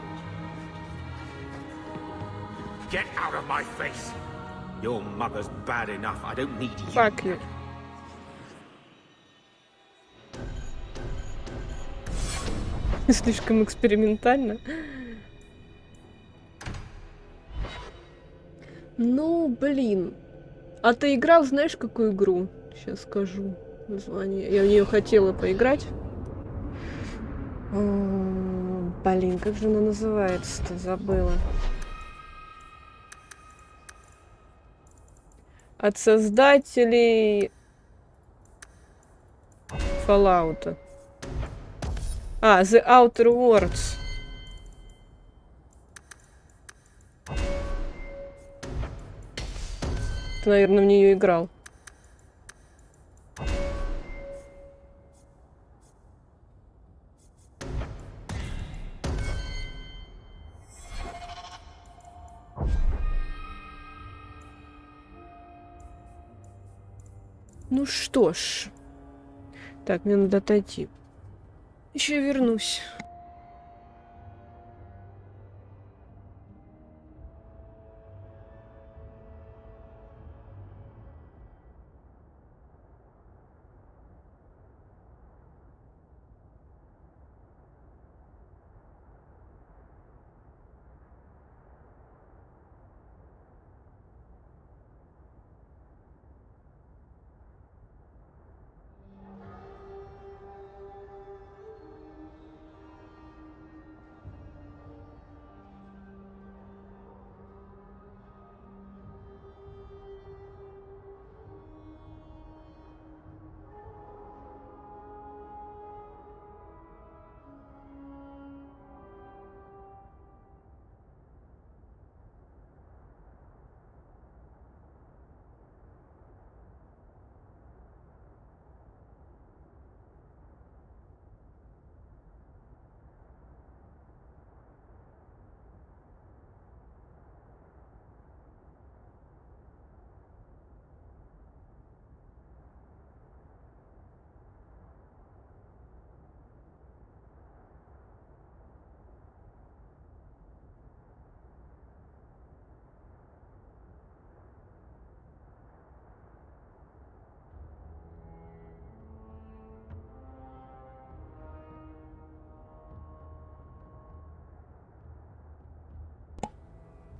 Get out of my face! Your mother's bad enough. I don't need you. Fuck you. Слишком экспериментально. Ну, блин. А ты играл, знаешь, какую игру? Сейчас скажу название. Я в нее хотела поиграть. Блин, как же она называется-то? Забыла. От создателей Fallout. The Outer Worlds. Ты, наверное, в нее играл. Ну что ж. Так, мне надо отойти. Еще вернусь.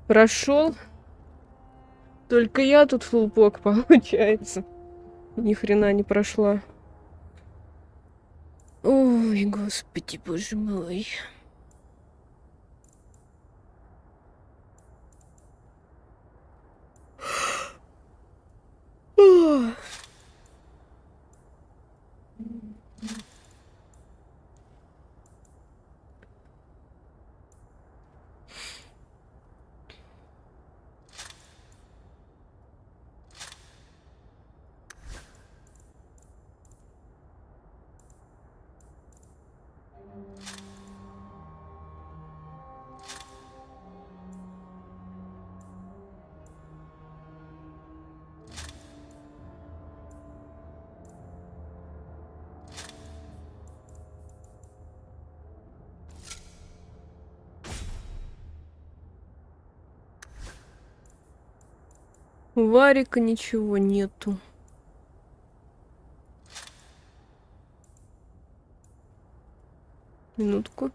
Прошел. Только я тут фулпок, получается. Ни хрена не прошла. Ой, господи, боже мой. У Варика ничего нету. Минутку.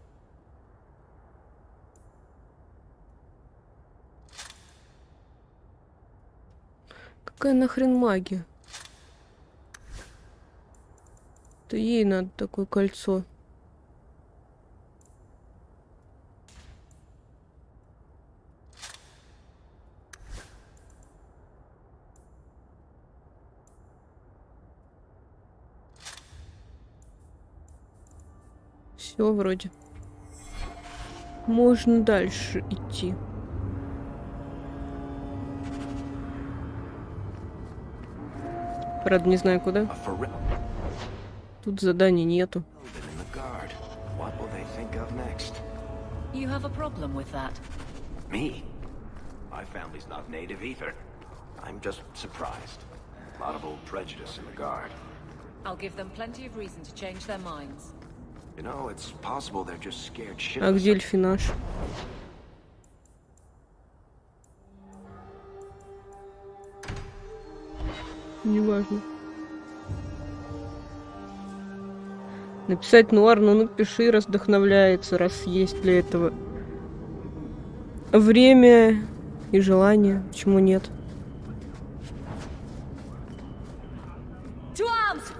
Какая нахрен магия? То ей надо такое кольцо. Все вроде. Можно дальше идти. Правда, не знаю куда. Тут заданий нету. You have a problem with that? Me? My family's not native either. I'm just surprised. A lot of old prejudice in the guard. I'll give them plenty of reason to change their minds. You know, it's possible they're just scared shit. А где эльфинаж? Неважно. Написать нуар, ну напиши, раз вдохновляется, раз есть для этого время и желание. Почему нет? To arms!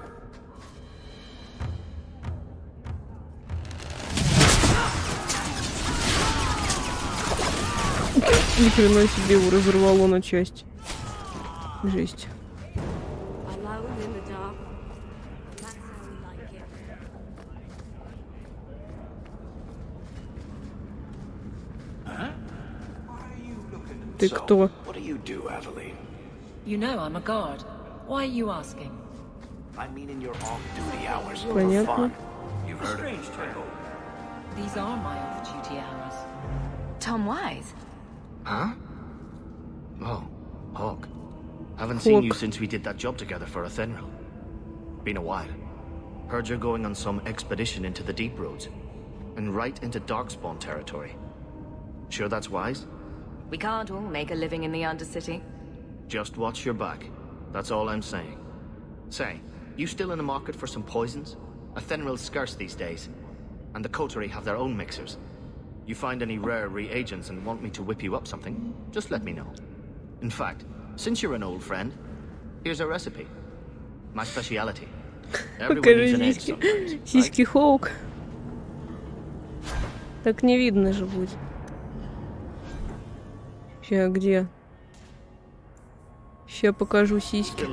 Ни хрена себе, его разорвало на части. Жесть. Ты кто? What do you do, Aveline? You know I'm a guard. Why are you asking? I mean in your off-duty hours for Понятно. fun. You've heard of it. These are my off-duty hours. Tom Wise? Huh? Oh, Hawk. Haven't seen you since we did that job together for Athenril. Been a while. Heard you're going on some expedition into the deep roads. And right into Darkspawn territory. Sure that's wise? We can't all make a living in the Undercity. Just watch your back. That's all I'm saying. Say, you still in the market for some poisons? Athenril's scarce these days. And the coterie have their own mixers. You find any rare reagents and want me to whip you up something, just let me know. In fact, since you're an old friend, here's a recipe. My speciality. Everyone needs an egg sometimes, right? Сиськи Хоук. Так не видно же будет. Ща где? Ща покажу сиськи.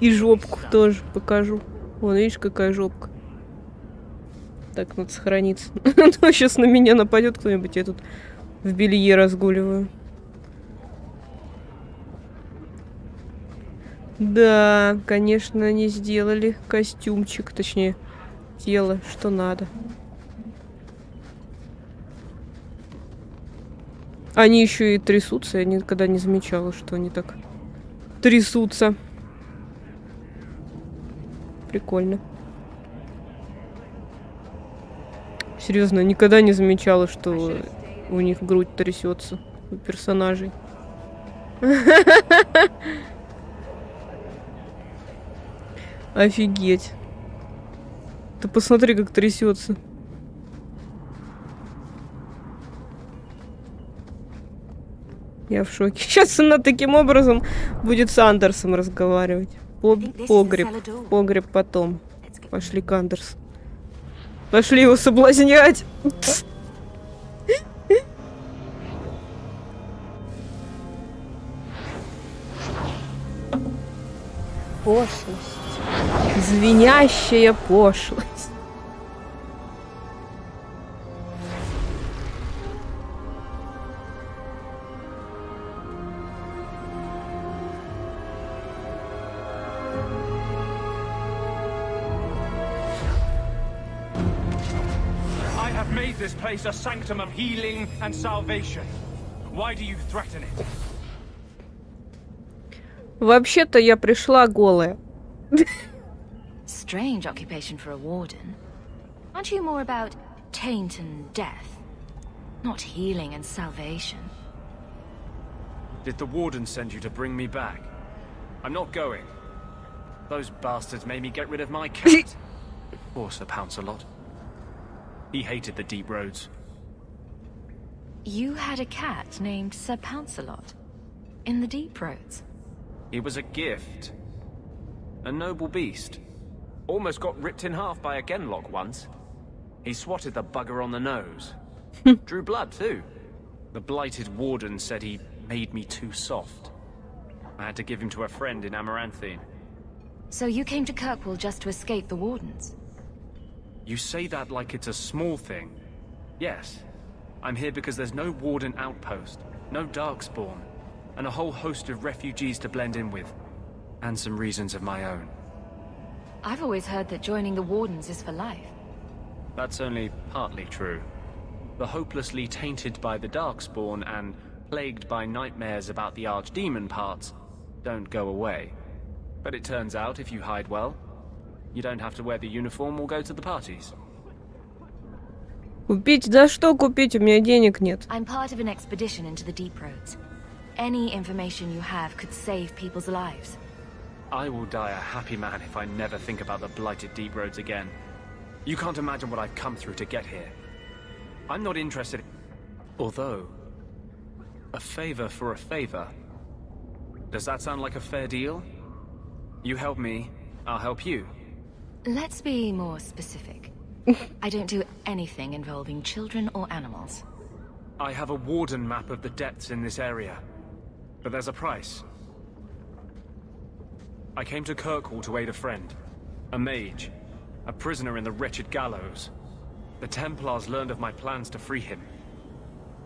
И жопку тоже покажу. Вон, видишь, какая жопка. Так, надо сохраниться. Ну, сейчас на меня нападет кто-нибудь, я тут в белье разгуливаю. Да, конечно, они сделали костюмчик, точнее, тело, что надо. Они еще и трясутся, я никогда не замечала, что они так трясутся. Прикольно. Серьезно, никогда не замечала, что у них грудь трясется у персонажей. Офигеть. Ты посмотри, как трясется. Я в шоке. Сейчас она таким образом будет с Андерсом разговаривать. Погреб. Погреб потом. Пошли к Андерсу. Пошли его соблазнять. Пошлость. Звенящая пошлость. This place a sanctum of healing and salvation. Why do you threaten it? Вообще-то я пришла голая. Strange occupation for a warden. Aren't you more about taint and death, not healing and salvation? Did the warden send you to bring me back? I'm not going. Those bastards made me get rid of my cat. Poor Sir Pounce-a-Lot. He hated the deep roads. You had a cat named Sir Pounce-a-Lot in the deep roads. It was a gift. A noble beast. Almost got ripped in half by a genlock once. He swatted the bugger on the nose. Drew blood too. The blighted warden said he made me too soft. I had to give him to a friend in Amaranthine. So you came to Kirkville just to escape the wardens? You say that like it's a small thing. Yes, I'm here because there's no warden outpost, no darkspawn, and a whole host of refugees to blend in with. And some reasons of my own. I've always heard that joining the Wardens is for life. That's only partly true. The hopelessly tainted by the darkspawn and plagued by nightmares about the archdemon parts don't go away. But it turns out if you hide well, you don't have to wear the uniform or go to the parties. Купить? За что купить? У меня денег нет. I'm part of an expedition into the deep roads. Any information you have could save people's lives. I will die a happy man if I never think about the blighted deep roads again. You can't imagine what I've come through to get here. I'm not interested. Although, a favor for a favor. Does that sound like a fair deal? You help me, I'll help you. Let's be more specific. I don't do anything involving children or animals. I have a warden map of the depths in this area. But there's a price. I came to Kirkwall to aid a friend. A mage. A prisoner in the wretched gallows. The Templars learned of my plans to free him.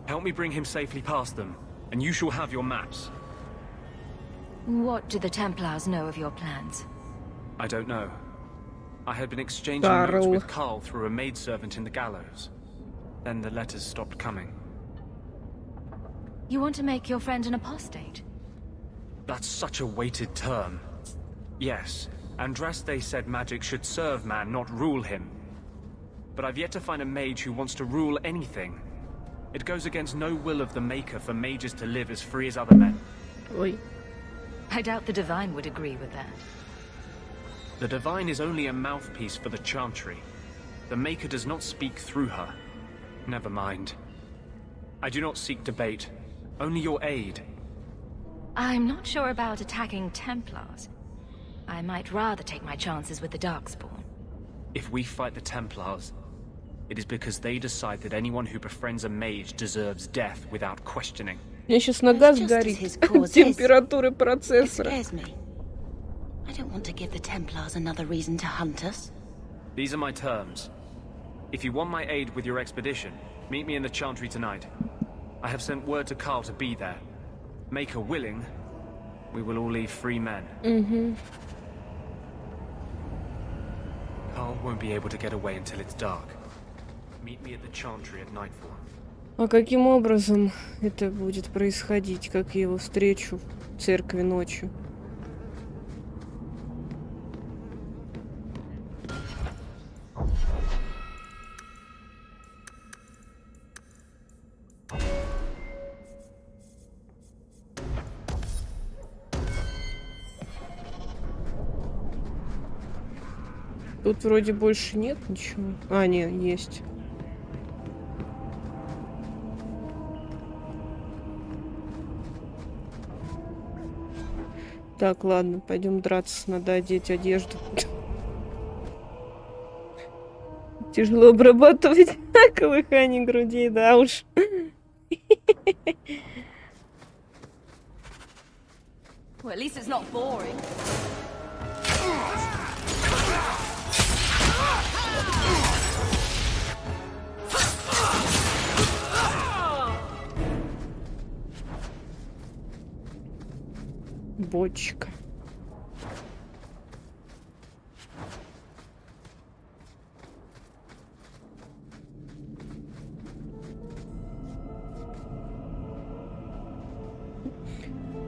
Help me bring him safely past them, and you shall have your maps. What do the Templars know of your plans? I don't know. I had been exchanging notes with Carl through a maidservant in the gallows. Then the letters stopped coming. You want to make your friend an apostate? That's such a weighted term. Yes, Andraste said magic should serve man, not rule him. But I've yet to find a mage who wants to rule anything. It goes against no will of the Maker for mages to live as free as other men. Oi. I doubt the Divine would agree with that. The Divine is only a mouthpiece for the Chantry. The Maker does not speak through her. Never mind. I do not seek debate, only your aid. I'm not sure about attacking Templars. I might rather take my chances with the Darkspawn. If we fight the Templars, it is because they decide that anyone who befriends a mage deserves death without questioning. У меня сейчас нога сгорит. Температуры процессора. I don't want to give the Templars another reason to hunt us. These are my terms. If you want my aid with your expedition, meet me in the Chantry tonight. I have sent word to Carl to be there. Maker willing, we will all leave free men. Carl won't be able to get away until it's dark. Meet me at the Chantry at nightfall. А каким образом это будет происходить, как я его встречу в церкви ночью? Тут вроде больше нет ничего. А, нет, есть. Так, ладно, пойдем драться. Надо одеть одежду. Тяжело обрабатывать колыхание грудей, да уж. Well, at least it's not boring. Бочка.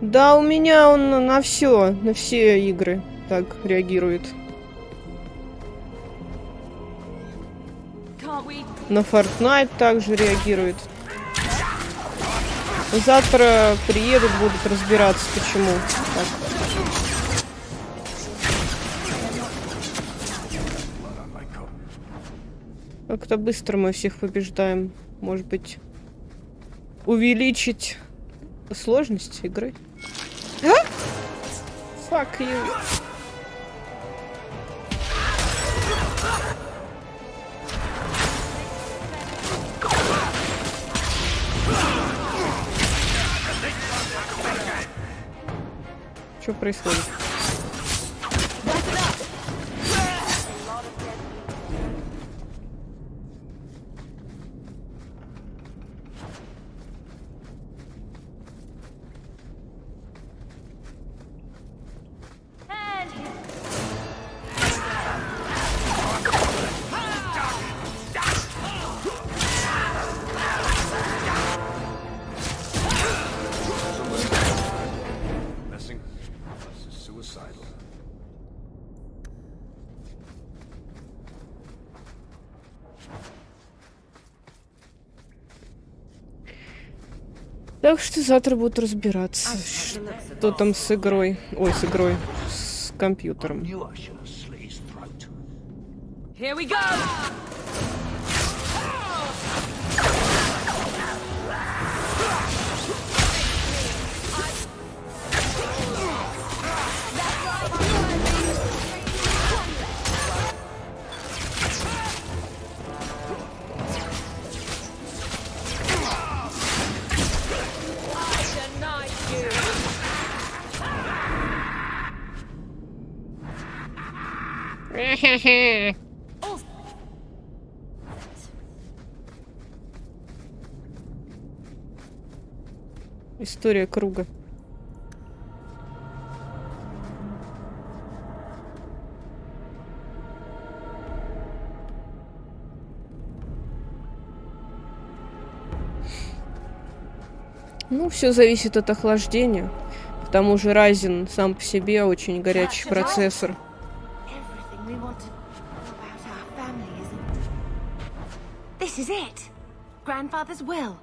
Да, у меня он на все, на все игры так реагирует. На Fortnite также реагирует. Завтра приедут, будут разбираться, почему так. Как-то быстро мы всех побеждаем. Может быть, увеличить сложность игры? А? Fuck you. Что происходит? Так что завтра будут разбираться, что там с игрой. Ой, с игрой. С компьютером. Here we go! История круга. Ну, все зависит от охлаждения. К тому же Ryzen сам по себе очень горячий процессор. This is it. Grandfather's will.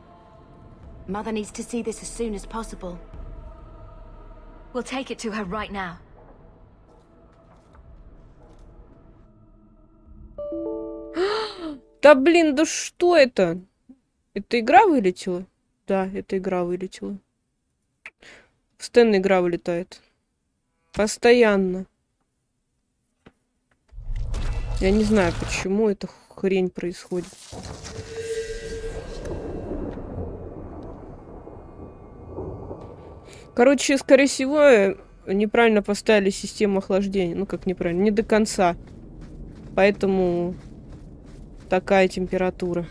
Mother needs to see this as soon as possible. We'll take it to her right now. Да блин, да что это? Это игра вылетела? Да, это игра вылетела. Постоянно игра вылетает. Постоянно. Я не знаю, почему эта хрень происходит. Короче, скорее всего, неправильно поставили систему охлаждения. Ну, как неправильно, не до конца. Поэтому такая температура.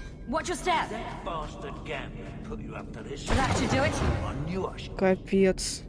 Капец.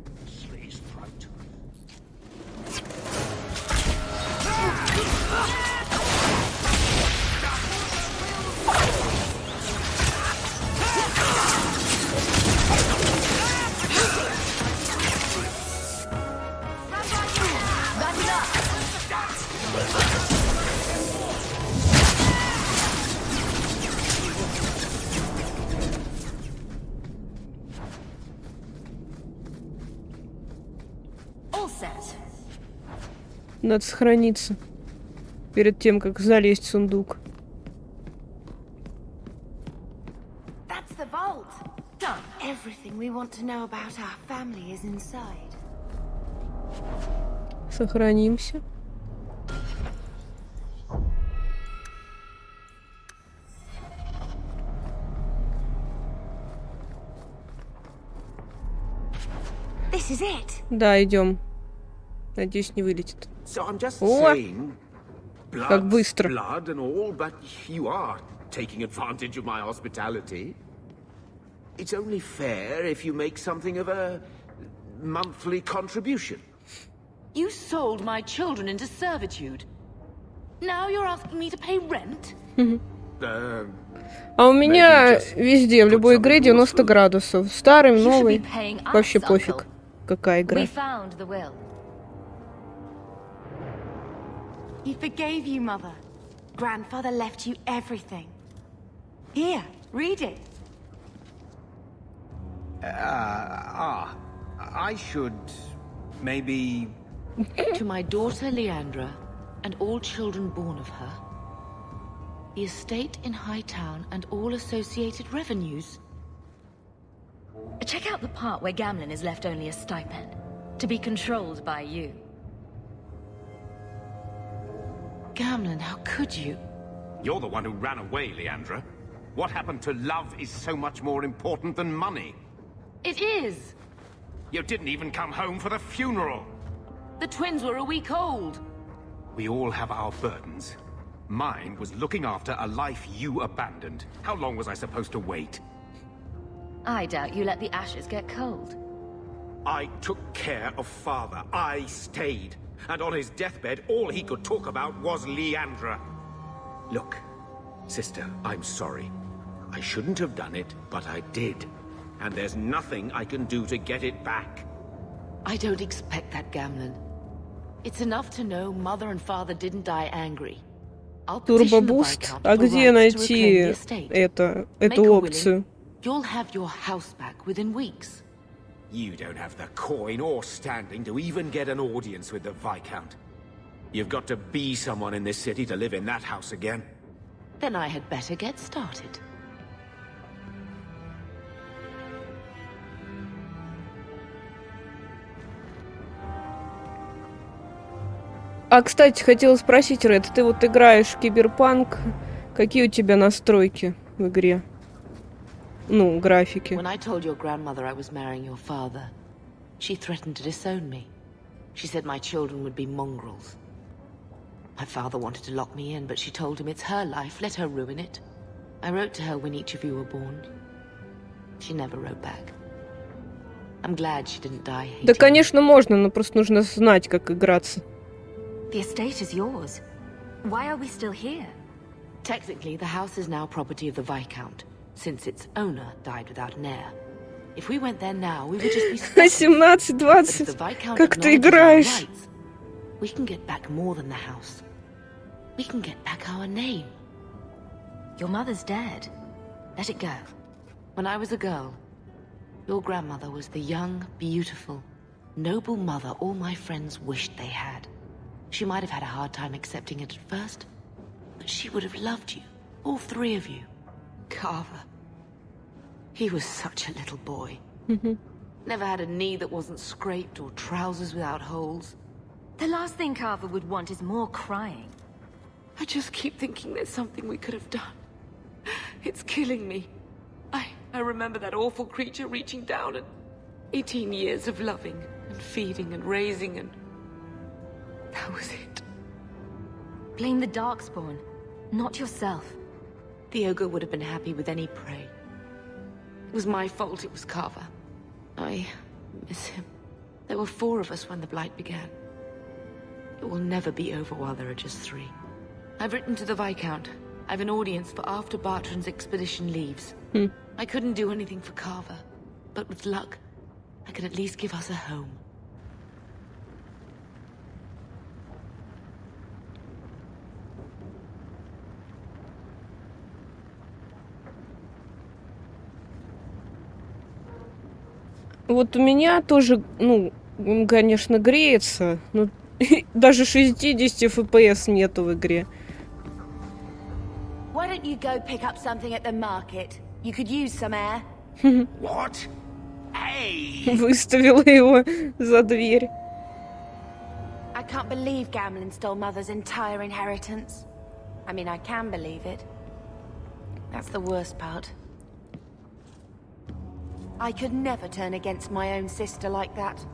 Надо сохраниться перед тем, как залезть в сундук. Сохранимся. Да, идем. Надеюсь, не вылетит. О! Как быстро. It's only fair if you make something of a monthly contribution. You sold my children into servitude. Now you're asking me to pay rent? А у меня везде, в любой игре 90 градусов. Старый, новый. Вообще пофиг, какая игра. He forgave you, Mother. Grandfather left you everything. Here, read it. I should maybe... To my daughter Leandra, and all children born of her, the estate in Hightown and all associated revenues. Check out the part where Gamlin is left only a stipend, to be controlled by you. Gamlin, how could you? You're the one who ran away, Leandra. What happened to love is so much more important than money. It is! You didn't even come home for the funeral! The twins were a week old. We all have our burdens. Mine was looking after a life you abandoned. How long was I supposed to wait? I doubt you let the ashes get cold. I took care of Father. I stayed. And on his deathbed, all he could talk about was Leandra. Look, sister, I'm sorry. I shouldn't have done it, but I did. And there's nothing I can do to get it back. I don't expect that, Gamlin. It's enough to know Mother and Father didn't die angry. Турбобуст? А где найти эту опцию? You'll have your house back within weeks. You don't have the coin or standing to even get an audience with the Viscount. You've got to be someone in this city to live in that house again. Then I had better get started. А, кстати, хотела спросить, Ред, ты вот играешь в Киберпанк, какие у тебя настройки в игре? Ну, графики. When I told your grandmother I was marrying your father, she threatened to disown me. She said my children would be mongrels. My father wanted to lock me in, but she told him it's her life, let her ruin it. I wrote to her when each of you were born. She never wrote back. I'm glad she didn't die hating. Да, конечно, можно, но просто нужно знать, как играться. The estate is yours. Why are we still here? Technically, the house is now property of the Viscount, since its owner died without an heir. If we went there now, we would just be stuck. 17-20. Как ты играешь? We can get back more than the house. We can get back our name. Your mother's dead. Let it go. When I was a girl, your grandmother was the young, beautiful, noble mother all my friends wished they had. She might have had a hard time accepting it at first, but she would have loved you, all three of you. Carver. He was such a little boy. Never had a knee that wasn't scraped or trousers without holes. The last thing Carver would want is more crying. I just keep thinking there's something we could have done. It's killing me. I remember that awful creature reaching down and 18 years of loving and feeding and raising and... that was it. Blame the Darkspawn, not yourself. The ogre would have been happy with any prey. It was my fault it was Carver. I miss him. There were 4 of us when the Blight began. It will never be over while there are just 3. I've written to the Viscount. I've an audience for after Bartran's expedition leaves. I couldn't do anything for Carver, but with luck, I could at least give us a home. Вот у меня тоже, ну, конечно, греется, но даже 60 FPS нету в игре. Why don't you go pick up something at the market? You could use some air. What? Hey! Выставила его за дверь. I can't believe Gamlin stole Mother's entire inheritance. I mean, I can believe it. That's the worst part. I could never turn against my own sister like that.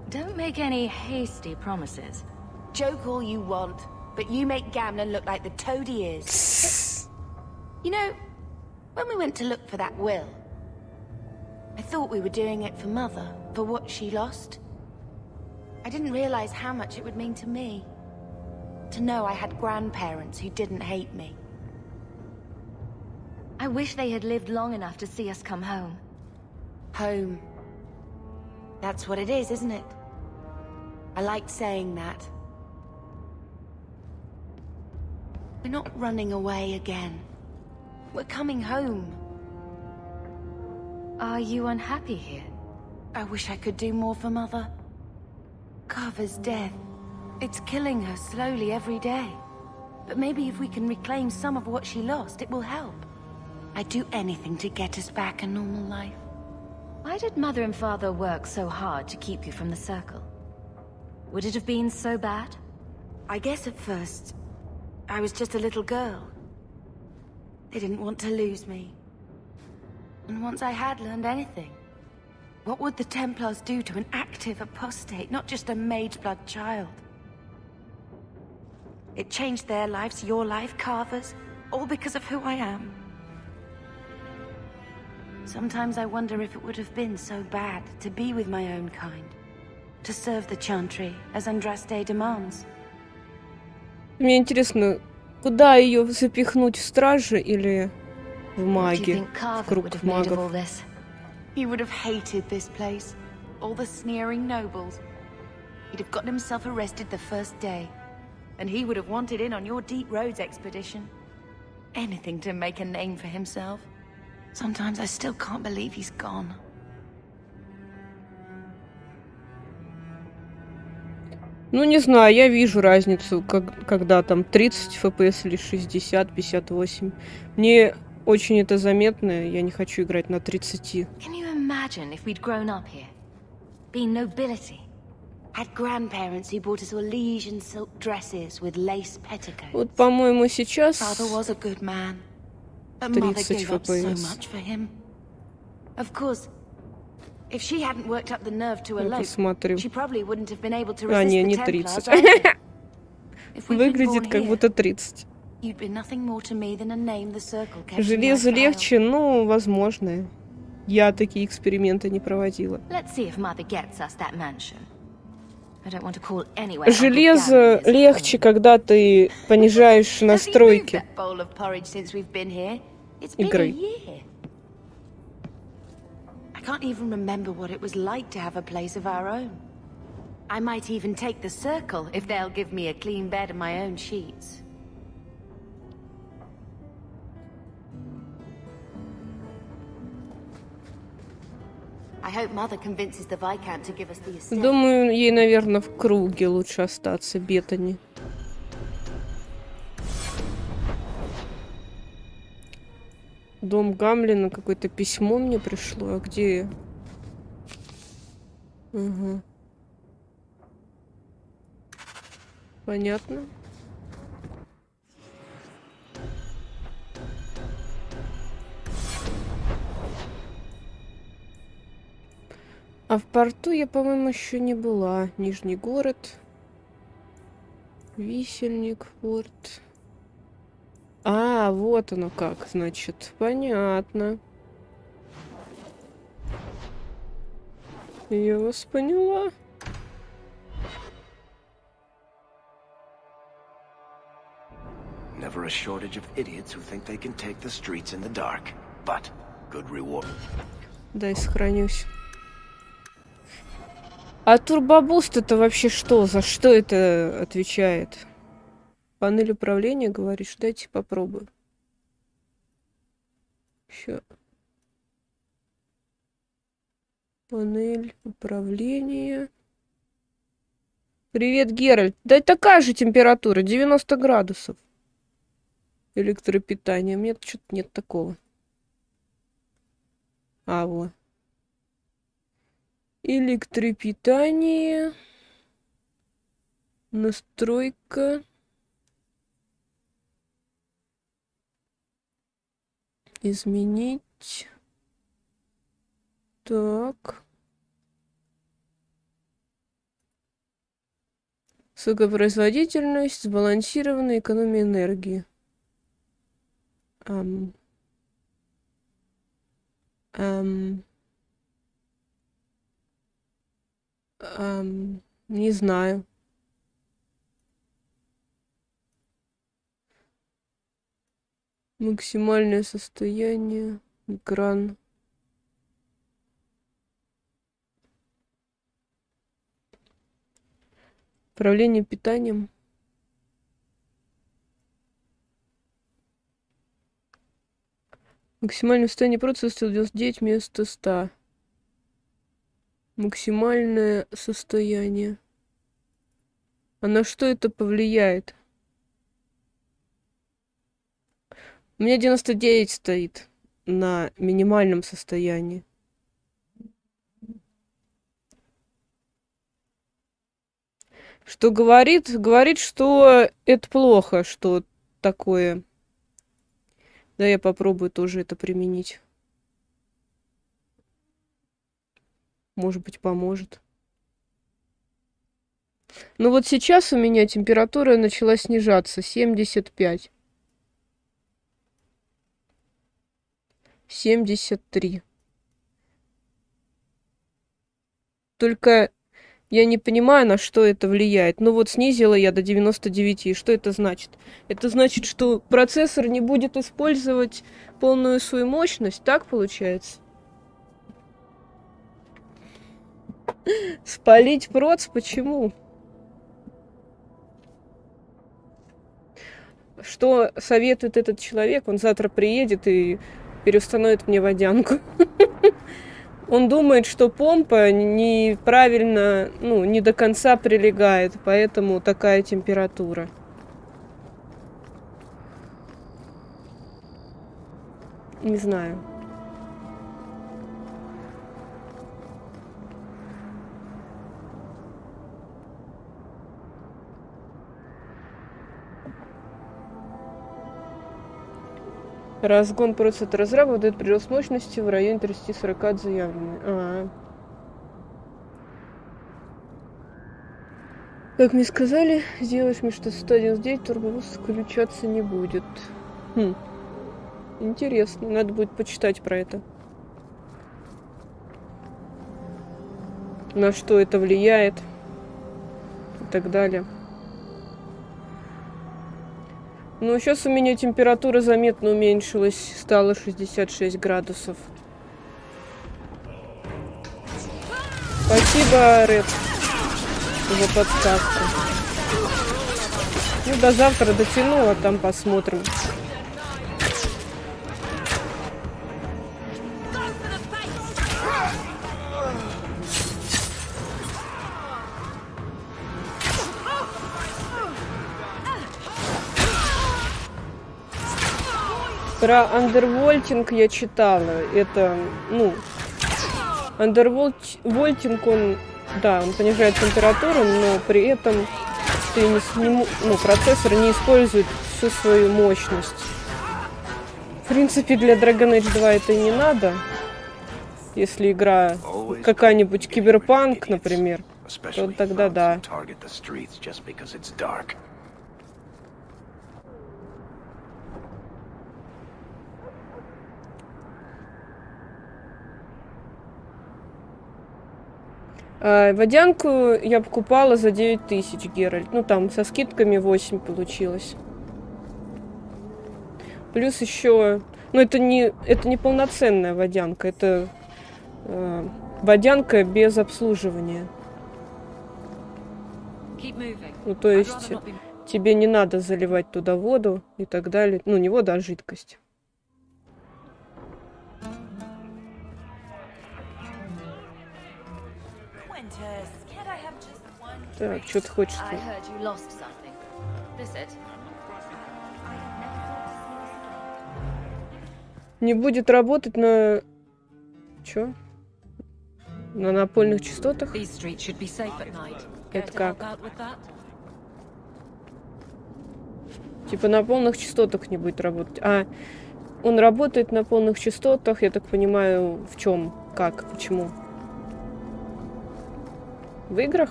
Don't make any hasty promises. Joke all you want, but you make Gamlin look like the toad he is. You know, when we went to look for that will, I thought we were doing it for Mother, for what she lost. I didn't realize how much it would mean to me. To know I had grandparents who didn't hate me. I wish they had lived long enough to see us come home. Home. That's what it is, isn't it? I like saying that. We're not running away again. We're coming home. Are you unhappy here? I wish I could do more for Mother. Carver's death. It's killing her slowly every day. But maybe if we can reclaim some of what she lost, it will help. I'd do anything to get us back a normal life. Why did Mother and Father work so hard to keep you from the Circle? Would it have been so bad? I guess at first, I was just a little girl. They didn't want to lose me. And once I had learned anything, what would the Templars do to an active apostate, not just a mage's blood child? It changed their lives, your life, Carver's, all because of who I am. Sometimes I wonder if it would have been so bad to be with my own kind, to serve the Chantry as Andraste demands. Мне интересно, куда ее запихнуть, в стражи или в маги, в круг магов? He would have hated this place, all the sneering nobles. He'd have gotten himself arrested the first day, and he would have wanted in on your Deep Roads expedition. Anything to make a name for himself. Sometimes I still can't believe he's gone. Ну, не знаю, я вижу разницу, когда там 30 FPS или 60, 58. Мне очень это заметно, я не хочу играть на 30. Can you imagine if we'd grown up here? Been nobility? Had grandparents who bought us all liege and silk dresses with lace petticoats. Вот, по-моему, сейчас Father was a good man, but 30 Mother gave up so FPS. much for him. Of course, if she hadn't worked up the nerve to elope, посмотрю. she probably wouldn't have been able to А, resist не, the не Templars 30. either. If we'd been Выглядит born как here, будто 30. you'd be nothing more to me than a name the circle kept in my Железо file. легче, ну, возможно. Я такие эксперименты не проводила. Let's see if Mother gets us that mansion. I don't want to call anywhere Uncle Железо Gary is легче, home. когда ты понижаешь настройки That bowl of porridge since we've been here. It's been a игры. year. I can't even remember what it was like to have a place of our own. I might even take the circle if they'll give me a clean bed and my own sheets. I hope Mother convinces the Viscount to give us the estate. Думаю, ей, наверное, в круге лучше остаться, Беттани. Дом Гамлина, какое-то письмо мне пришло. А где? Угу. Понятно. А в порту я, по-моему, еще не была. Нижний город. Висельник, порт. А, вот оно как, значит. Понятно. Я вас поняла. Never a shortage of idiots who think they can take the streets in the dark. But good reward. Дай сохранюсь. А турбобуст это вообще что? За что это отвечает? Панель управления, говоришь? Дайте попробую. Еще. Панель управления. Привет, Геральт. Да такая же температура, 90 градусов. Электропитание. У меня что-то нет такого. А, вот. Электропитание. Настройка. Изменить. Так. Высокопроизводительность, сбалансированная экономия энергии. Не знаю. Максимальное состояние, экран. Управление питанием. Максимальное состояние процесса 199 вместо 100. Максимальное состояние. А на что это повлияет? У меня 99 стоит на минимальном состоянии. Что говорит? Говорит, что это плохо, что такое. Да, я попробую тоже это применить. Может быть, поможет. Ну вот сейчас у меня температура начала снижаться. 75. 73. Только я не понимаю, на что это влияет. Ну вот снизила я до 99. И что это значит? Это значит, что процессор не будет использовать полную свою мощность. Так получается? Спалить проц? Почему? Что советует этот человек? Он завтра приедет и переустановит мне водянку. Он думает, что помпа неправильно, ну, не до конца прилегает, поэтому такая температура. Не знаю. Разгон процесса разрыва дает прирост мощности в районе 30-40 от заявленной. Как мне сказали, сделаешь мне что-то 199, турбовоз включаться не будет. Интересно, надо будет почитать про это. На что это влияет и так далее. Ну, сейчас у меня температура заметно уменьшилась, стала 66 градусов. Спасибо, Ред, за подсказку. Ну, до завтра дотяну, а там посмотрим. Про андервольтинг я читала. Это, ну, андервольтинг, он, да, он понижает температуру, но при этом процессор не использует всю свою мощность. В принципе, для Драгон Эйдж 2 это и не надо. Если игра какая-нибудь киберпанк, например, то тогда да. Водянку я покупала за 9000, Геральт. Ну, там со скидками 8 получилось. Плюс еще... Ну, это не полноценная водянка. Это водянка без обслуживания. Ну, то есть тебе не надо заливать туда воду и так далее. Ну, не воду, а жидкость. Так, что ты хочешь? Не будет работать на... Чё? На напольных частотах? Это как? Типа на полных частотах не будет работать. А, он работает на полных частотах, я так понимаю, в чем, как, почему? В играх?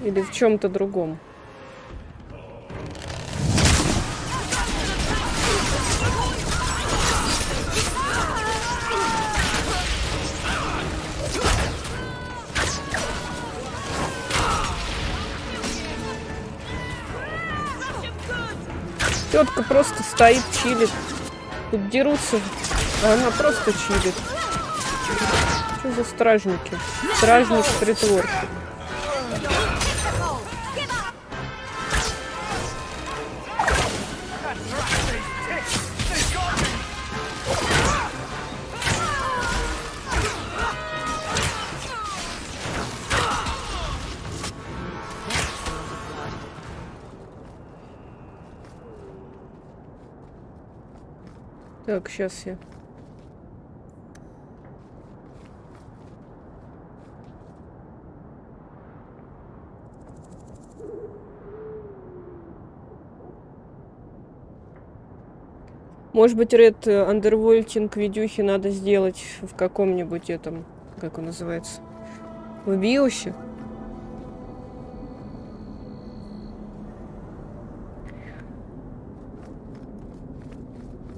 Или в чем-то другом? Тетка просто стоит, чилит. Тут дерутся, а она просто чилит. Что за стражники? Стражник-притворщик. Так, сейчас я... Может быть, Ред андервольтинг видюхи надо сделать в каком-нибудь этом, как он называется, в биосе.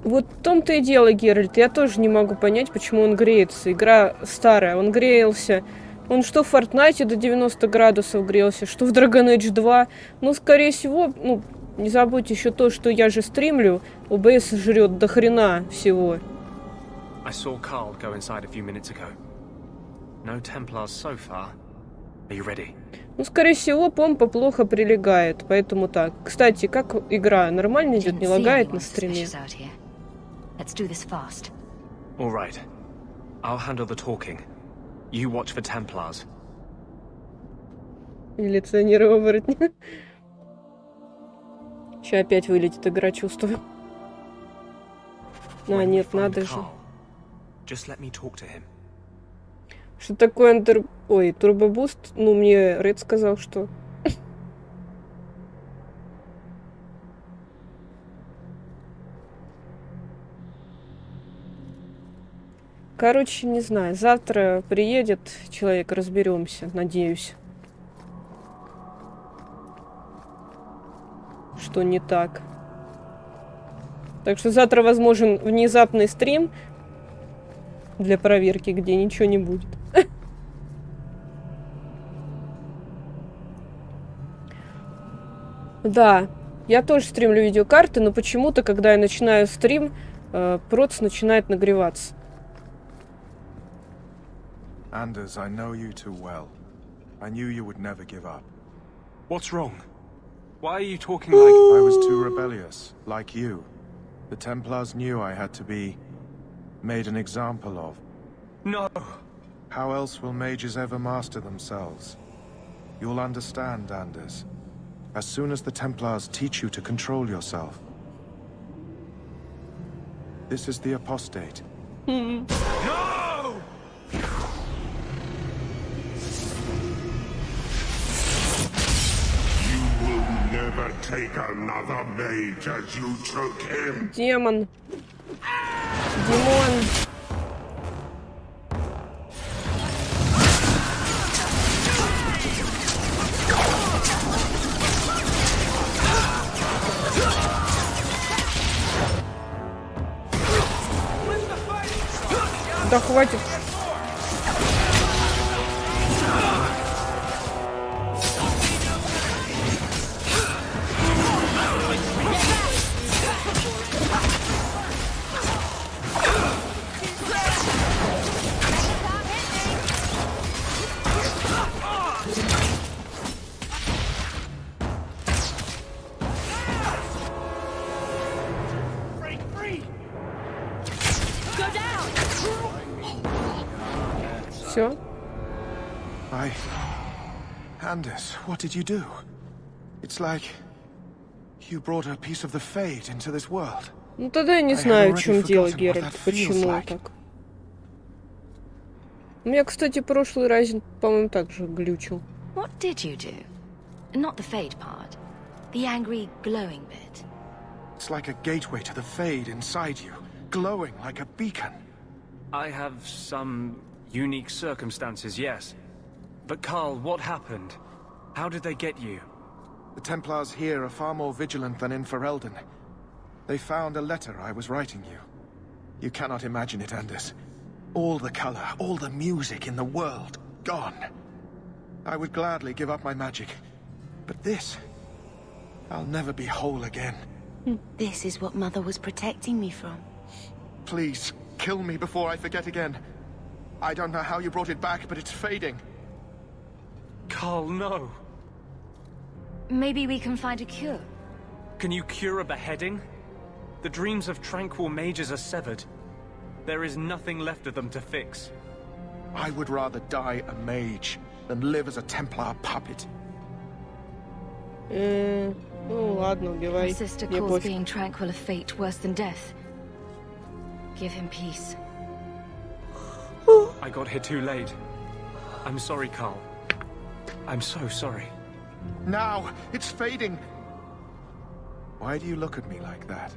Вот в том-то и дело, Геральт. Я тоже не могу понять, почему он греется. Игра старая. Он грелся. Он что в Fortnite до 90 градусов грелся, что в Драгон Эйдж 2. Ну, скорее всего, ну, не забудьте еще то, что я же стримлю. ОБС жрет до хрена всего. Ну, скорее всего, помпа плохо прилегает, поэтому так. Кстати, как игра? Нормально идет, не лагает на стриме? Let's do this fast. All right. I'll handle the talking. You watch for Templars. Милиционеры-оборотни. Сейчас опять вылетит игра, чувствую. А, нет, надо же. Just let me talk to him. Что такое Ой, турбобуст? Ну, мне Ред сказал, что... Короче, не знаю. Завтра приедет человек, разберемся, надеюсь. Что не так. Так что завтра возможен внезапный стрим для проверки, где ничего не будет. Да, я тоже стримлю видеокарты, но почему-то, когда я начинаю стрим, проц начинает нагреваться. Anders, I know you too well. I knew you would never give up. What's wrong? Why are you talking like... I was too rebellious, like you. The Templars knew I had to be made an example of. No! How else will mages ever master themselves? You'll understand, Anders. As soon as the Templars teach you to control yourself. This is the apostate. No! Never take another mage as you took him. Демон. Димон. Да хватит. Все? Anders, what did you do? It's like you brought a piece of the fate into this world. Ну тогда я не знаю, в чем дело, Геральт. Почему так? У меня, кстати, прошлый раз, по-моему, так же глючил. What did you do? Not the fade part. The angry, glowing bit. It's like a gateway to the fade inside you, glowing like a beacon. I have some unique circumstances, yes. But Carl, what happened? How did they get you? The Templars here are far more vigilant than in Ferelden. They found a letter I was writing you. You cannot imagine it, Anders. All the color, all the music in the world, gone. I would gladly give up my magic. But this... I'll never be whole again. This is what Mother was protecting me from. Please, kill me before I forget again. I don't know how you brought it back, but it's fading. Carl, no. Maybe we can find a cure. Can you cure a beheading? The dreams of tranquil mages are severed. There is nothing left of them to fix. I would rather die a mage than live as a Templar puppet. Ну ладно, убивай. My sister calls being tranquil a fate worse than death. Give him peace. I got here too late. I'm sorry, Carl. I'm so sorry. Now! It's fading! Why do you look at me like that?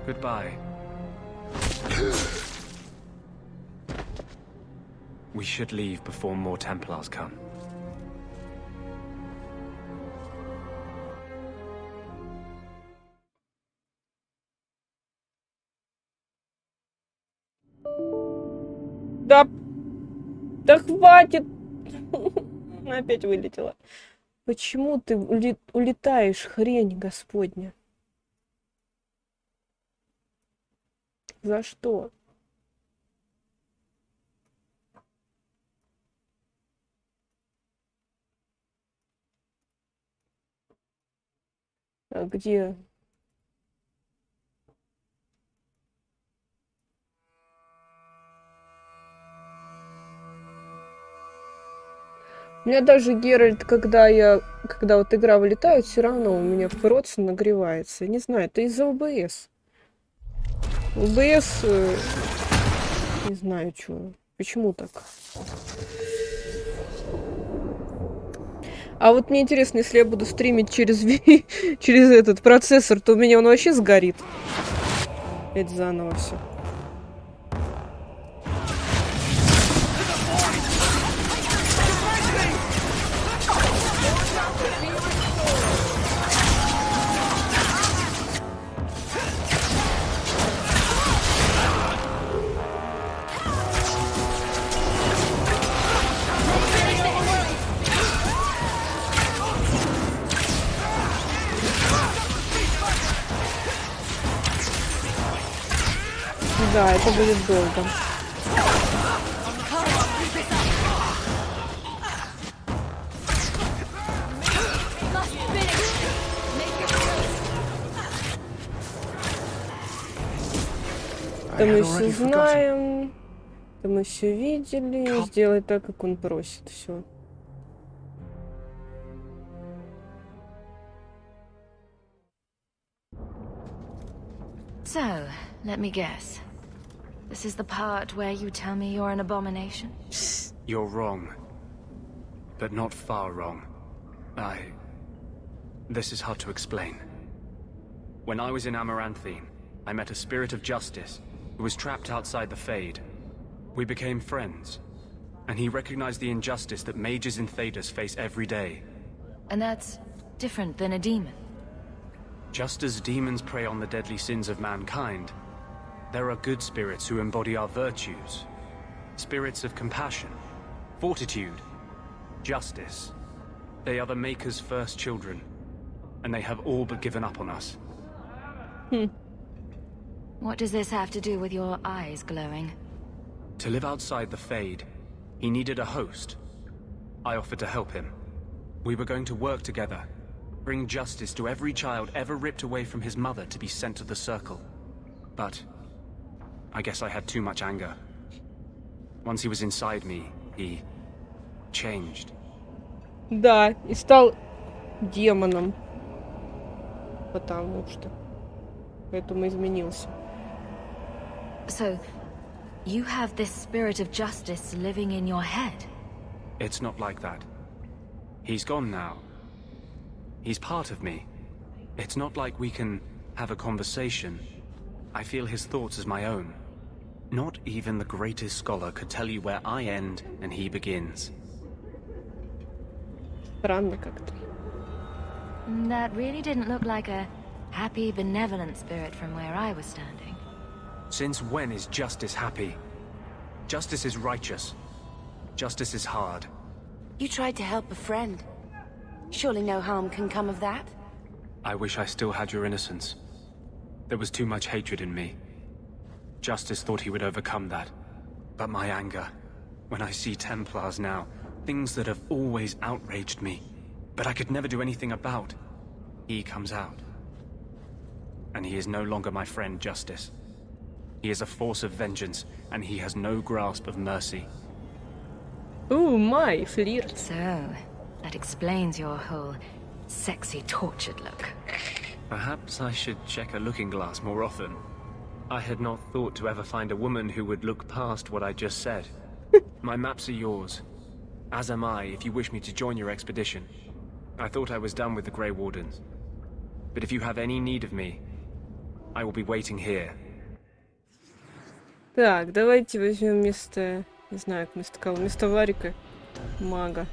Goodbye. We should leave before more Templars come. Да, да хватит! Опять вылетела. Почему ты улетаешь, хрень господня? За что? А где? У меня даже Геральт, когда вот игра вылетает, все равно у меня просто нагревается. Не знаю, это из-за ОБС. ОБС, не знаю, что. Почему так? А вот мне интересно, если я буду стримить через через этот процессор, то у меня он вообще сгорит. Опять заново все. Да, это будет долго. Это мы все знаем, это мы все видели. Сделай так, как он просит. Все. So, let me guess. This is the part where you tell me you're an abomination? You're wrong. But not far wrong. This is hard to explain. When I was in Amaranthine, I met a spirit of justice who was trapped outside the Fade. We became friends, and he recognized the injustice that mages in Thedas face every day. And that's different than a demon. Just as demons prey on the deadly sins of mankind, there are good spirits who embody our virtues. Spirits of compassion, fortitude, justice. They are the Maker's first children, and they have all but given up on us. What does this have to do with your eyes glowing? To live outside the Fade, he needed a host. I offered to help him. We were going to work together, bring justice to every child ever ripped away from his mother to be sent to the Circle. But I guess I had too much anger. Once he was inside me, he changed. Да, и стал демоном. Потому что. Поэтому изменился. So, you have this spirit of justice living in your head? It's not like that. He's gone now. He's part of me. It's not like we can have a conversation. I feel his thoughts as my own. Not even the greatest scholar could tell you where I end and he begins. Странно как-то. That really didn't look like a happy, benevolent spirit from where I was standing. Since when is justice happy? Justice is righteous. Justice is hard. You tried to help a friend. Surely no harm can come of that? I wish I still had your innocence. There was too much hatred in me. Justice thought he would overcome that. But my anger, when I see Templars now, things that have always outraged me, but I could never do anything about, he comes out. And he is no longer my friend, Justice. He is a force of vengeance, and he has no grasp of mercy. Ooh, my flirt. So, that explains your whole sexy, tortured look. Perhaps I should check a looking glass more often. I had not thought to ever find a woman who would look past what I just said. My maps are yours. As am I, if you wish me to join your expedition. I thought I was done with the Grey Wardens. But if you have any need of me, I will be waiting here. Так, давайте возьмем место, не знаю, вместо кого, вместо Варика, мага.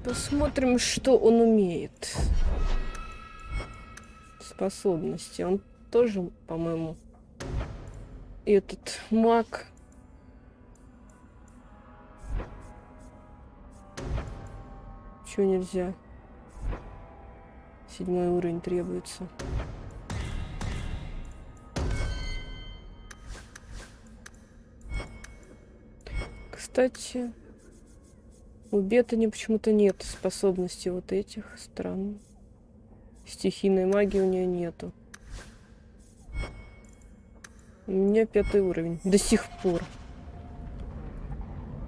Посмотрим, что он умеет. Способности. Он тоже, по-моему, этот маг. Чего нельзя? 7-й уровень требуется. Кстати, У Беттани почему-то нет способностей вот этих. Странно. Стихийной магии у нее нету. У меня 5-й уровень. До сих пор.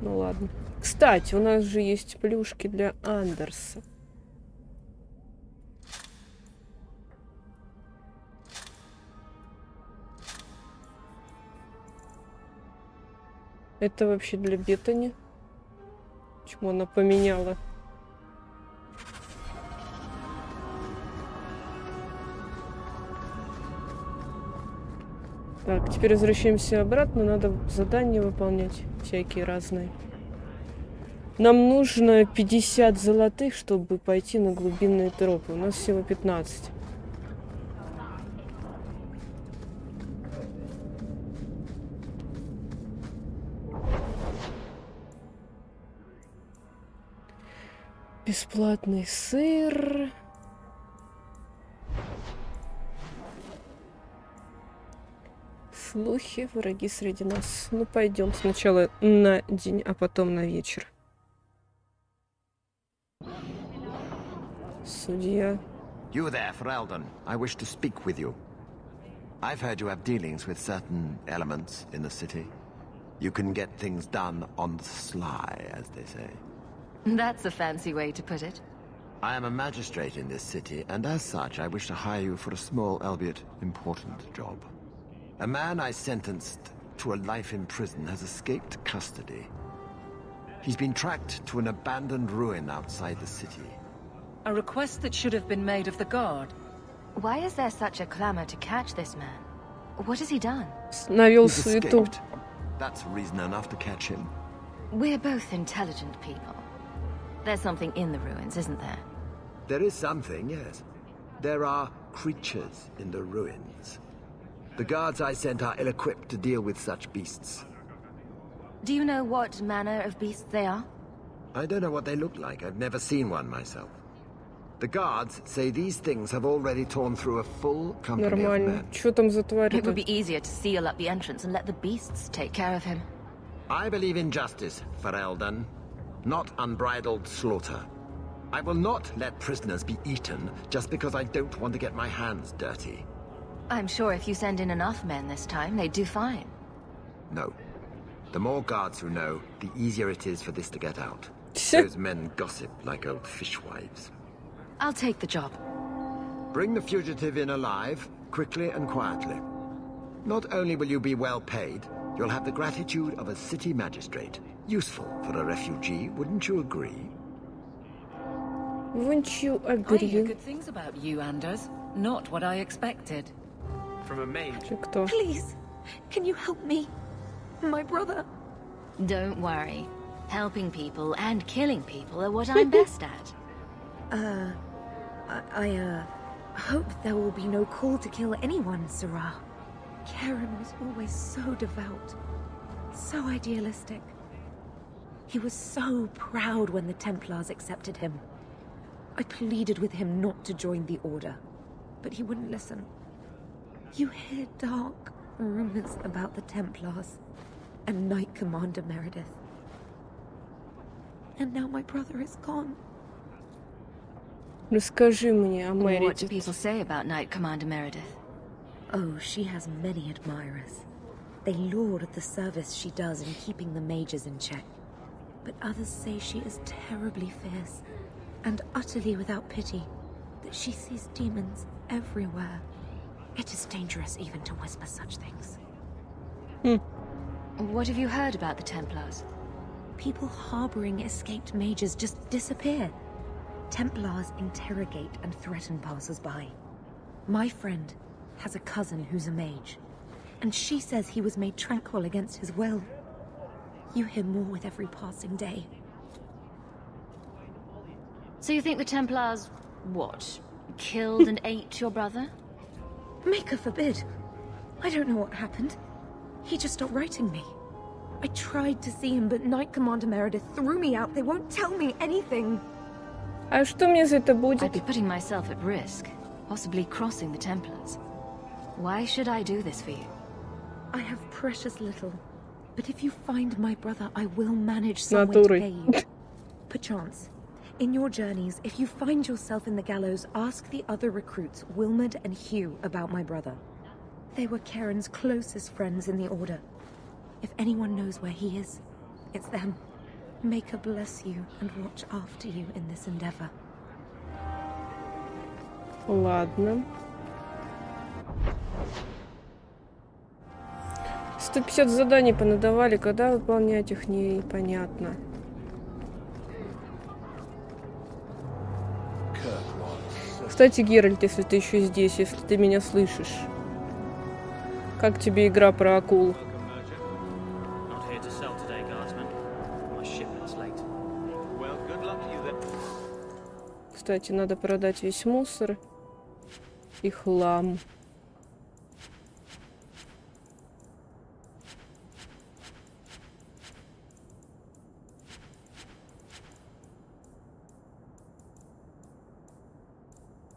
Ну ладно. Кстати, у нас же есть плюшки для Андерса. Это вообще для Беттани. Почему она поменяла? Так, теперь возвращаемся обратно. Надо задания выполнять всякие разные. Нам нужно 50 золотых, чтобы пойти на глубинные тропы. У нас всего 15. Бесплатный сыр. Слухи, враги среди нас. Ну, пойдем сначала на день, а потом на вечер. Судья. You there, Ferelden. I wish to speak with you. I've heard you have dealings with certain elements in the city. You can get things done on the sly, as they say. That's a fancy way to put it. I am a magistrate in this city, and as such, I wish to hire you for a small, albeit important job. A man I sentenced to a life in prison has escaped custody. He's been tracked to an abandoned ruin outside the city. A request that should have been made of the guard. Why is there such a clamor to catch this man? What has he done? He's escaped. That's reason enough to catch him. We're both intelligent people. There's something in the ruins, isn't there? There is something, yes. There are creatures in the ruins. The guards I sent are ill-equipped to deal with such beasts. Do you know what manner of beasts they are? I don't know what they look like. I've never seen one myself. The guards say these things have already torn through a full company of men. Что там за тварь? It would be easier to seal up the entrance and let the beasts take care of him. I believe in justice, Ferelden, not unbridled slaughter. I will not let prisoners be eaten just because I don't want to get my hands dirty. I'm sure if you send in enough men this time, they'd do fine. No. The more guards who know, the easier it is for this to get out. Those men gossip like old fishwives. I'll take the job. Bring the fugitive in alive, quickly and quietly. Not only will you be well paid, you'll have the gratitude of a city magistrate. Useful for a refugee, wouldn't you agree? Wouldn't you I agree? hear good things about you, Anders. Not what I expected. From a mage. Please, can you help me? My brother. Don't worry. Helping people and killing people are what I'm best at. I hope there will be no call to kill anyone, Sarah. Karen was always so devout, so idealistic. He was so proud when the Templars accepted him. I pleaded with him not to join the Order, but he wouldn't listen. You hear dark rumors about the Templars and Knight Commander Meredith. And now my brother is gone. Расскажи мне о Мэри. What do people say about Knight Commander Meredith? Oh, she has many admirers. They laud the service she does in keeping the mages in check. But others say she is terribly fierce and utterly without pity, that she sees demons everywhere. It is dangerous even to whisper such things. What have you heard about the Templars? People harboring escaped mages just disappear. Templars interrogate and threaten passers-by. My friend has a cousin who's a mage, and she says he was made tranquil against his will. You hear more with every passing day. So you think the Templars, what, killed and ate your brother? Maker forbid. I don't know what happened. He just stopped writing me. I tried to see him, but Knight Commander Meredith threw me out. They won't tell me anything. А что мне за это будет? I'd be putting myself at risk, possibly crossing the Templars. Why should I do this for you? I have precious little, but if you find my brother, I will manage some way to pay you. Perchance, in your journeys, if you find yourself in the gallows, ask the other recruits, Wilmot and Hugh, about my brother. They were Karen's closest friends in the Order. If anyone knows where he is, it's them. Maker bless you and watch after you in this endeavor. Ладно. 150 заданий понадавали, когда выполнять их непонятно. Кстати, Геральт, если ты еще здесь, если ты меня слышишь. Как тебе игра про акул? Кстати, надо продать весь мусор и хлам.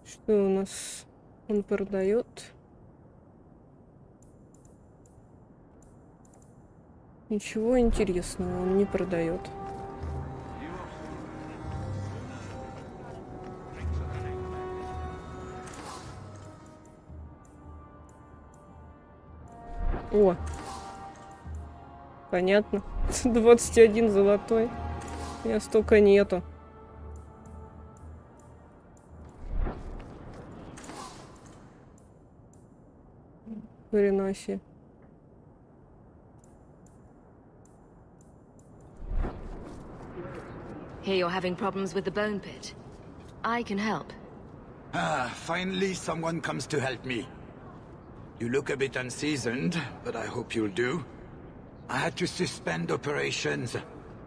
Что у нас он продает? Ничего интересного он не продает. О, понятно. 21 золотой. У меня столько нету. Хрена себе. Hear you're having problems with the bone pit. I can help. Ah, finally someone comes to help me. You look a bit unseasoned, but I hope you'll do. I had to suspend operations.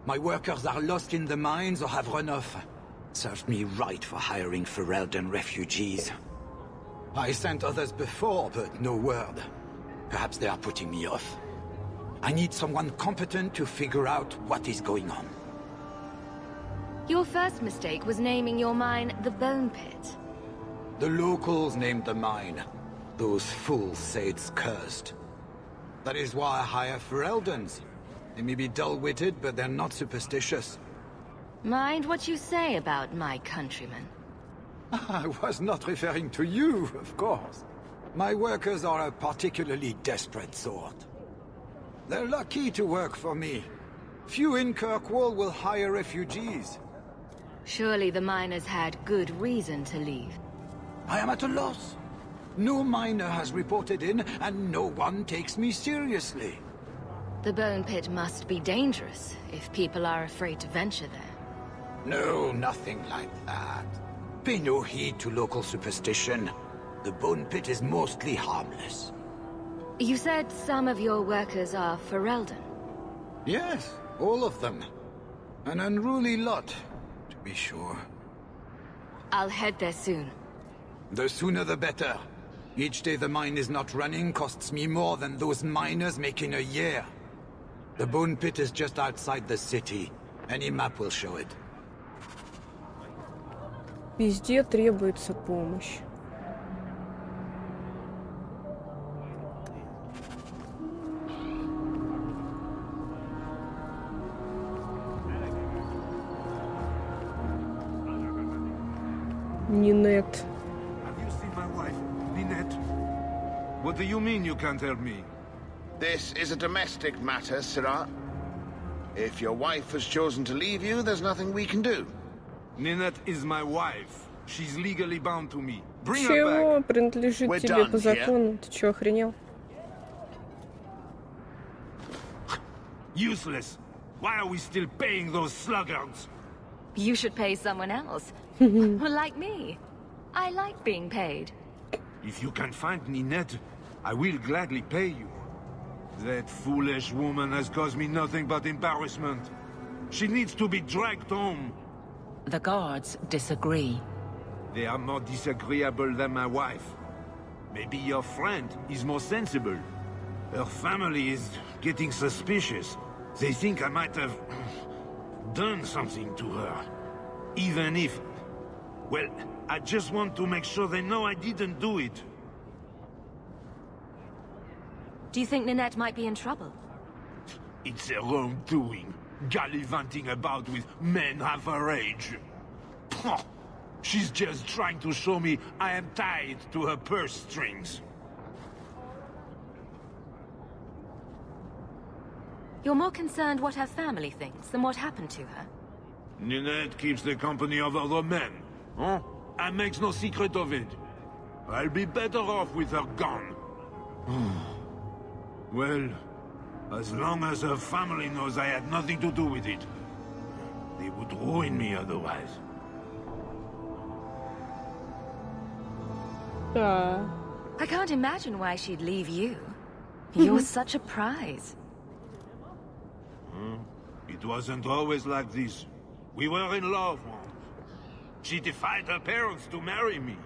My workers are lost in the mines or have run off. Served me right for hiring Ferelden refugees. I sent others before, but no word. Perhaps they are putting me off. I need someone competent to figure out what is going on. Your first mistake was naming your mine the Bone Pit. The locals named the mine. Those fools say it's cursed. That is why I hire Fereldens. They may be dull-witted, but they're not superstitious. Mind what you say about my countrymen. I was not referring to you, of course. My workers are a particularly desperate sort. They're lucky to work for me. Few in Kirkwall will hire refugees. Surely the miners had good reason to leave. I am at a loss. No miner has reported in, and no one takes me seriously. The Bone Pit must be dangerous if people are afraid to venture there. No, nothing like that. Pay no heed to local superstition. The Bone Pit is mostly harmless. You said some of your workers are Ferelden. Yes, all of them. An unruly lot, to be sure. I'll head there soon. The sooner the better. Each day the mine is not running costs me more than those miners make in a year. The Bone Pit is just outside the city. Any map will show it. Везде требуется помощь. Нинет. What do you mean you can't help me? This is a domestic matter, Sirrah. If your wife has chosen to leave you, there's nothing we can do. Ninette is my wife. She's legally bound to me. Bring her Чего back. принадлежит тебе по закону? Ты чё, охренел? Useless. Why are we still paying those sluggards? You should pay someone else. Like me. I like being paid. If you can find Ninette, I will gladly pay you. That foolish woman has caused me nothing but embarrassment. She needs to be dragged home. The guards disagree. They are more disagreeable than my wife. Maybe your friend is more sensible. Her family is getting suspicious. They think I might have done something to her. Even if... Well, I just want to make sure they know I didn't do it. Do you think Ninette might be in trouble? It's their own doing. gallivanting about with men half her age. Pah! She's just trying to show me I am tied to her purse strings. You're more concerned what her family thinks than what happened to her? Ninette keeps the company of other men, huh? And makes no secret of it. I'll be better off with her gone. Well, as long as her family knows I had nothing to do with it, they would ruin me otherwise. I can't imagine why she'd leave you. You're such a prize. It wasn't always like this. We were in love once. She defied her parents to marry me.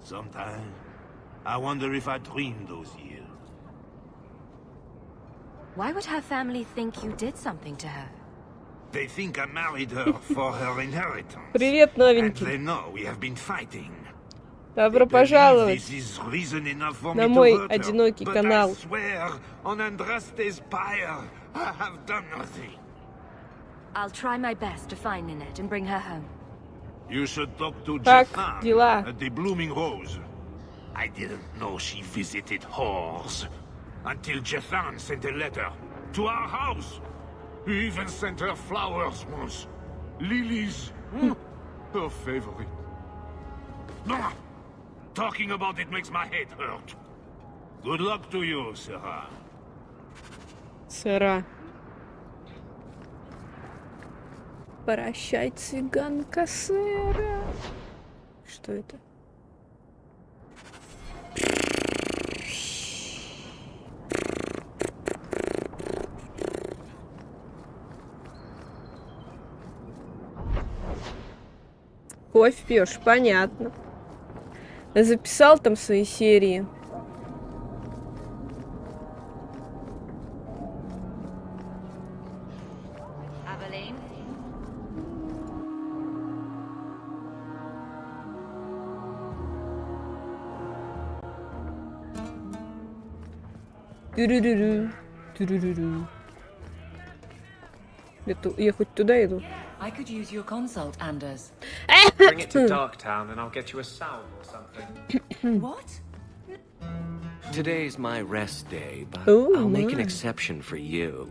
Sometimes, I wonder if I dreamed those years. Why would her family think you did something to her? They think I married her for her inheritance. Привет, новенький. And they know we have been fighting. Добро пожаловать This is reason enough for на me мой to hurt her. одинокий But канал. I swear, on Andraste's pyre, I have done nothing. I'll try my best to find Ninette and bring her home. You should talk to Как Jathan дела? at the Blooming Rose. I didn't know she visited whores until Jathan sent a letter to our house. He even sent her flowers once. Lilies. Her favorite. No. Talking about it makes my head hurt. Good luck to you, Sarah. Сыра. Прощай, цыганка сыра. Что это? Кофе пьешь, понятно. Записал там свои серии. Ту-ру-ру-ру, ту-ру-ру-ру. Я хоть туда иду? I could use your consult, Anders. Bring it to Darktown and I'll get you a salve or something. What? Today's my rest day, but Ooh, I'll make an my. exception for you.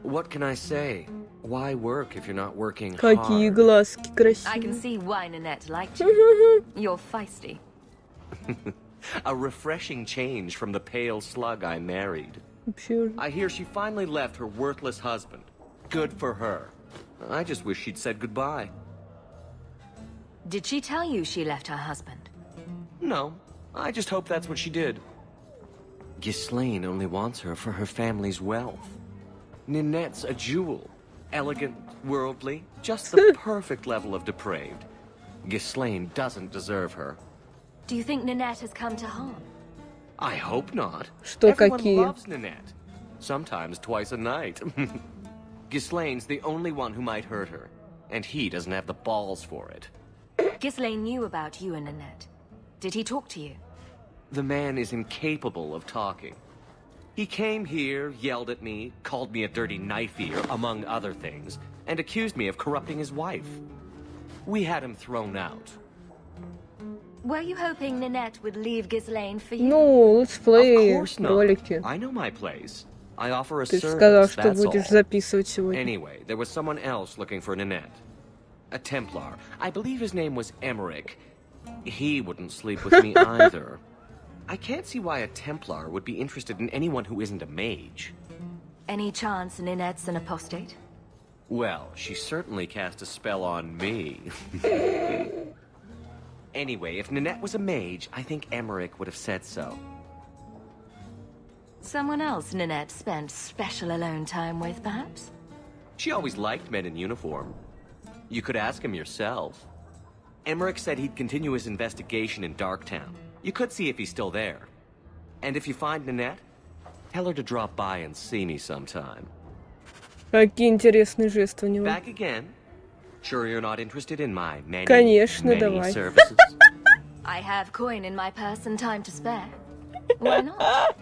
What can I say? Why work if you're not working Какие hard? глазки I can красивые. see why Ninette liked you. You're feisty. A refreshing change from the pale slug I married. I hear she finally left her worthless husband. Good for her. I just wish she'd said goodbye. Did she tell you she left her husband? No, I just hope that's what she did. Ghislaine only wants her for her family's wealth. Ninette's a jewel. Elegant, worldly, just the perfect level of depraved. Ghislaine doesn't deserve her. Do you think Ninette has come to harm? I hope not. Что Everyone какие? loves Ninette. Sometimes twice a night. Ghislaine's the only one who might hurt her, and he doesn't have the balls for it. Ghislaine knew about you and Ninette. Did he talk to you? The man is incapable of talking. He came here, yelled at me, called me a dirty knife-ear, among other things, and accused me of corrupting his wife. We had him thrown out. Were you hoping Ninette would leave Ghislaine for you? Ну, летсплеи, Of course not. ролики. I know my place. I offer a Ты же service, сказал, что that's будешь all. записывать сегодня. Anyway, there was someone else looking for Ninette. A Templar. I believe his name was Emmerich. He wouldn't sleep with me either. I can't see why a Templar would be interested in anyone who isn't a mage. Any chance Ninette's an apostate? Well, she certainly cast a spell on me. Anyway, if Ninette was a mage, I think Emmerich would have said so. Someone else Ninette spent special alone time with, perhaps? She always liked men in uniform. You could ask him yourself. Emmerich said he'd continue his investigation in Darktown. You could see if he's still there. And if you find Ninette, tell her to drop by and see me sometime. Какие интересные жесты у него. Back again? Sure you're not interested in my many, Конечно, many давай. services? I have coin in my purse and time to spare. Why not?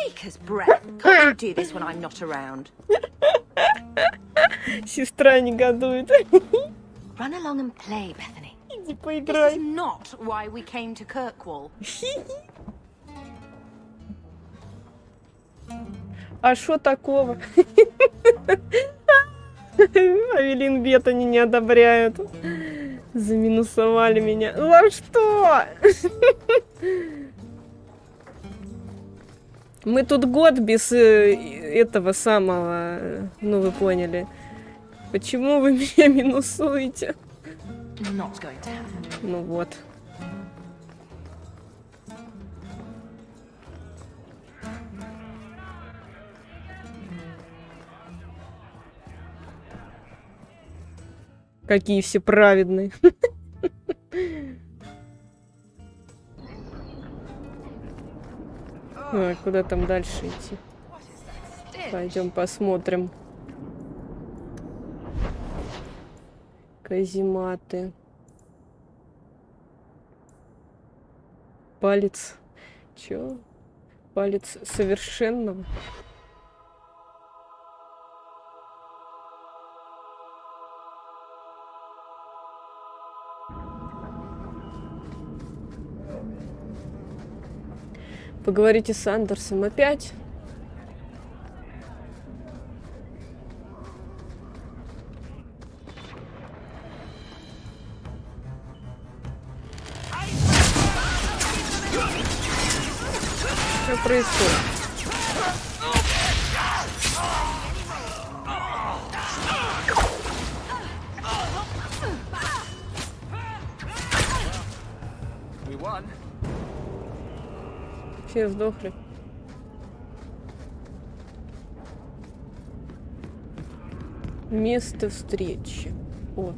Maker's breath. Can't you do this when I'm not around? Сестра негодует. Run along and play, Bethany. Иди поиграй. This is not why we came to Kirkwall. А шо такого? Авелин Беттани не одобряют. Заминусовали меня. За что? Мы тут год без этого самого, ну вы поняли. Почему вы меня минусуете? Ну вот. Какие все праведные. А, куда там дальше идти? Пойдем посмотрим. Казематы. Палец. Чё? Палец совершенного. Поговорите с Андерсом опять. Что происходит? Все сдохли. Место встречи. О.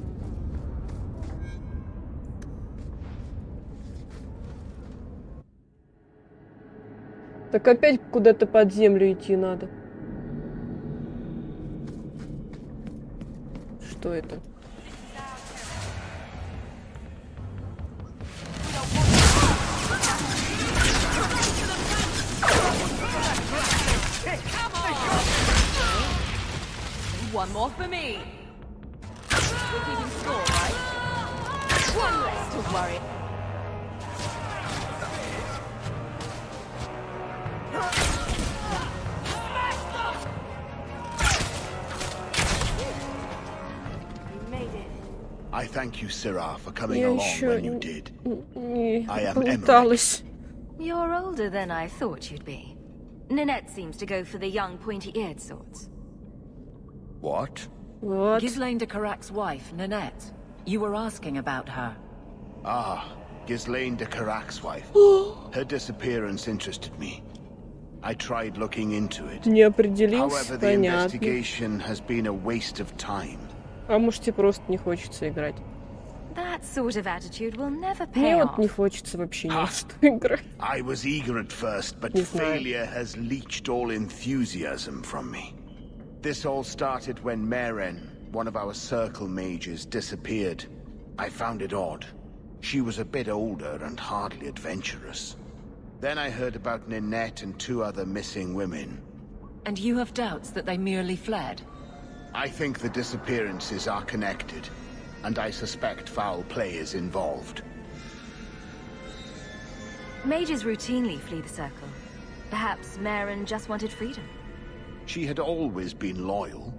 Так опять куда-то под землю идти надо. Что это? One more for me. We're keeping score, right? One less to worry. I thank you, Syrah, for coming along when you did. I am Emmerich. You're older than I thought you'd be. Ninette seems to go for the young, pointy-eared sorts. What? What? Ghislaine de Carac's wife, Ninette. You were asking about her. Ah, Ghislaine de Carac's wife. Her disappearance interested me. I tried looking into it. Не определился, However, the понятно. investigation has been a waste of time. А может, тебе просто не хочется играть? That sort of attitude will never pay Мне off. вот не хочется вообще ни во что играть. I was eager at first, but failure has leached all enthusiasm from me. This all started when Marin, one of our circle mages, disappeared. I found it odd. She was a bit older and hardly adventurous. Then I heard about Ninette and 2 other missing women. And you have doubts that they merely fled? I think the disappearances are connected, and I suspect foul play is involved. Mages routinely flee the circle. Perhaps Marin just wanted freedom. She had always been loyal.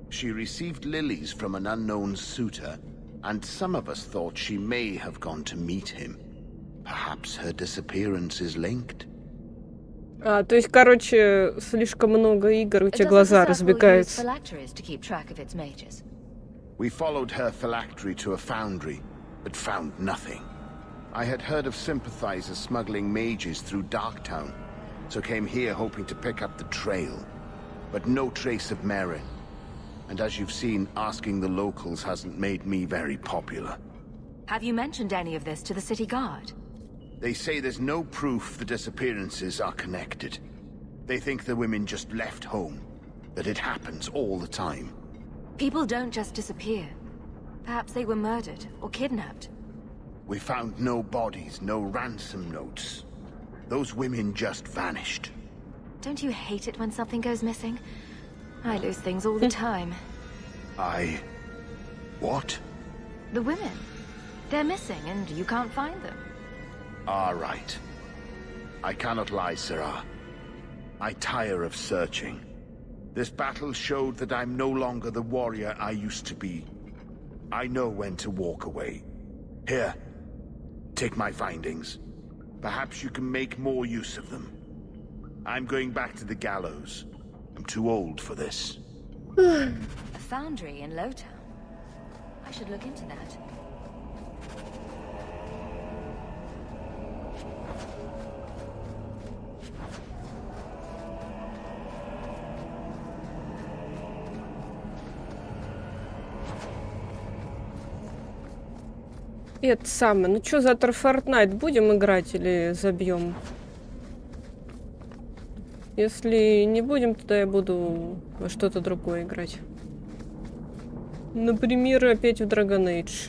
She received lilies from an unknown suitor, and some of us thought she may have gone to meet him. Perhaps her disappearance is linked. А, то есть, короче, слишком много игр, у тебя глаза разбегаются. We followed her phylactery to a foundry, but found nothing. I had heard of sympathizers smuggling mages through Darktown, so came here hoping to pick up the trail. But no trace of Marin. And as you've seen, asking the locals hasn't made me very popular. Have you mentioned any of this to the city guard? They say there's no proof the disappearances are connected. They think the women just left home, that it happens all the time. People don't just disappear. Perhaps they were murdered or kidnapped. We found no bodies, no ransom notes. Those women just vanished. Don't you hate it when something goes missing? I lose things all the time. What? The women. They're missing and you can't find them. All right. I cannot lie, Sarah. I tire of searching. This battle showed that I'm no longer the warrior I used to be. I know when to walk away. Here, take my findings. Perhaps you can make more use of them. I'm going back to the gallows. I'm too old for this. A foundry in Lowtown. I should look into that. Это самое. Ну что, завтра в Fortnite будем играть или забьем? Если не будем, тогда я буду во что-то другое играть. Например, опять в Драгон Эйдж.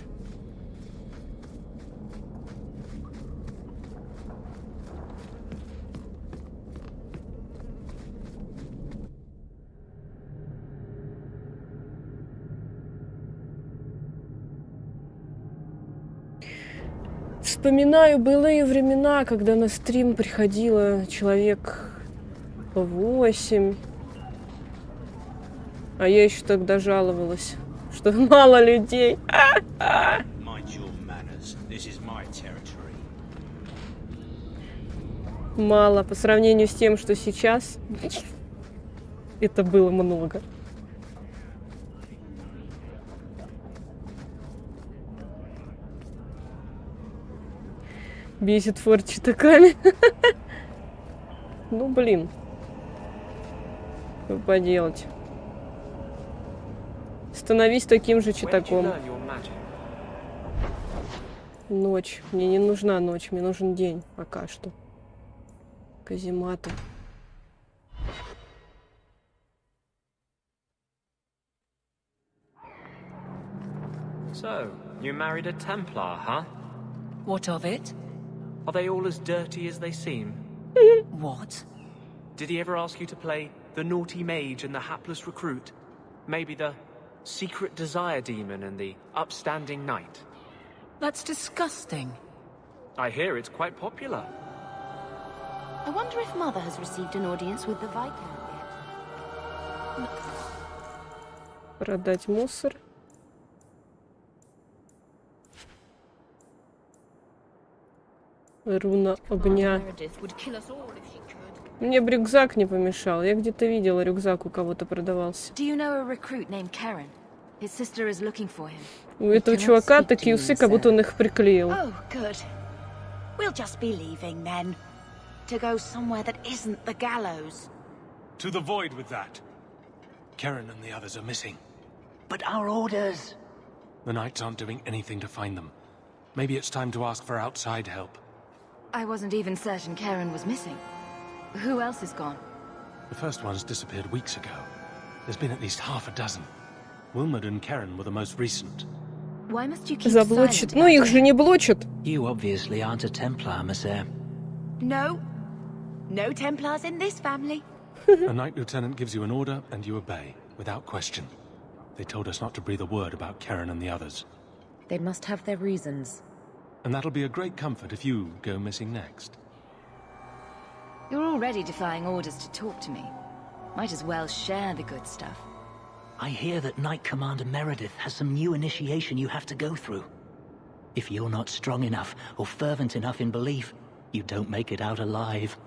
Вспоминаю былые времена, когда на стрим приходило человек 8. А я еще тогда жаловалась, что мало людей. Мало по сравнению с тем, что сейчас. Это было много. Бесит Форд читаками. Ну, блин. Что поделать? Становись таким же читаком. Ночь. Мне не нужна ночь, мне нужен день пока что. Казематы. So, you married a Templar, huh? What of it? Are they all as dirty as they seem? What? Did he ever ask you to play the naughty mage and the hapless recruit? Maybe the secret desire demon and the upstanding knight? That's disgusting. I hear it's quite popular. I wonder if Mother has received an audience with the Viscount yet. Продать мусор. Руна огня. Мне бы рюкзак не помешал. Я где-то видела, рюкзак у кого-то продавался. У этого чувака такие усы, как будто он их приклеил. We'll just be leaving then. To go somewhere that isn't the gallows. To the void with that. Karen and the others are missing. But our orders... The Knights aren't doing anything to find them. Maybe it's time to ask for outside help. I wasn't even certain Karen was missing. Who else is gone? The first one's disappeared weeks ago. There's been at least half a dozen. Wilmot and Karen were the most recent. Why must you keep Заблочит. Ну их же не блочат. You obviously aren't a Templar, Monsieur. No. No Templars in this family. A Knight Lieutenant gives you an order and you obey, without question. They told us not to breathe a word about Karen and the others. They must have their reasons. And that'll be a great comfort if you go missing next. You're already defying orders to talk to me. Might as well share the good stuff. I hear that Knight Commander Meredith has some new initiation you have to go through. If you're not strong enough or fervent enough in belief, you don't make it out alive.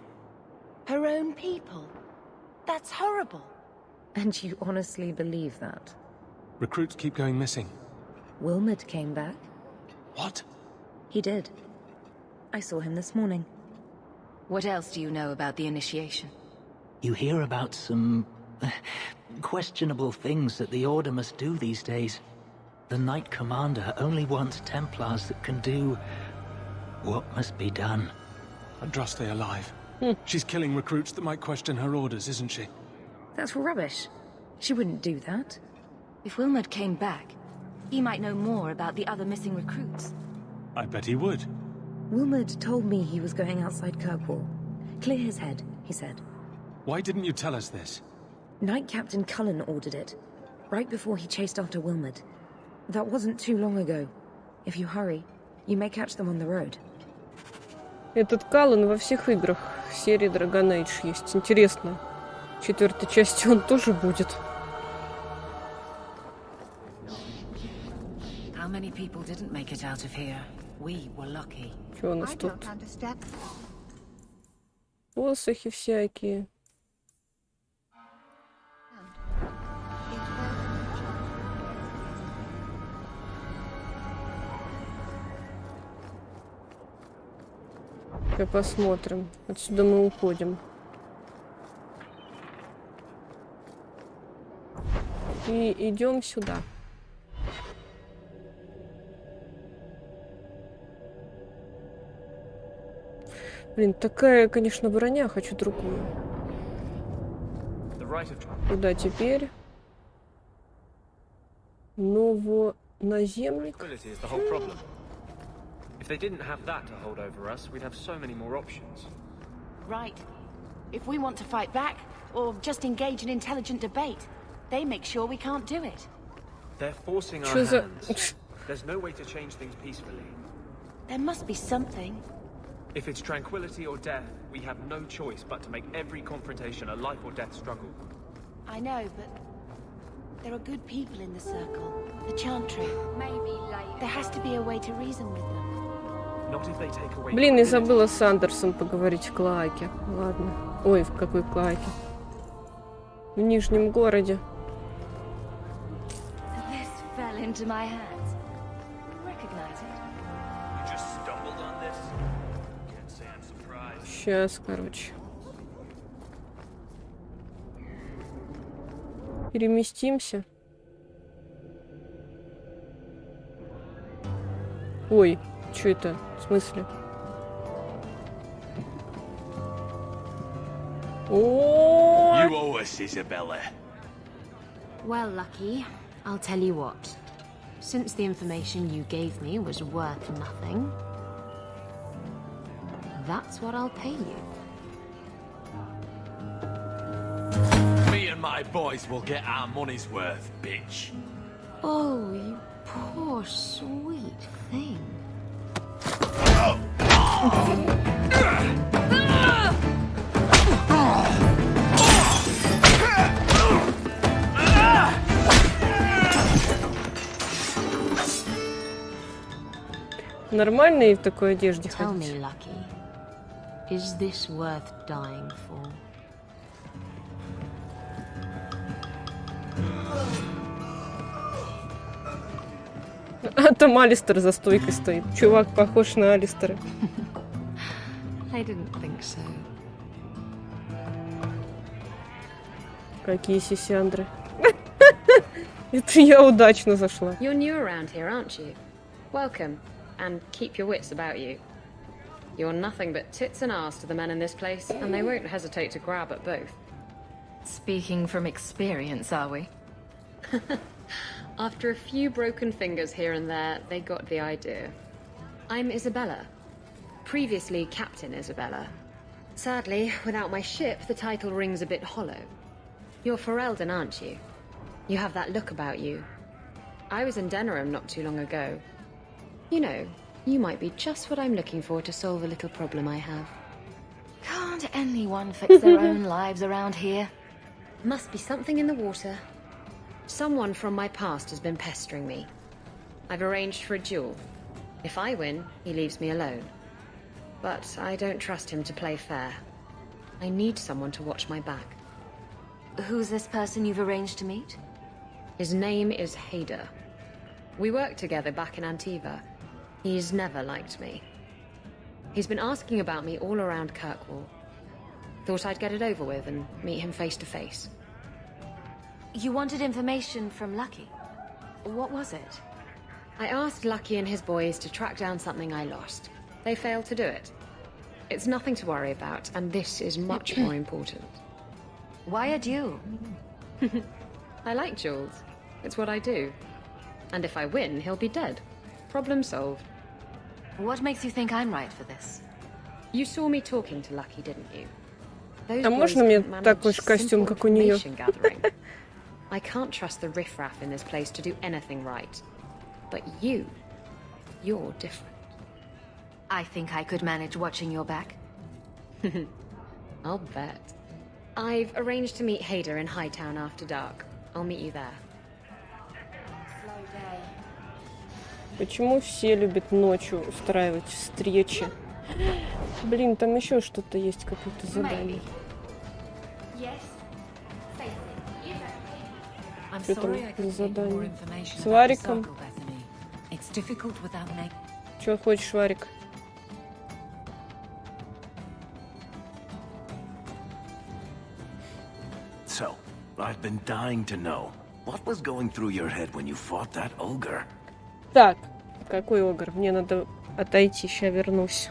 Her own people? That's horrible. And you honestly believe that? Recruits keep going missing. Wilmot came back. What? He did. I saw him this morning. What else do you know about the initiation? You hear about some... questionable things that the Order must do these days. The Knight Commander only wants Templars that can do... what must be done. Andraste alive. She's killing recruits that might question her orders, isn't she? That's rubbish. She wouldn't do that. If Wilmot came back, he might know more about the other missing recruits. I bet he would. Wilmot told me he was going outside Kirkwall. Clear his head, he said. Why didn't you tell us this? Knight Captain Cullen ordered it, right before he chased after Wilmot. That wasn't too long ago. If you hurry, you may catch them on the road. Этот Каллен во всех играх серии Драгон Эйдж есть. Интересно, в 4-й части он тоже будет. How many people didn't make it out of here? We were lucky. Что у нас тут? Посохи всякие. Сейчас посмотрим. Отсюда мы уходим. И идем сюда. Блин, такая, конечно, броня, хочу другую. Куда теперь? Новоназемник. If they didn't have that to hold over us, we'd have so many more options. Right. If we want to fight back, or just engage in intelligent debate, they make sure we can't do it. They're forcing our hands. There's no way to change things peacefully. There must be something. If it's tranquility or death, we have no choice but to make every confrontation a life or death struggle. I know, but there are good people in the circle. The Chantry. Maybe later. There has to be a way to reason with them. Not if they take away. Блин, я забыла с Андерсом поговорить в Клоаке. Ладно. Ой, в какой Клоаке? В Нижнем городе. This fell into my hands. Recognize it? You just stumbled on this. Can't say I'm surprised. Сейчас, короче. Переместимся. Ой, что это? В смысле? О! You owe us, Isabella. Well, Lucky, I'll tell you what. Since the information you gave me was worth nothing, that's what I'll pay you. Me and my boys will get our money's worth, bitch. Oh, you poor sweet thing. Нормально и в такой одежде Tell ходить? me, Lucky, is this worth dying for? А там Алистер за стойкой стоит. Чувак похож на Алистера. I didn't think so. Какие сисяндры. Это я удачно зашла. You're new around here, aren't you? Welcome, and keep your wits about you. You're nothing but tits and arse to the men in this place, and they won't hesitate to grab at both. Speaking from experience, are we? After a few broken fingers here and there, they got the idea. I'm Isabella. Previously Captain Isabella. Sadly, without my ship, the title rings a bit hollow. You're Ferelden, aren't you? You have that look about you. I was in Denerim not too long ago. You know, you might be just what I'm looking for to solve a little problem I have. Can't anyone fix their own lives around here? Must be something in the water. Someone from my past has been pestering me. I've arranged for a duel. If I win, he leaves me alone. But I don't trust him to play fair. I need someone to watch my back. Who's this person you've arranged to meet? His name is Hader. We worked together back in Antiva. He's never liked me. He's been asking about me all around Kirkvall. Thought I'd get it over with and meet him face to face. You wanted information from Lucky. What was it? I asked Lucky and his boys to track down something I lost. They failed to do it. It's nothing to worry about, and this is much more important. Why a duel? I like duels. It's what I do. And if I win, he'll be dead. Problem solved. What makes you think I'm right for this? You saw me talking to Lucky, didn't you? Those А boys можно мне couldn't manage такой же костюм, simple как у нее? information gathering. I can't trust the riffraff in this place to do anything right. But you're different. I think I could manage watching your back. I'll bet. I've arranged to meet Hader in Hightown after dark. I'll meet you there. Почему все любят ночью устраивать встречи? Блин, там еще что-то есть, какое-то задание. Что там за задание? С Вариком? Чего хочешь, Варик? So, I've been dying to know. What was going through your head when you fought that ogre? Так, какой огр? Мне надо отойти, сейчас вернусь.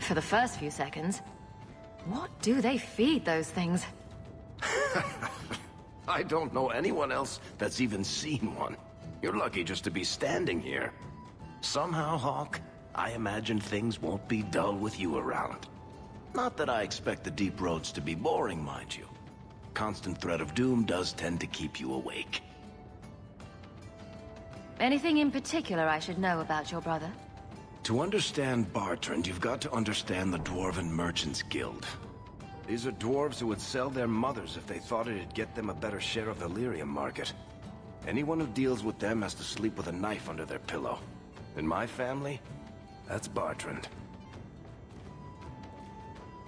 For the first few seconds, what do they feed those things? I don't know anyone else that's even seen one. You're lucky just to be standing here. Somehow, Hawk, I imagine things won't be dull with you around. Not that I expect the deep roads to be boring, mind you. Constant threat of doom does tend to keep you awake. Anything in particular I should know about your brother? To understand Bartrand, you've got to understand the Dwarven Merchants Guild. These are dwarves who would sell their mothers if they thought it'd get them a better share of the lyrium market. Anyone who deals with them has to sleep with a knife under their pillow. In my family, that's Bartrand.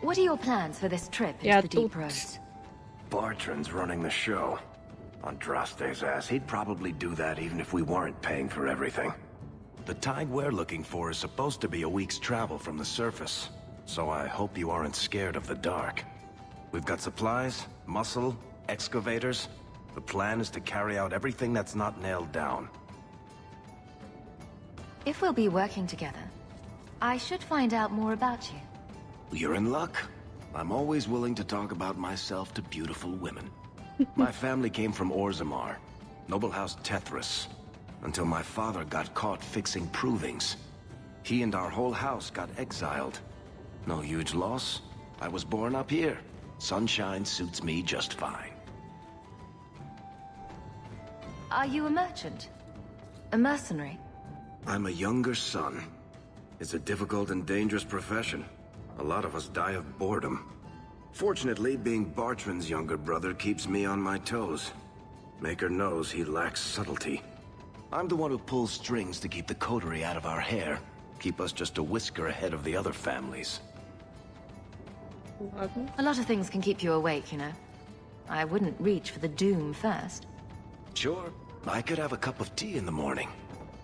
What are your plans for this trip into the deep roads? Bartrand's running the show. On Droste's ass, he'd probably do that even if we weren't paying for everything. The tide we're looking for is supposed to be a week's travel from the surface, so I hope you aren't scared of the dark. We've got supplies, muscle, excavators. The plan is to carry out everything that's not nailed down. If we'll be working together, I should find out more about you. You're in luck. I'm always willing to talk about myself to beautiful women. My family came from Orzammar, noble house Tethras, until my father got caught fixing provings. He and our whole house got exiled. No huge loss. I was born up here. Sunshine suits me just fine. Are you a merchant? A mercenary? I'm a younger son. It's a difficult and dangerous profession. A lot of us die of boredom. Fortunately, being Bartran's younger brother keeps me on my toes. Maker knows he lacks subtlety. I'm the one who pulls strings to keep the coterie out of our hair. Keep us just a whisker ahead of the other families. A lot of things can keep you awake, you know. I wouldn't reach for the doom first. Sure, I could have a cup of tea in the morning,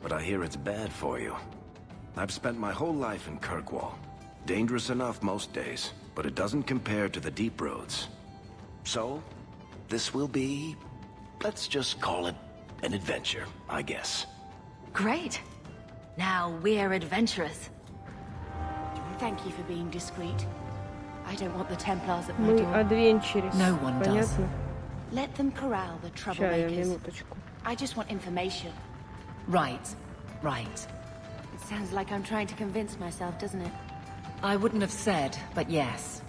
but I hear it's bad for you. I've spent my whole life in Kirkwall. Dangerous enough most days, but it doesn't compare to the deep roads. So, this will be, let's just call it an adventure, I guess. Great. Now we're adventurous. Thank you for being discreet. I don't want the Templars at my Мы door. adventurous. No one does. Понятно? Let them corral the Ща, troublemakers. минуточку. I just want information. Right. Right. It sounds like I'm trying to convince myself, doesn't it? I wouldn't have said, but yes.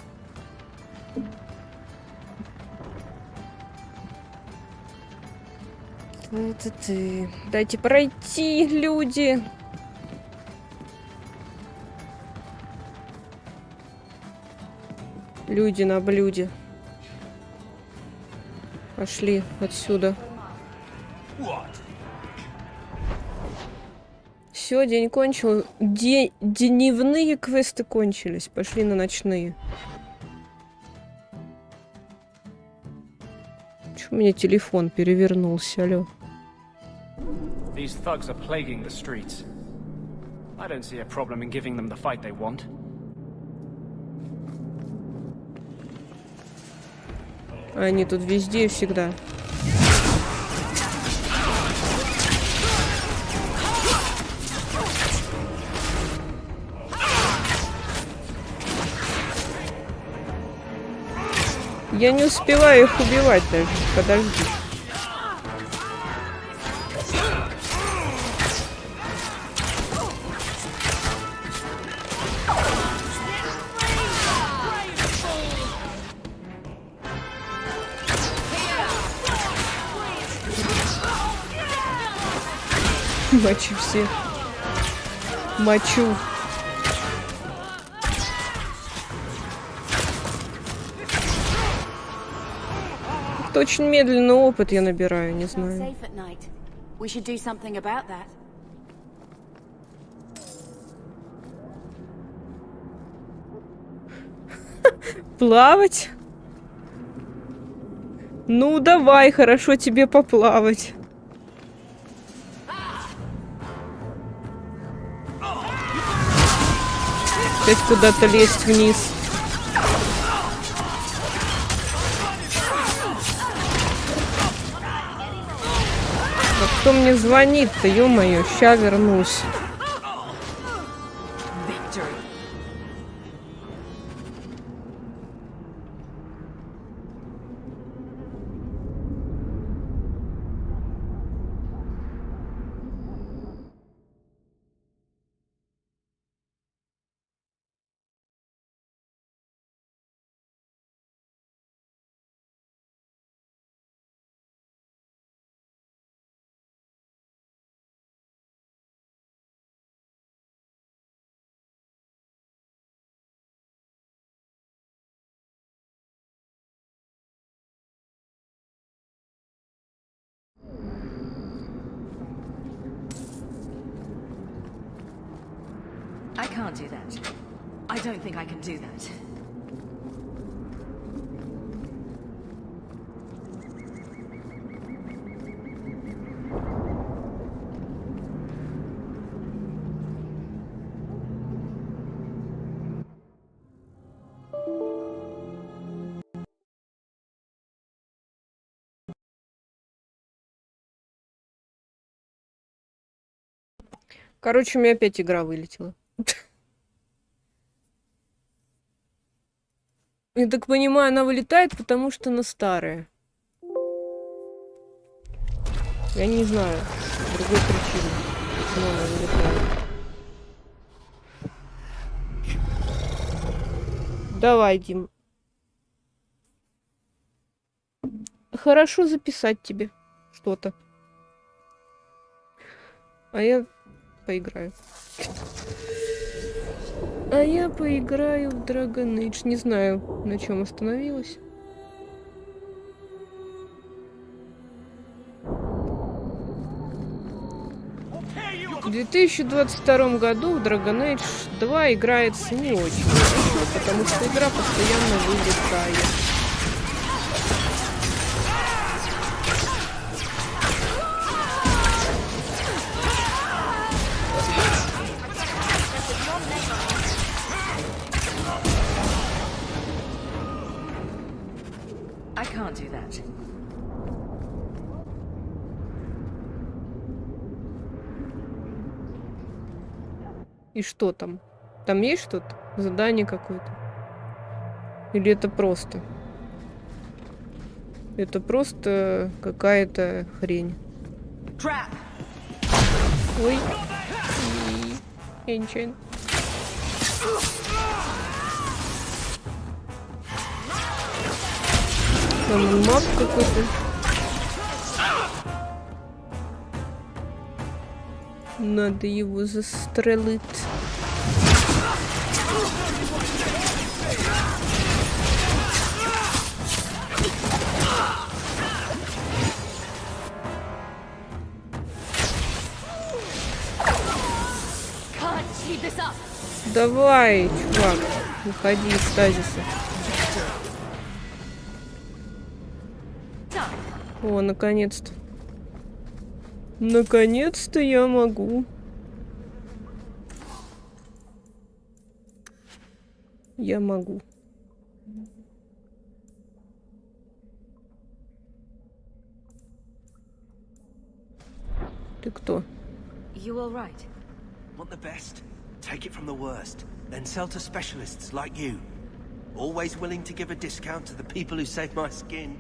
Это ты. Дайте пройти, люди. Люди на блюде. Пошли отсюда. Все, день кончил. Дневные квесты кончились. Пошли на ночные. Чё у меня телефон перевернулся, алё? These thugs are plaguing the streets. I don't see a problem in giving them the fight they want. Они тут везде и всегда. Я не успеваю их убивать даже. Подожди. Мочу всех. Мочу. Это очень медленный опыт я набираю, не знаю. Safe at night. We should do something about that. Плавать? Ну, давай, хорошо тебе поплавать. Опять куда-то лезть вниз. А кто мне звонит-то, ё-моё, ща вернусь. I can't do that. I don't think I can do that. Короче, у меня опять игра вылетела. Я так понимаю, она вылетает, потому что она старая. Я не знаю другой причины, почему она вылетает. Давай, Дим. Хорошо записать тебе что-то. А я поиграю. А я поиграю в Драгон Эйдж. Не знаю, на чем остановилась. В 2022 году в Драгон Эйдж 2 играется не очень хорошо, потому что игра постоянно вылетает. I can't do that. И что там? Там есть что-то? Задание какое-то? Или это просто? Это просто какая-то хрень. Ой. Я нечаянно. Там мап какой-то. Надо его застрелить. Давай, чувак, выходи из стазиса. О, наконец-то. Наконец-то я могу. Я могу. Ты кто? You all right? Want the best? Take it from the worst. Then sell to specialists like you. Always willing to give a discount to the people who save my skin.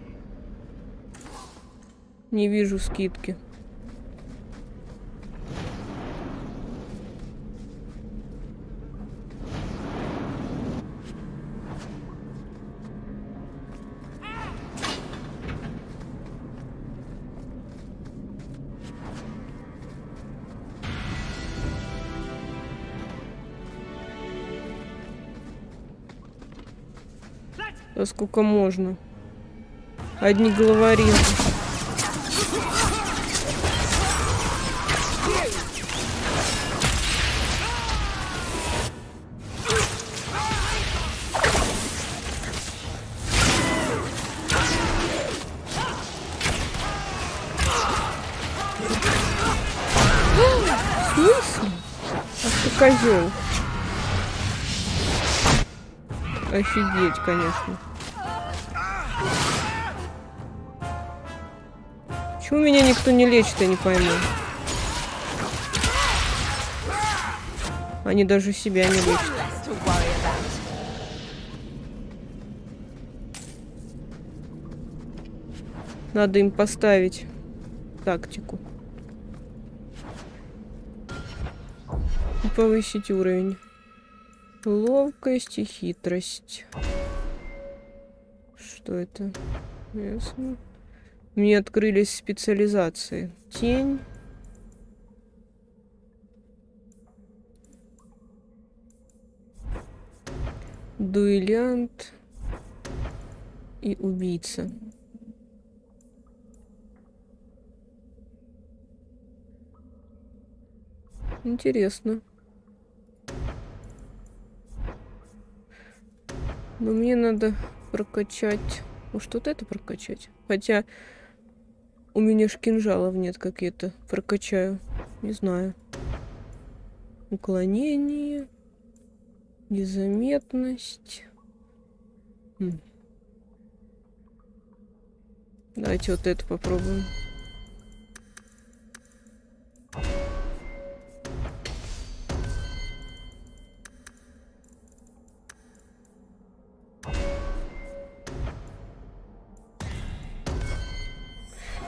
Не вижу скидки. Да сколько можно? Одни головорезы. Ах ты козел. Офигеть, конечно. Чего меня никто не лечит, я не пойму. Они даже себя не лечат. Надо им поставить тактику. И повысить уровень. Ловкость и хитрость. Что это? Ясно. Мне открылись специализации. Тень. Дуэлянт. И убийца. Интересно. Но мне надо прокачать. Может, вот это прокачать? Хотя у меня ж кинжалов нет, как я это прокачаю. Не знаю. Уклонение. Незаметность. Давайте вот это попробуем.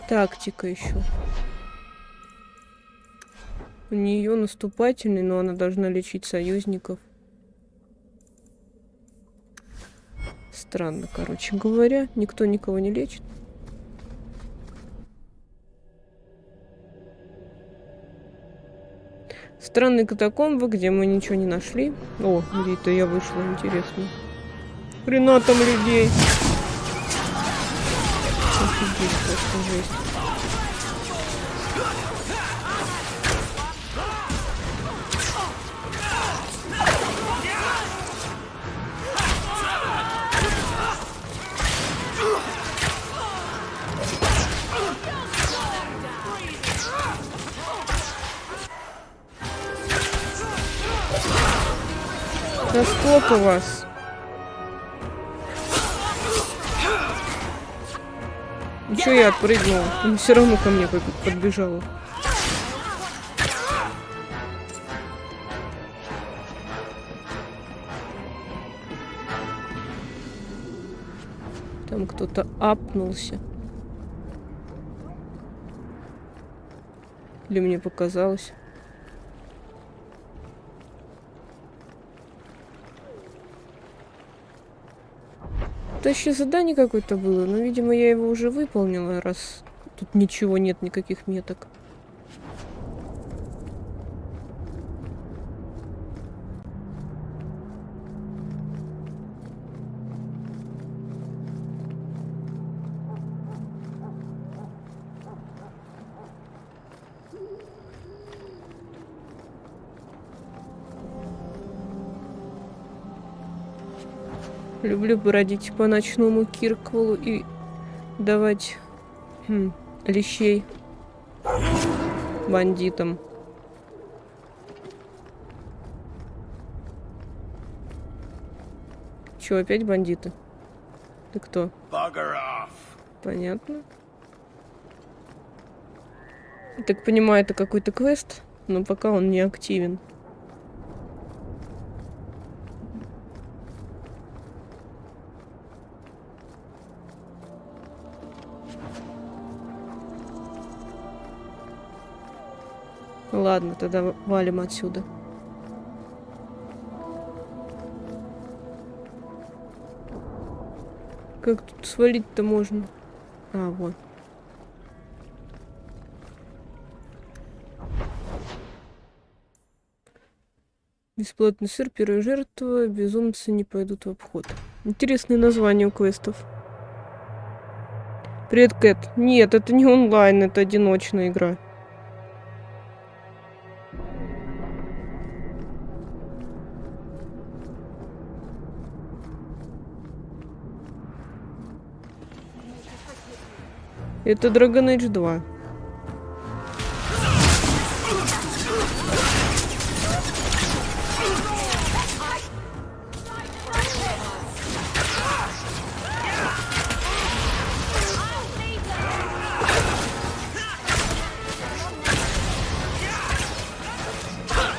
Тактика еще. У нее наступательный, но она должна лечить союзников. Странно, короче говоря. Никто никого не лечит. Странные катакомбы, где мы ничего не нашли. О, где-то я вышла, интересно. Хрена там людей. Офигеть, просто жесть. Да сколько вас? Ничего, я отпрыгнула. Он все равно ко мне подбежала. Там кто-то апнулся. Или мне показалось? Это еще задание какое-то было, но, видимо, я его уже выполнила, раз тут ничего нет, никаких меток. Люблю бродить по ночному Киркволлу и давать лещей бандитам. Чё, опять бандиты? Ты кто? Понятно. Я так понимаю, это какой-то квест, но пока он не активен. Ладно, тогда валим отсюда. Как тут свалить-то можно? А, вот. Бесплатный сыр, первая жертва, безумцы не пойдут в обход. Интересные названия у квестов. Привет, Кэт. Нет, это не онлайн, это одиночная игра. Это Драгон Эйдж 2.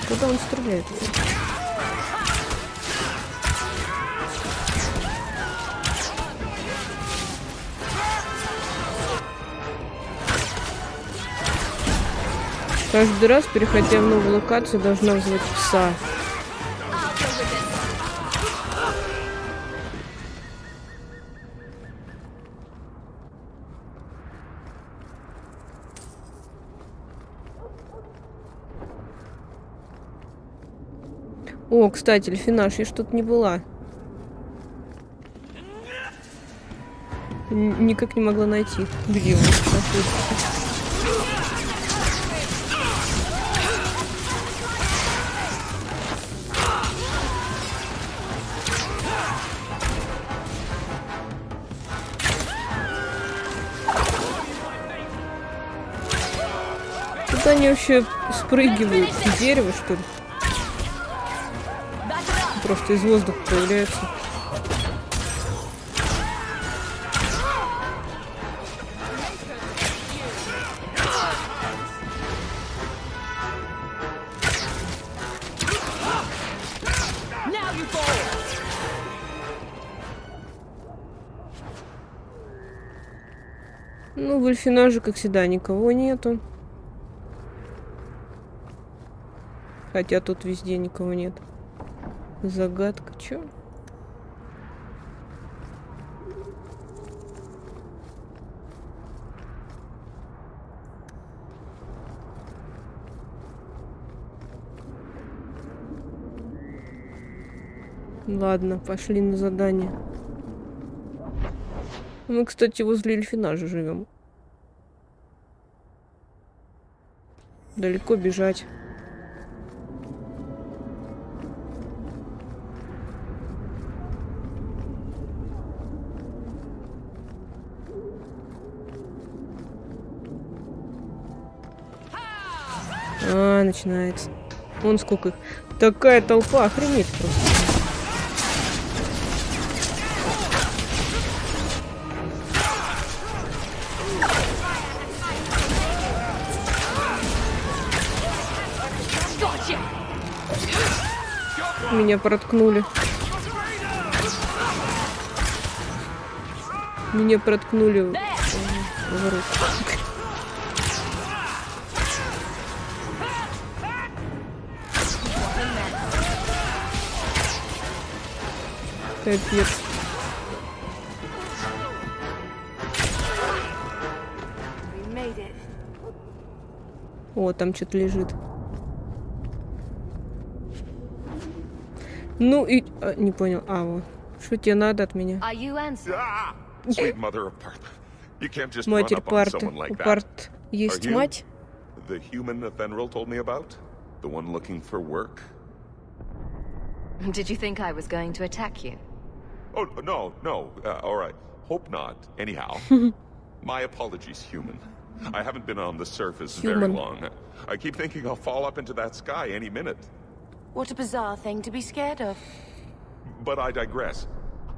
Куда он стреляет? Каждый раз, переходя в новую локацию, должна вызвать пса. О, кстати, Эльфинаж, я что-то не была. Никак не могла найти, где он находится. Куда они вообще спрыгивают? С дерева, что ли? Просто из воздуха появляются. Ну, в Эльфинаже, как всегда, никого нету. Хотя тут везде никого нет. Загадка, чё? Ладно, пошли на задание. Мы, кстати, возле эльфинажа живем. Далеко бежать. Начинается. Вон сколько их. Такая толпа, охренеть просто. Меня проткнули. Меня проткнули в руку. Капец. О, там что-то лежит. Ну и... не понял. Вот. Что тебе надо от меня? Матерь парты. У парт есть мать? The human Athenril told me about? The one looking for work? Did you think I was going to attack you? Oh, no. All right. Hope not. Anyhow, my apologies, human. I haven't been on the surface very long. I keep thinking I'll fall up into that sky any minute. What a bizarre thing to be scared of. But I digress.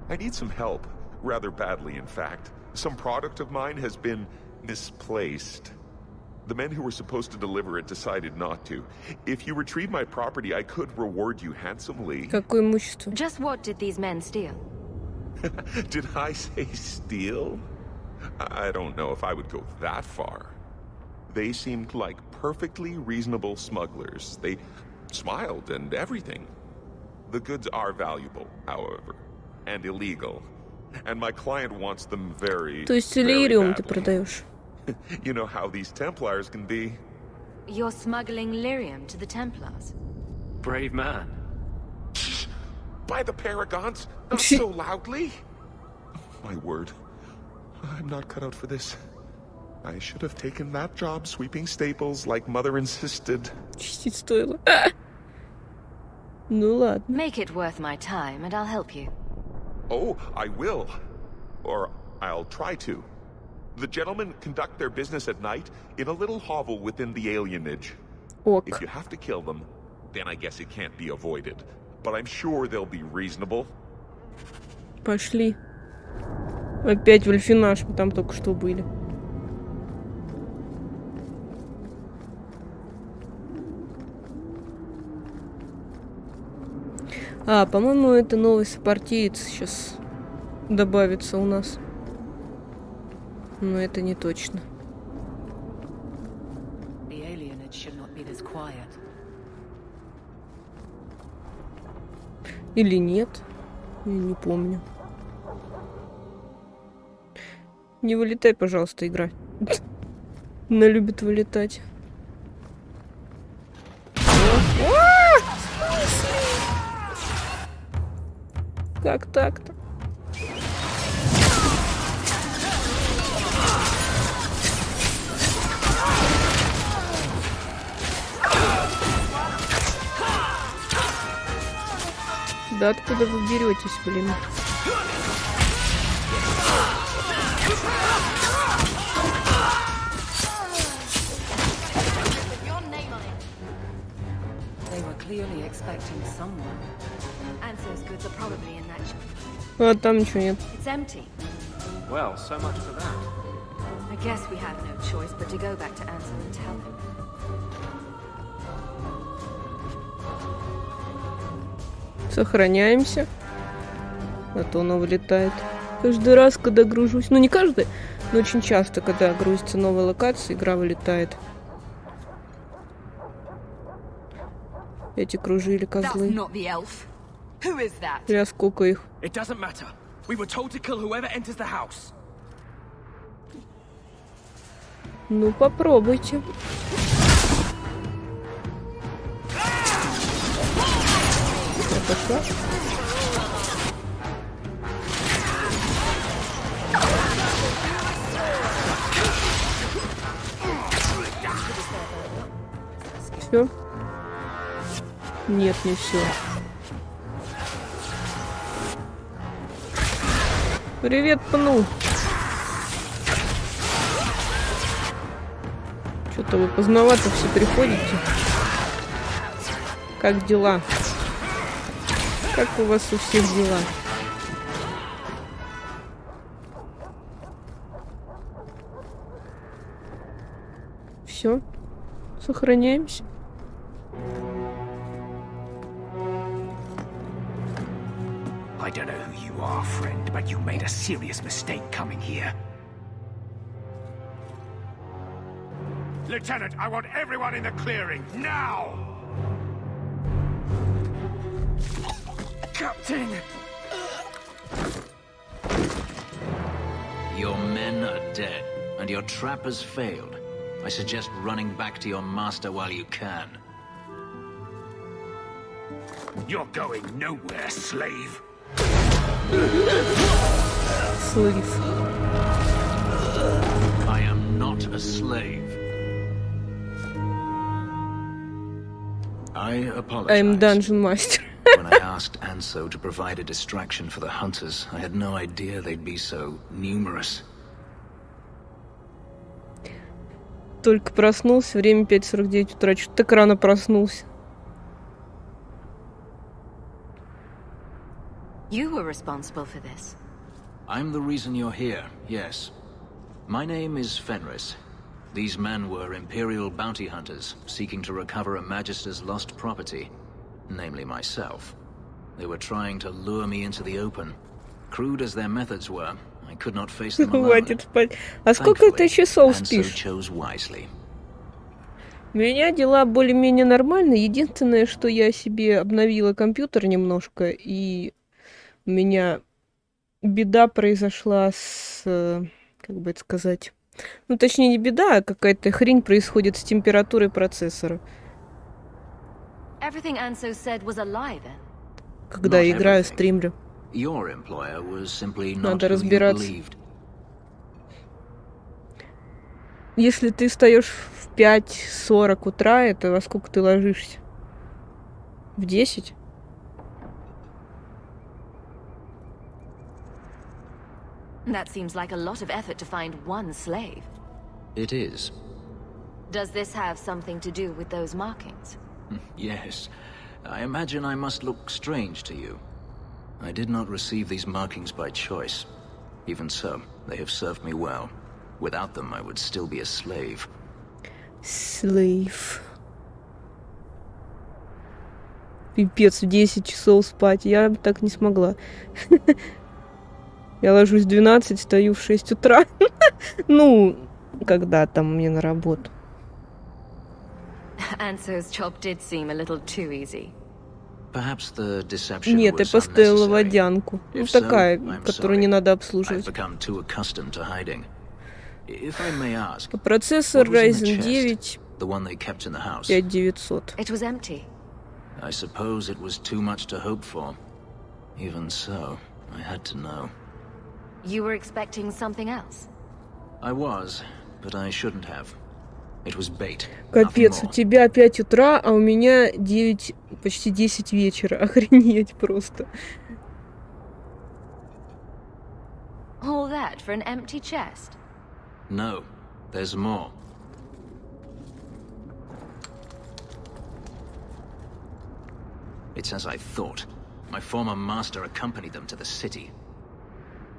I need some help. Rather badly, in fact. Some product of mine has been misplaced. The men who were supposed to deliver it decided not to. If you retrieve my property, I could reward you handsomely. Какое имущество? Just what did these men steal? Did I say steal? I don't know if I would go that far. They seemed like perfectly reasonable smugglers. They smiled and everything. The goods are valuable, however, and illegal. And my client wants them very, То есть very Лириум ты badly. продаешь? You know how these Templars can be. You're smuggling lyrium to the Templars? Brave man. By the Paragons, not so loudly. My word, I'm not cut out for this. I should have taken that job sweeping staples like Mother insisted. Чистить стоило. Ну ладно. Make it worth my time, and I'll help you. Oh, I will. Or I'll try to. The gentlemen conduct their business at night in a little hovel within the alienage. Ок. If you have to kill them, then I guess it can't be avoided. But I'm sure they'll be reasonable. Пошли. Опять в эльфинаж, мы там только что были. По-моему, это новый сопартиец сейчас добавится у нас. Но это не точно. Или нет? Я не помню. Не вылетай, пожалуйста, игра. Она любит вылетать. Как так-то? Да откуда вы беретесь, блин? А там ничего нет. Well, so much for that. I guess we have no choice but to go back to Ansel and tell him. Сохраняемся. А то она вылетает. Каждый раз, когда гружусь. Ну, не каждый, но очень часто, когда грузится новая локация, игра вылетает. Эти кружили козлы. Бля, сколько их. Ну, попробуйте. Пошла. Все? Нет, не все. Привет, пну. Что-то вы поздновато все приходите. Как дела? Как у вас у всех дела? Все. Сохраняемся. I don't know who you are, friend, but you made a serious mistake coming here. Lieutenant, I want everyone in the clearing, now! Captain! Your men are dead, and your trap has failed. I suggest running back to your master while you can. You're going nowhere, slave. Slave. I am not a slave. I apologize. I'm Dungeon Master. When I asked Anso to provide a distraction for the hunters, I had no idea they'd be so numerous. Только проснулся, время 5:49 утра. Чё-то так рано проснулся. You were responsible for this. I'm the reason you're here, yes. My name is Fenris. These men were Imperial bounty hunters, seeking to recover a Magister's lost property, namely myself. They were trying to lure me into the open. Crude as their methods were, I could not face them alone. Хватит спать. А сколько ты часов спишь? Chose wisely. У меня дела более-менее нормальные. Единственное, что я себе обновила компьютер немножко, и у меня беда произошла с... Как бы это сказать? Ну, точнее, не беда, а какая-то хрень происходит с температурой процессора. Everything Anso said was a lie, then. Когда я играю, стримлю. Надо разбираться. Если ты встаешь в 5:40 утра, это во сколько ты ложишься? В 10? That seems like a lot of effort to find one slave. It is. Does this have something to do with those markings? Yes. I imagine I must look strange to you. I did not receive these markings by choice. Even so, they have served me well. Without them, I would still be a slave. Slave. Пипец, в 10 часов спать. Я бы так не смогла. Я ложусь в 12, встаю в 6 утра. Ну, когда там мне на работу. Anso's job did seem a little too easy. Нет, я поставила водянку. Ну, такая, которую не надо обслуживать. Процессор Ryzen 9 5900. It was empty. I suppose it was too much to hope for. Even so, I had to know. You were expecting something else? I was, but I shouldn't have. It was bait. Капец, у тебя 5 утра, а у меня 9, почти 10 вечера. Охренеть просто. All that for an empty chest? No, there's more. It's as I thought. My former master accompanied them to the city.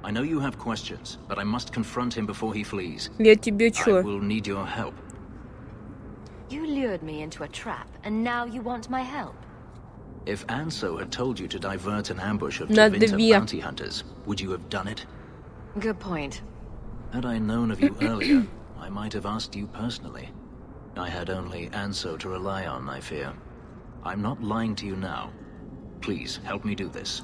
I know you have questions, but I must confront him before he flees. Я тебе чё? I will need your help. You lured me into a trap, and now you want my help? If Anso had told you to divert an ambush of Tevinter bounty hunters, would you have done it? Good point. Had I known of you earlier, I might have asked you personally. I had only Anso to rely on, I fear. I'm not lying to you now. Please, help me do this.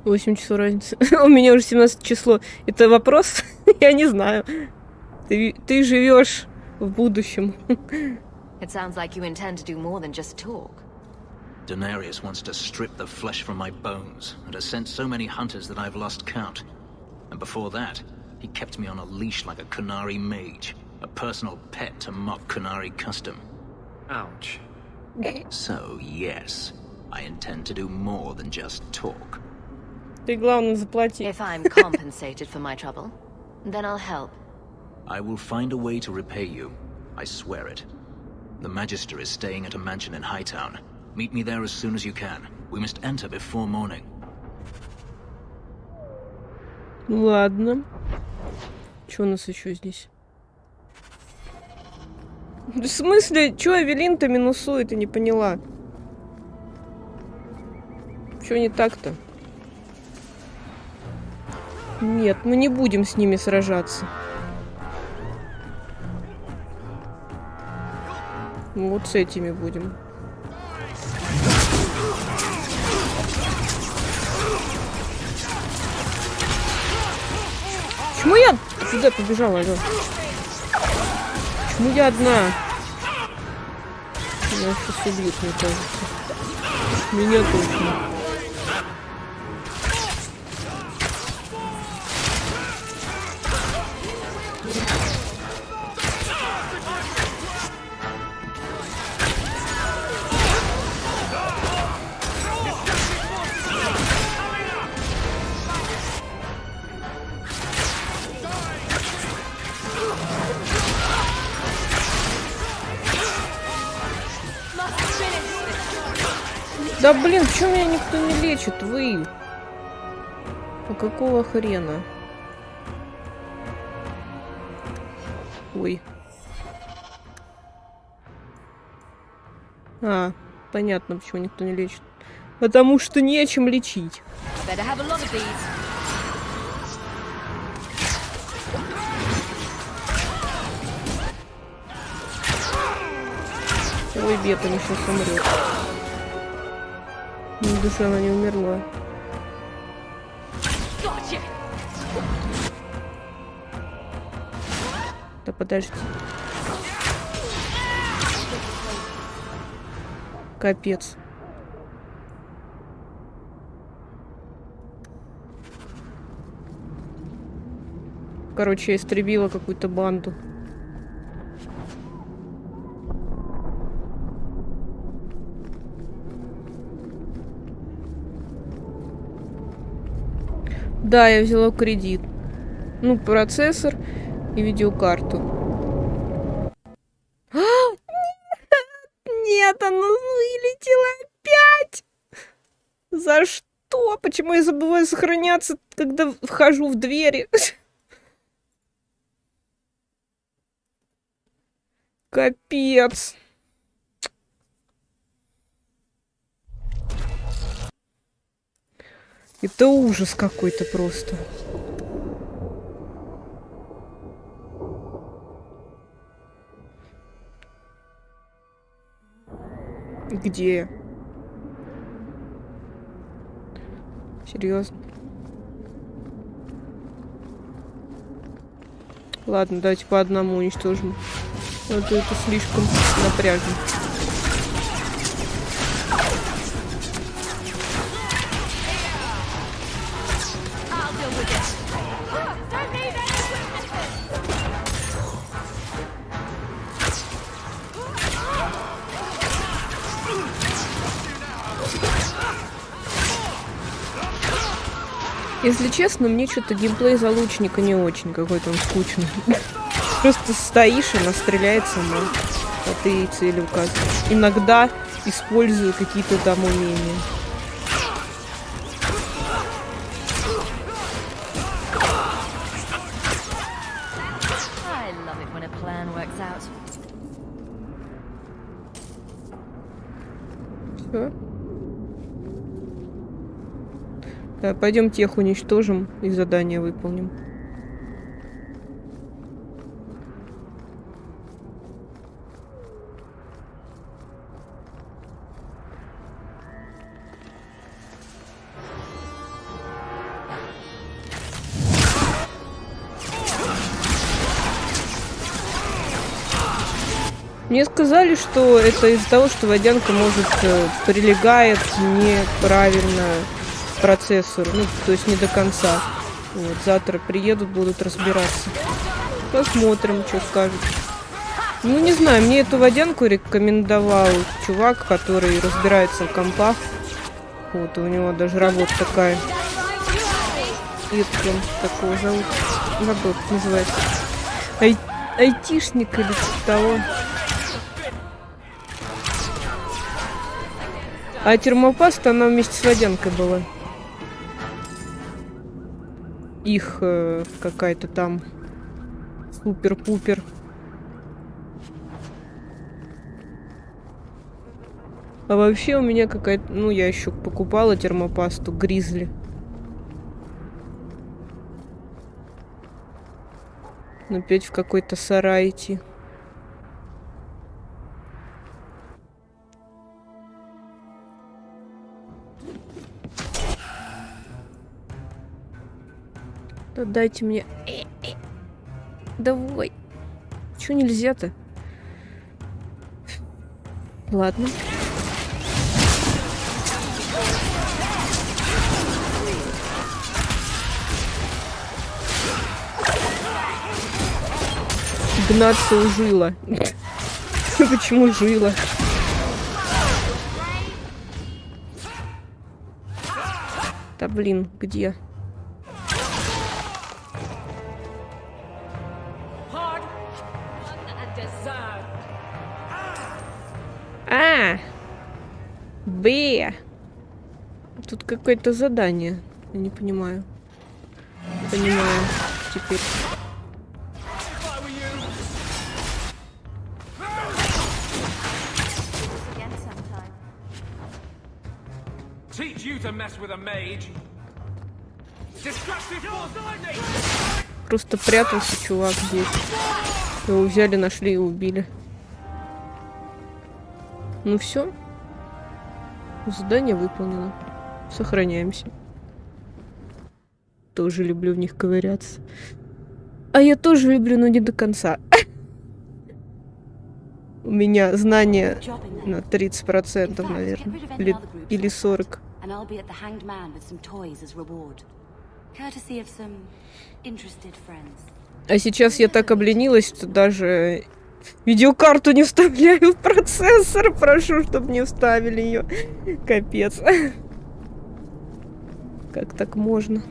8 часов разницы. У меня уже 17 число. Это вопрос? Я не знаю. Ты живешь в будущем. It sounds like you intend to do more than just talk. Daenerys wants to strip the flesh from my bones, and has sent so many hunters that I've lost count. And before that, he kept me on a leash like a Qunari mage, a personal pet to mock Qunari custom. Ouch. So, yes, I intend to do more than just talk. Ты, главное, заплати. If I'm compensated for my trouble, then I'll help. I will find a way to repay you. I swear it. The Magister is staying at a mansion in Hightown. Meet me there as soon as you can. We must enter before morning. Ладно. Что у нас еще здесь? В смысле, что Эвелин-то минусует? Я не поняла. Что не так-то? Нет, мы не будем с ними сражаться. Ну, вот с этими будем. Почему я сюда побежала, алё? Почему я одна? Меня сейчас убьют, мне кажется. Меня точно. Да блин, почему меня никто не лечит, вы? А какого хрена? Ой. А, понятно, почему никто не лечит. Потому что нечем лечить. Ой, бед, она сейчас умрет. В душе она не умерла. Да подожди. Капец. Короче, я истребила какую-то банду. Да, я взяла кредит. Ну, процессор и видеокарту. Нет, оно вылетело опять! За что? Почему я забываю сохраняться, когда вхожу в двери? Капец. Это ужас какой-то просто. Где? Серьезно? Ладно, давайте по одному уничтожим. А то это слишком напряжно. Если честно, мне что-то геймплей за лучника не очень, какой-то он скучный. Просто стоишь, она стреляет сама, а ты ей цели указываешь. Иногда использую какие-то там умения. Все. Да, пойдем тех уничтожим и задание выполним. Мне сказали, что это из-за того, что водянка может прилегает неправильно к процессору, ну, то есть не до конца. Вот, завтра приедут, будут разбираться. Посмотрим, что скажут. Ну, не знаю, мне эту водянку рекомендовал чувак, который разбирается в компах. Вот, у него даже работа такая. Киркволл, такого зовут. Забыл, как называется. Айтишник или типа того. А термопаста, она вместе с водянкой была. Их какая-то там супер-пупер. А вообще у меня какая-то... Ну, я еще покупала термопасту Гризли. Опять в какой-то сарай идти. Да дайте мне... Давай. Чего нельзя-то? Ладно. Гнаться у жила. Почему жила? Да блин, где? А, Б. Тут какое-то задание. Я не понимаю. Понимаю теперь. Просто прятался чувак здесь. Его взяли, нашли и убили. Ну все. Задание выполнено. Сохраняемся. Тоже люблю в них ковыряться. А я тоже люблю, но не до конца. У меня знания на 30%, наверное. Или 40%. А сейчас я так обленилась, что даже видеокарту не вставляю в процессор. Прошу, чтобы не вставили ее. Капец. Как так можно?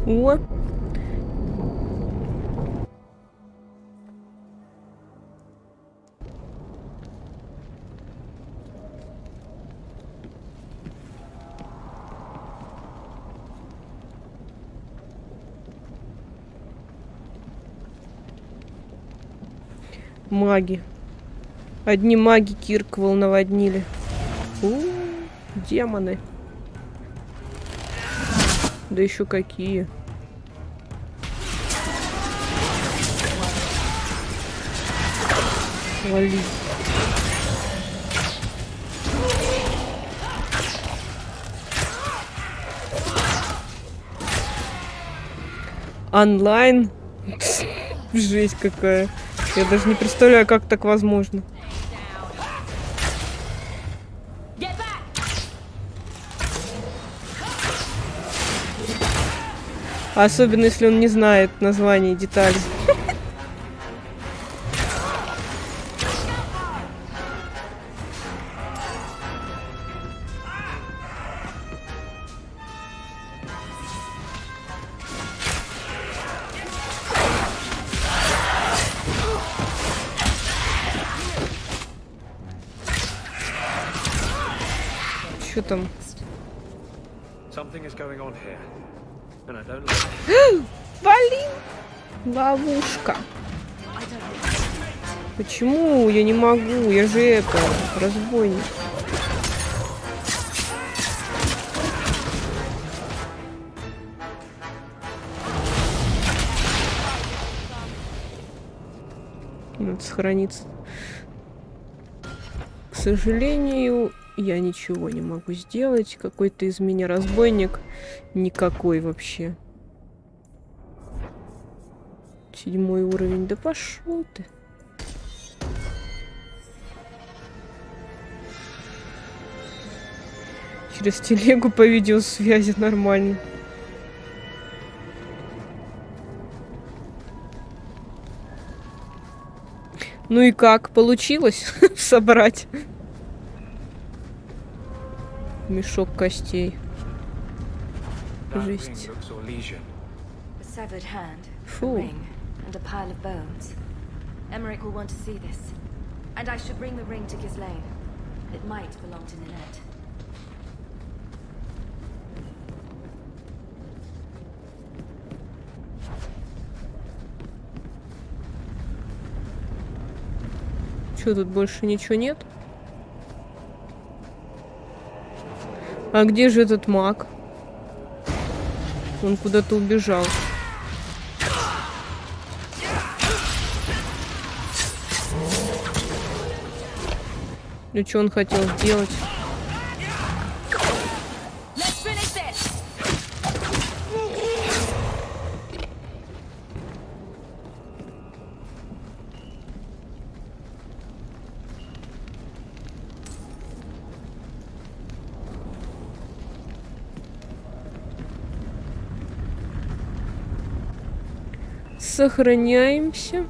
О! Маги. Одни маги Киркволл наводнили. Демоны. Да еще какие. Вали. Онлайн? Жесть какая. Я даже не представляю, как так возможно. Особенно, если он не знает названий деталей. Что там? Блин! Ловушка. Почему я не могу? Я же это, разбойник. Надо сохраниться. К сожалению, я ничего не могу сделать. Какой-то из меня разбойник. Никакой вообще. 7-й уровень. Да пошел ты. Через телегу по видеосвязи нормально. Ну и как? Получилось собрать? Мешок костей. Жесть. Фу. Emmerich will want to see this. And I should bring the ring to Ghislaine. It might belong to Ninette. Чё, тут больше ничего нет? А где же этот маг? Он куда-то убежал. И что он хотел сделать? Сохраняемся.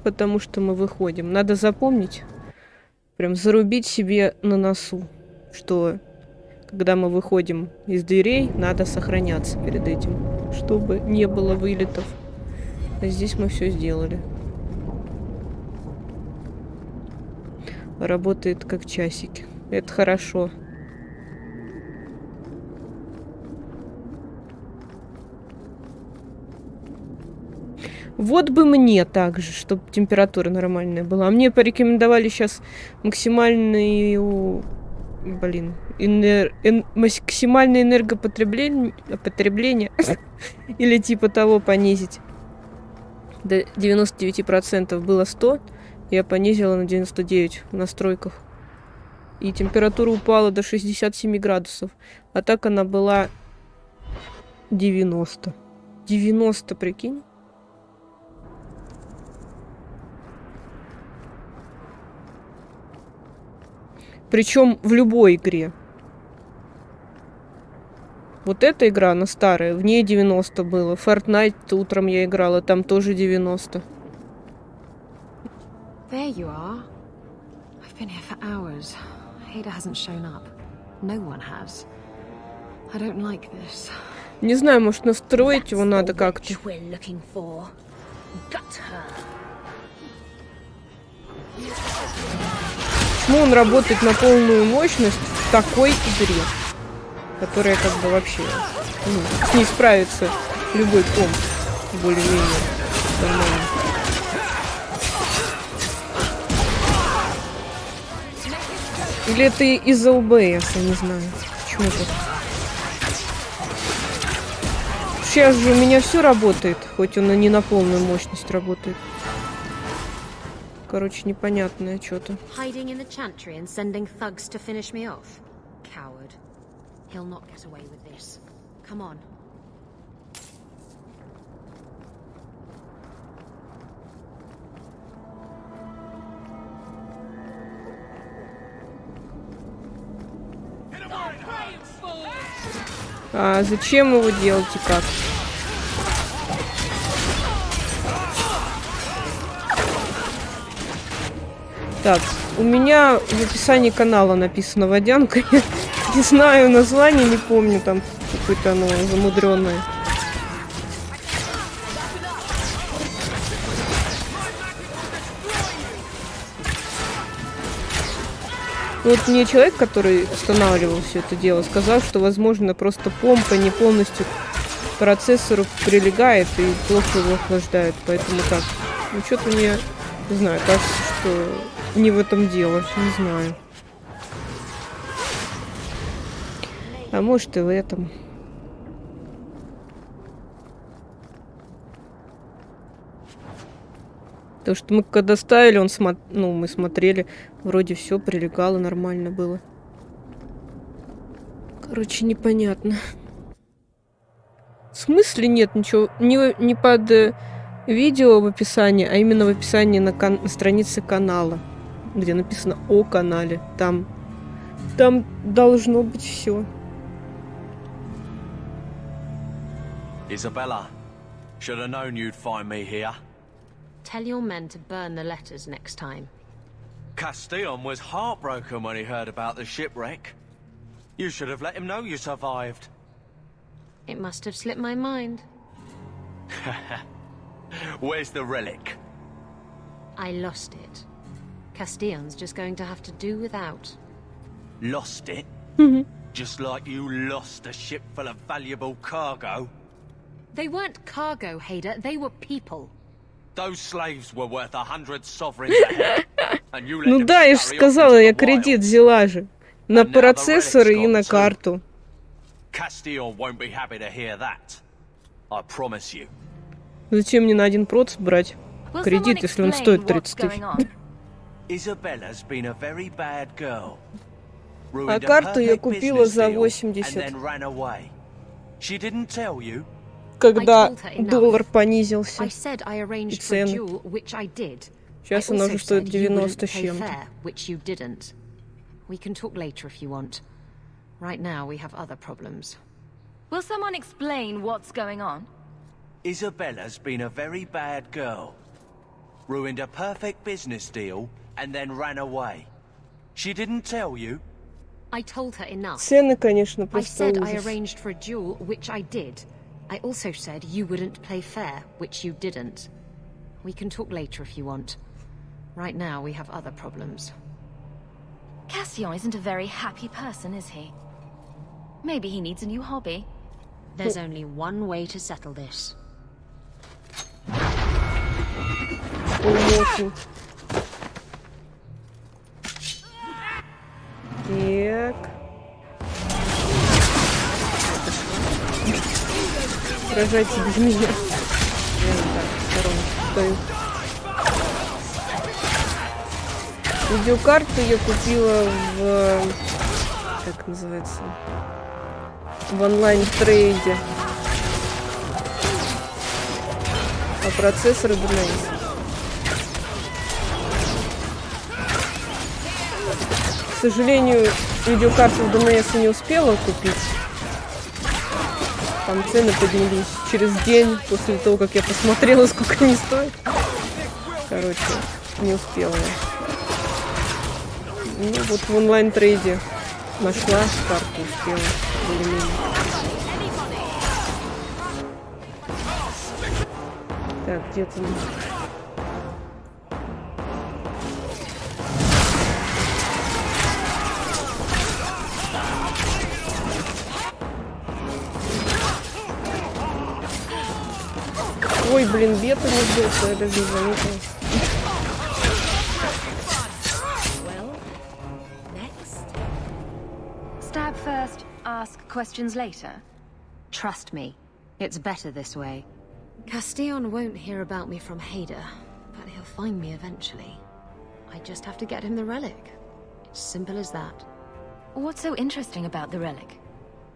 Потому что мы выходим. Надо запомнить, прям зарубить себе на носу, что когда мы выходим из дверей, надо сохраняться перед этим, чтобы не было вылетов. А здесь мы все сделали. Работает как часики. Это хорошо. Вот бы мне также, чтобы температура нормальная была. А мне порекомендовали сейчас максимальный, максимальное энергопотребление или типа того понизить. До 99% было 100, я понизила на 99 в настройках. И температура упала до 67 градусов. А так она была 90. 90, прикинь. Причем в любой игре. Вот эта игра, она старая, в ней 90 было. Fortnite утром я играла, там тоже 90. There you are. I've been here for hours. Ada hasn't shown up. No one has. I don't like this. Не знаю, может настроить его надо как-то. Почему он работает на полную мощность в такой игре, которая как бы вообще с ней справится любой комп более-менее нормально. Или это из-за ОБС, я не знаю. Почему-то. Сейчас же у меня все работает, хоть он и не на полную мощность работает. Короче, непонятное что-то. Hiding in the chantry and sending thugs to finish me off. Coward. He'll not get away with this. Come on. А зачем его делать и как? Так, у меня в описании канала написано водянка. Я не знаю название, не помню, там какое-то оно замудренное. Вот мне человек, который останавливал все это дело, сказал, что, возможно, просто помпа не полностью к процессору прилегает и плохо его охлаждает. Поэтому так, ну что-то мне, не знаю, кажется, что не в этом дело, не знаю. А может и в этом. Потому что мы когда ставили, мы смотрели, вроде все прилегало, нормально было. Короче, непонятно. В смысле нет ничего, не под видео в описании, а именно в описании на странице канала, где написано о канале. Там должно быть все. Isabella, should have known you'd find me here. tell your men to burn the letters next time. Castillon was heartbroken when he heard about the shipwreck. You should have let him know you survived. It must have slipped my mind. Where's the relic? I lost it. Castillon's just going to have to do without. Lost it? Just like you lost a ship full of valuable cargo? They weren't cargo, Hader. They were people. Those slaves were worth 100 sovereigns a head. And you let Ну them да, я же scurry off сказала, into я the кредит wild. взяла же. На And now the процессор relic's и на gone too. карту. Castillon won't be happy to hear that. I promise you. Зачем мне на 1 проц брать Will кредит, someone если он explain стоит 30 what's тысяч? going on? Isabella's been a very bad girl. А Ruined a карту я perfect business купила за deal and 80, then ran away. She didn't tell you? когда I told her enough. доллар понизился. I said I И arranged for a цены. duel, which I did. Сейчас I она also уже стоит said you wouldn't 90 с play чем-то. fair, which you didn't. We can talk later if you want. Right now we have other problems. Will someone explain what's going on? Isabella's been a very bad girl. Ruined a perfect business deal and then ran away. She didn't tell you? I told her enough. Цены, конечно, I просто said I ужас. arranged for a duel, which I did. I also said you wouldn't play fair, which you didn't. We can talk later if you want. Right now we have other problems. Castillon isn't a very happy person, is he? Maybe he needs a new hobby. There's only one way to settle this. Очень. Так. Сражайтесь без меня. Я вот так в сторонке стою. Видеокарту я купила в... Как называется? В онлайн-трейде. А процессор Играется. К сожалению, видеокарту в ДНС не успела купить. Там цены поднялись через день после того, как я посмотрела, сколько они стоят. Короче, не успела. Ну вот в онлайн-трейде нашла карту, успела более-менее. Так, где там? Ой, блин, бета не сбился, я даже не заметила. Stab first, ask questions later. Trust me, it's better this way. Castillon won't hear about me from Hader, but he'll find me eventually. I just have to get him the relic. It's simple as that. What's so interesting about the relic?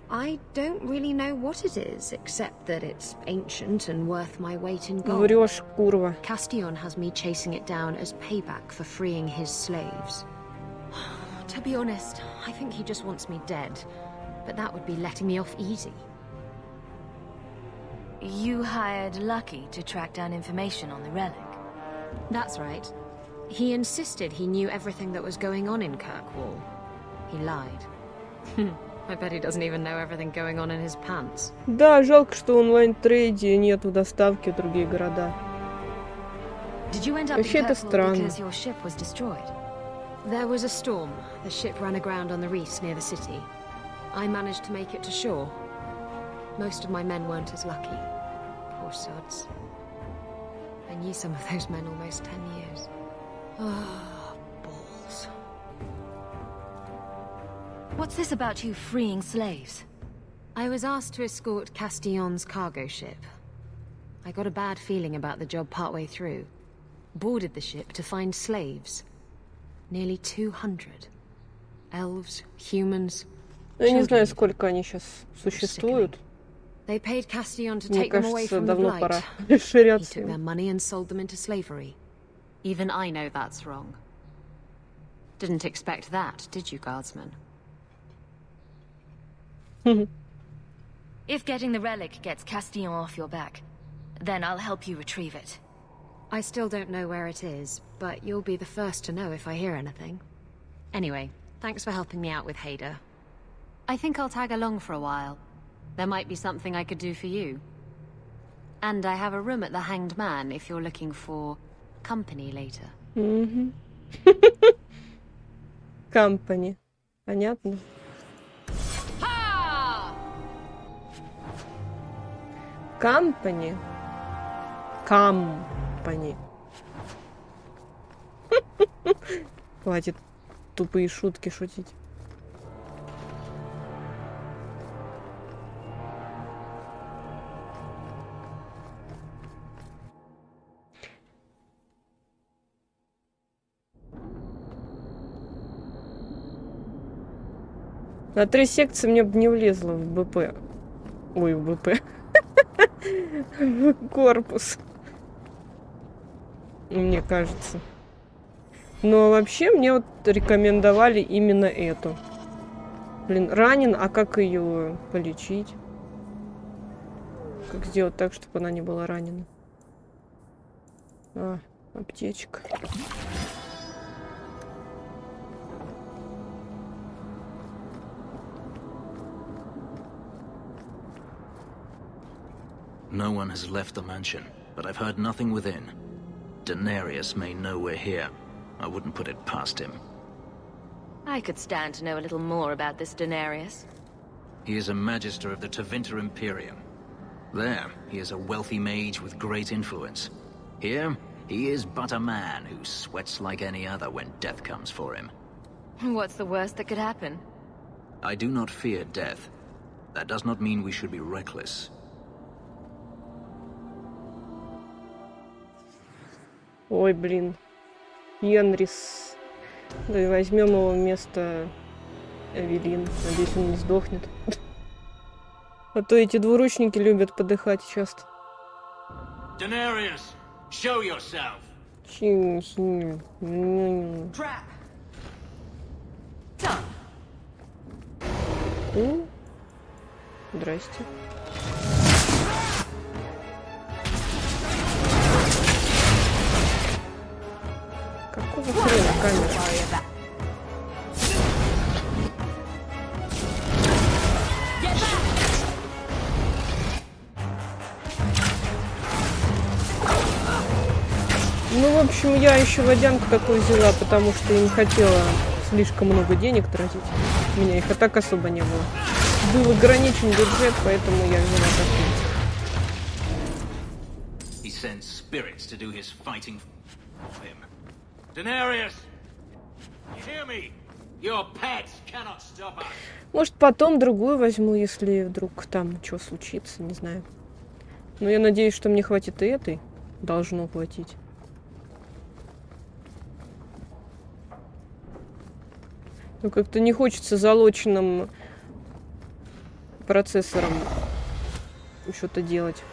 I don't really know what it is, except that it's ancient and worth my weight in gold. Врешь, курва. Castillon has me chasing it down as payback for freeing his slaves. To be honest, I think he just wants me dead, but that would be letting me off easy. You hired Lucky to track down information on the relic. That's right. He insisted he knew everything that was going on in Kirkwall. He lied. I bet he doesn't even know everything going on in his pants. Да, жалко, что в онлайн-трейде нету доставки в другие города. Did you end up Вообще in это Kirkwood странно. because your ship was destroyed? There was a storm. The ship ran aground on the reefs near the city. I managed to make it to shore. Most of my men weren't as lucky. Poor sods. I knew some of those men almost 10 years. Ah, balls. What's this about you freeing slaves? I was asked to escort Castillon's cargo ship. I got a bad feeling about the job partway through. Boarded the ship to find slaves. Nearly 200. Elves, humans. Я не знаю, сколько они сейчас существуют. They paid Castillon to Мне take them away кажется, from the давно blight. пора He расширяться. took their money and sold them into slavery. Even I know that's wrong. Didn't expect that, did you, guardsman? If getting the relic gets Castillon off your back, then I'll help you retrieve it. I still don't know where it is, but you'll be the first to know if I hear anything. Anyway, thanks for helping me out with Hader. I think I'll tag along for a while. There might be something I could do for you. And I have a room at the Hanged Man if you're looking for company later. Company. Понятно? Company. Company. Хватит тупые шутки шутить. На 3 секции мне бы не влезло в БП. Ой, в БП. В корпус. Мне кажется. Но вообще мне вот рекомендовали именно эту. Блин, ранен, а как ее полечить? Как сделать так, чтобы она не была ранена? А, аптечка. No one has left the mansion, but I've heard nothing within. Daenerys may know we're here. I wouldn't put it past him. I could stand to know a little more about this Daenerys. He is a magister of the Tevinter Imperium. There, he is a wealthy mage with great influence. Here, he is but a man who sweats like any other when death comes for him. What's the worst that could happen? I do not fear death. That does not mean we should be reckless. Ой, блин. Йенрис. Да и возьмем его вместо Эвелин. Надеюсь, он не сдохнет. А то эти двуручники любят подыхать часто. Daenerys, show yourself. Trap. Здрасте. Какого хрена камера? Ну, в общем, я еще водянку такую взяла, потому что я не хотела слишком много денег тратить. У меня их и так особо не было. Был ограничен бюджет, поэтому я взяла такую. He sends spirits to do his fighting for him. Daenerys, you hear me? Your pets cannot stop us. Может, потом другую возьму, если вдруг там что случится, не знаю. Но я надеюсь, что мне хватит и этой. Должно хватить. Ну, как-то не хочется залоченным процессором что-то делать.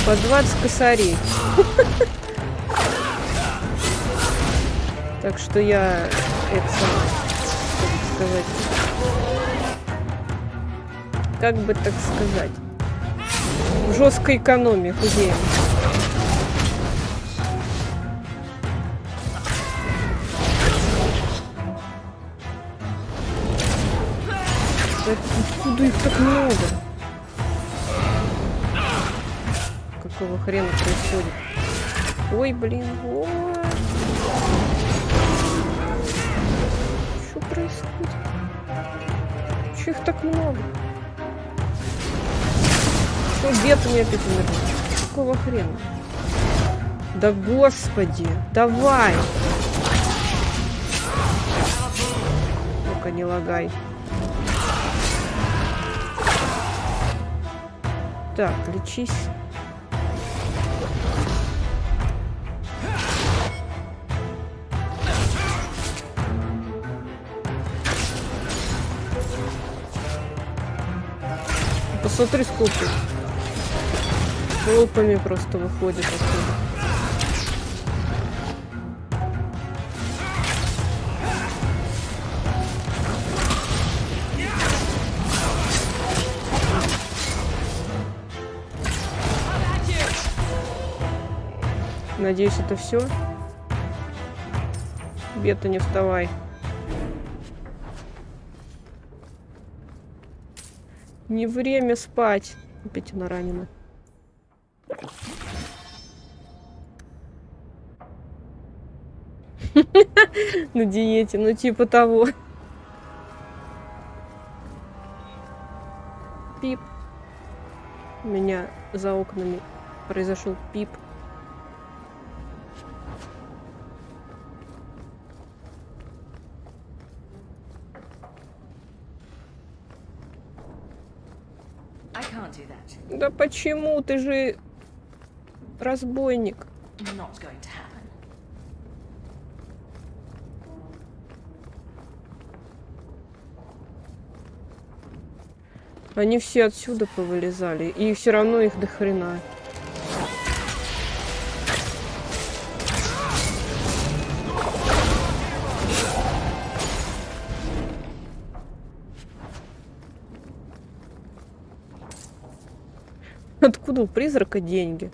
По 20 косарей. Так что я это сказать. Как бы так сказать. В жесткой экономии худеем. Откуда их так много? Какого хрена происходит? Ой, блин, ой. Что происходит? Чего их так много? Что бедами опять умерли? Какого хрена? Да господи, давай! Ну-ка, не лагай. Так, лечись. Посмотри, сколько толпами просто выходит оттуда. Надеюсь, это все. Бета, не вставай. Не время спать. Опять она ранена. На диете, ну типа того. Пип. У меня за окнами произошел пип. Да почему? Ты же разбойник. Они все отсюда повылезали, и все равно их до хрена. Откуда у призрака деньги?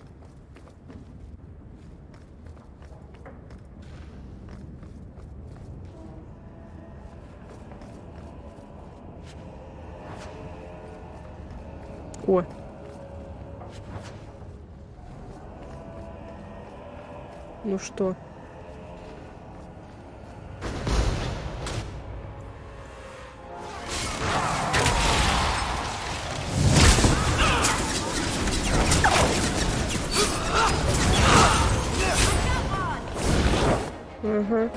О. Ну что? Ага.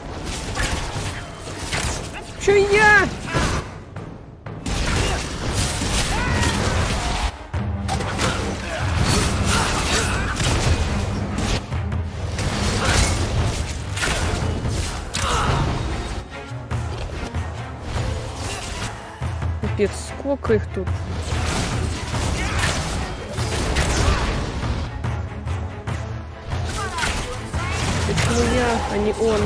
Чё я? Капец, сколько их тут? Почему я, а не он?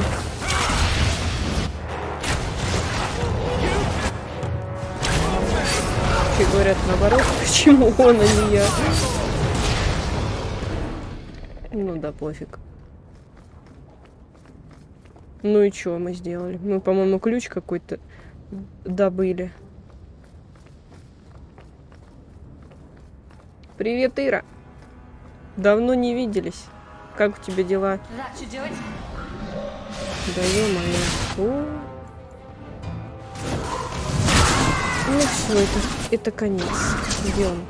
Все говорят наоборот, почему он, а не я? Ну да, пофиг. Ну и что мы сделали? Мы, по-моему, ключ какой-то добыли. Привет, Ира. Давно не виделись. Как у тебя дела? Да ё-моё. Ну все, это конец. Где он?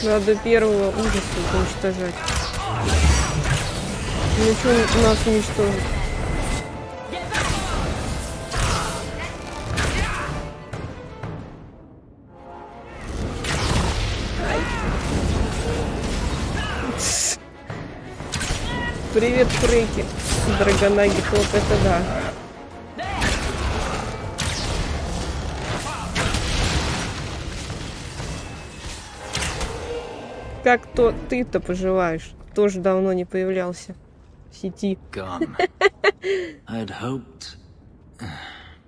Надо первого ужаса уничтожать. Ничего нас уничтожит. Привет, Фрейки. Драгонаги, хлоп, это да. Как то ты-то поживаешь? Тоже давно не появлялся в сети. Gone. I'd hoped...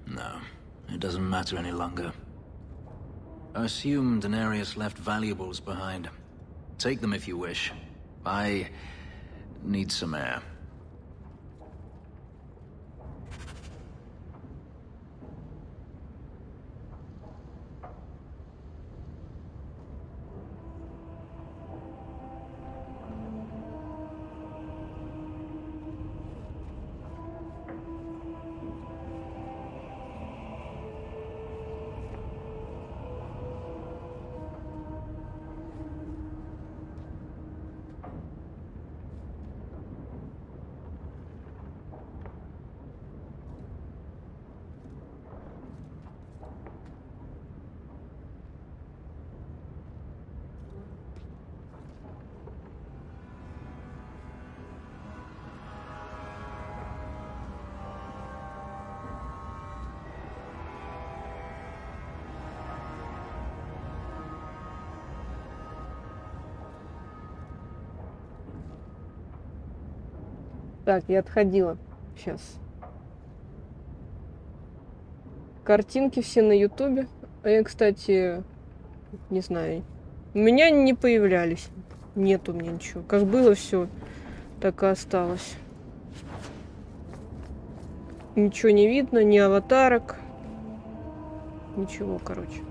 No, it doesn't matter any longer. I assume Daenerys left valuables behind. Take them if you wish. I need some air. Так, я отходила. Сейчас. Картинки все на ютубе. А я, кстати, не знаю. У меня не появлялись. Нет у меня ничего. Как было все, так и осталось. Ничего не видно, ни аватарок. Ничего, короче.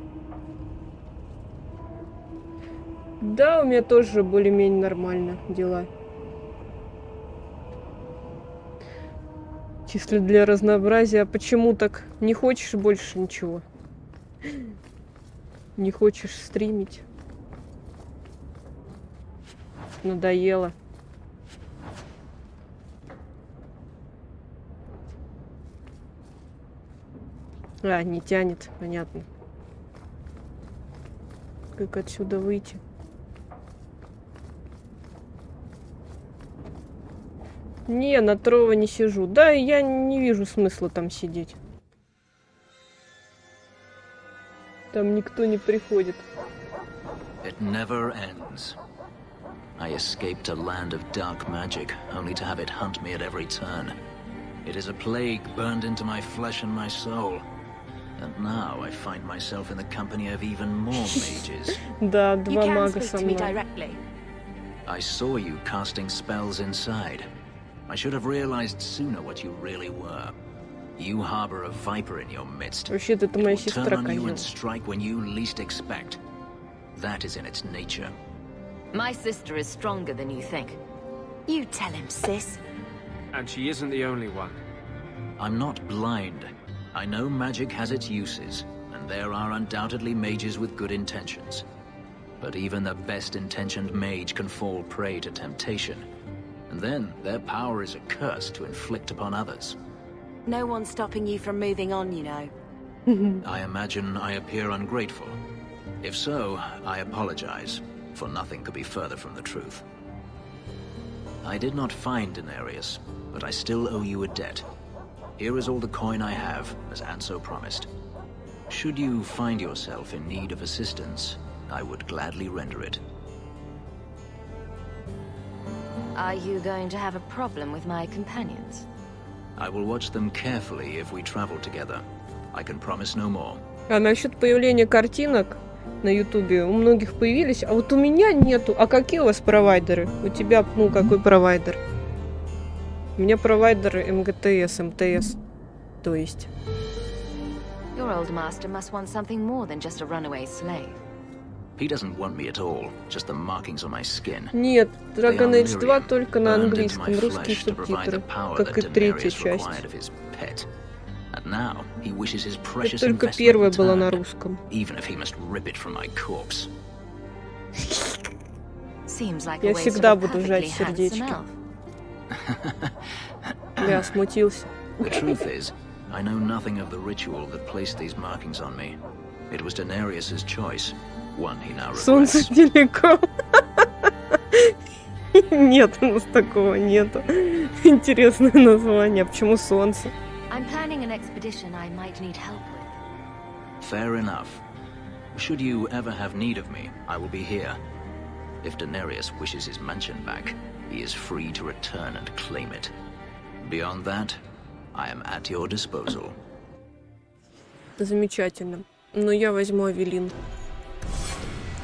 Да, у меня тоже более-менее нормально дела. Чисто для разнообразия. А почему так? Не хочешь больше ничего? Не хочешь стримить? Надоело. А, не тянет, понятно. Как отсюда выйти? Не, на Трова не сижу. Да, я не вижу смысла там сидеть. Там никто не приходит. It never ends. I escaped a land of dark magic, only to have it hunt me at every turn. It is a plague burned into my flesh and my soul. And now I find myself in the company of even more mages. Да, два мага со мной. I saw you casting spells inside. I should have realized sooner what you really were. You harbor a viper in your midst. Вообще-то это моя It will сестра, turn on you козел. and strike when you least expect. That is in its nature. My sister is stronger than you think. You tell him, sis. And she isn't the only one. I'm not blind. I know magic has its uses, and there are undoubtedly mages with good intentions. But even the best-intentioned mage can fall prey to temptation. And then their power is a curse to inflict upon others. No one's stopping you from moving on, you know. I imagine I appear ungrateful. If so, I apologize, for nothing could be further from the truth. I did not find Denarius, but I still owe you a debt. Here is all the coin I have, as Anso promised. Should you find yourself in need of assistance, I would gladly render it. Are you going to have a problem with my companions? I will watch them carefully if we travel together. I can promise no more. А насчет появления картинок на ютубе у многих появились, а вот у меня нету. А какие у вас провайдеры? У тебя, ну, какой провайдер? У меня провайдер МТС, то есть. Your old master must want something more than just a runaway slave. He doesn't want me at all, just the markings on my skin. Нет, Драгон Эйдж 2 только на английском, русские субтитры, как и третья часть. And now he wishes his precious Это только первая investment была на returned, русском. even if he must rip it from my corpse. Seems like Я a waste всегда of a буду жать perfectly handsome сердечки. elf. Я смутился. The truth is, I know nothing of the ritual that placed these markings on me. It was Denarius's choice, one he now Солнце regrets. далеко. Нет, у нас такого нету. Интересное название. А почему солнце? I'm planning an expedition I might need help with. Fair enough. Should you ever have need of me, I will be here. If Denarius wishes his mansion back, he is free to return and claim it. Beyond that, I am at your disposal. Замечательно. Но я возьму Авелин.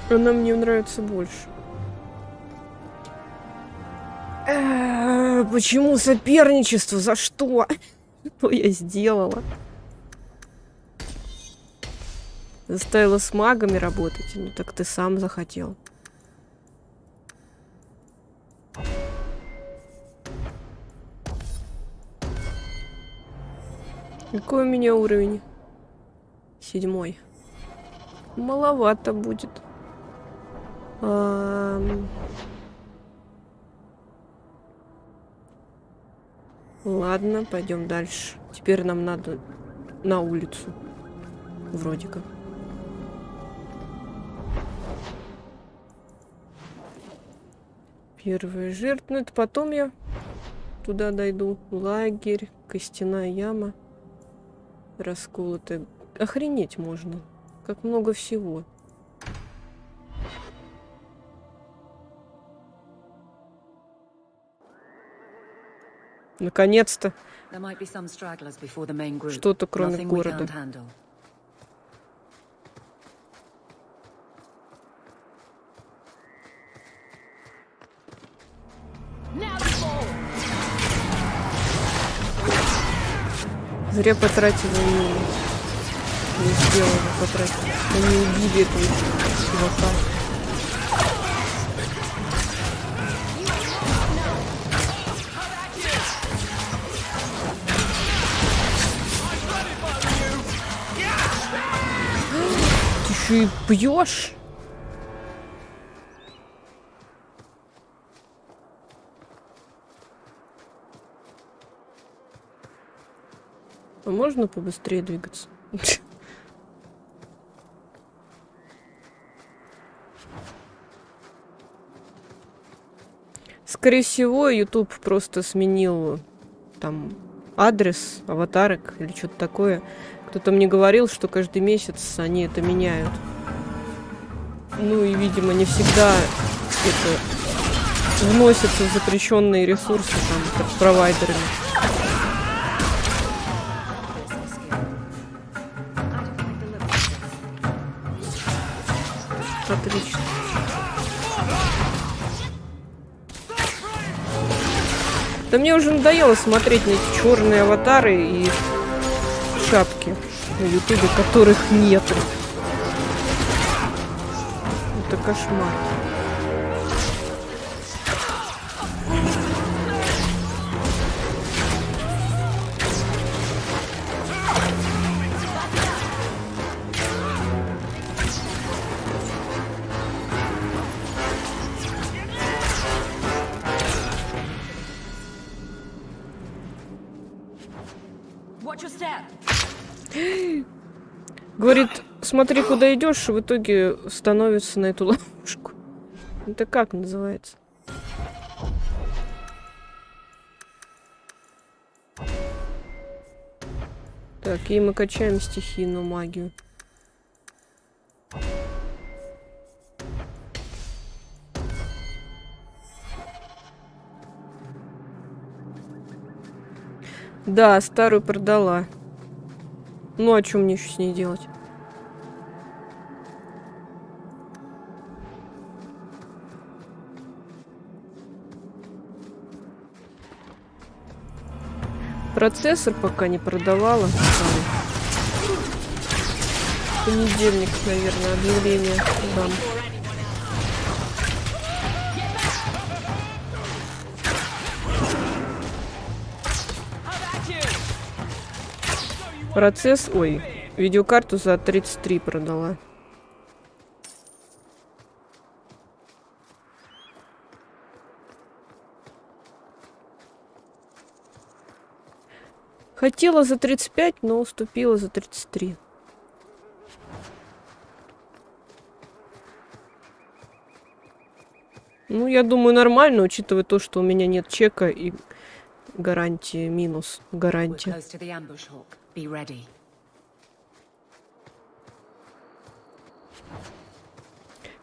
Она мне нравится больше. Почему соперничество? За что? Что я сделала? Заставила с магами работать. Ну так ты сам захотел. Какой у меня уровень? 7. Маловато будет. Ладно, пойдем дальше. Теперь нам надо на улицу. Вроде как. Первая жертва. Ну, это потом я туда дойду. Лагерь, костяная яма. Расколотая. Охренеть можно. Как много всего. Наконец-то. There might be some stragglers before the main group. Что-то кроме Nothing we города. can't handle. Зря потратила мину. Не успела потратить. Они убили этого чувака. Ты еще и бьешь? А можно побыстрее двигаться? Скорее всего, YouTube просто сменил там адрес аватарок или что-то такое. Кто-то мне говорил, что каждый месяц они это меняют. Ну и, видимо, не всегда это вносится в запрещенные ресурсы там, как провайдерами. Отлично. Да мне уже надоело смотреть на эти черные аватары и шапки на ютубе, которых нету. Это кошмар. Говорит, смотри, куда идешь, и в итоге становится на эту ловушку. Это как называется? Так, и мы качаем стихийную магию. Да, старую продала. Ну, а что мне еще с ней делать? Процессор пока не продавала. В понедельник, наверное, объявление дам. Процесс, ой, видеокарту за 33 продала. Хотела за 35, но уступила за 33. Ну, я думаю, нормально, учитывая то, что у меня нет чека и гарантии минус гарантия.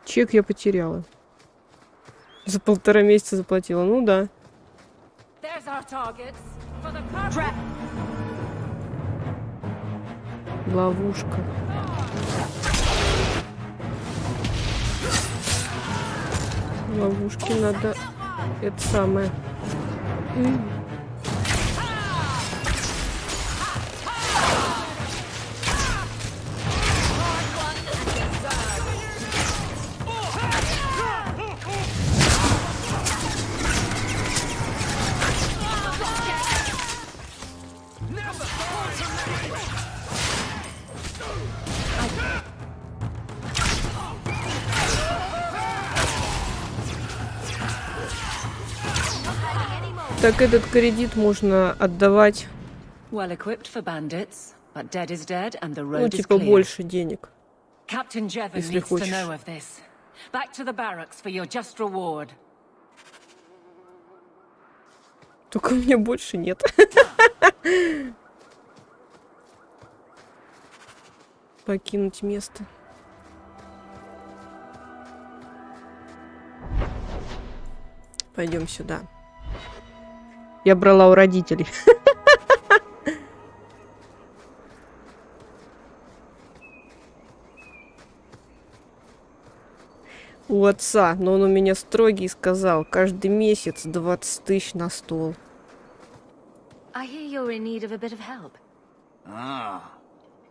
Чек я потеряла. За 1,5 месяца заплатила. Ну да. Ловушка. Ловушки надо... Это самое... Так этот кредит можно отдавать, ну, типа больше денег, если хочешь. Только у меня больше нет. Покинуть место. Пойдем сюда. Я брала у родителей. У отца, но он у меня строгий, сказал, каждый месяц 20 тысяч на стол. I hear you're in need of a bit of help. Ah,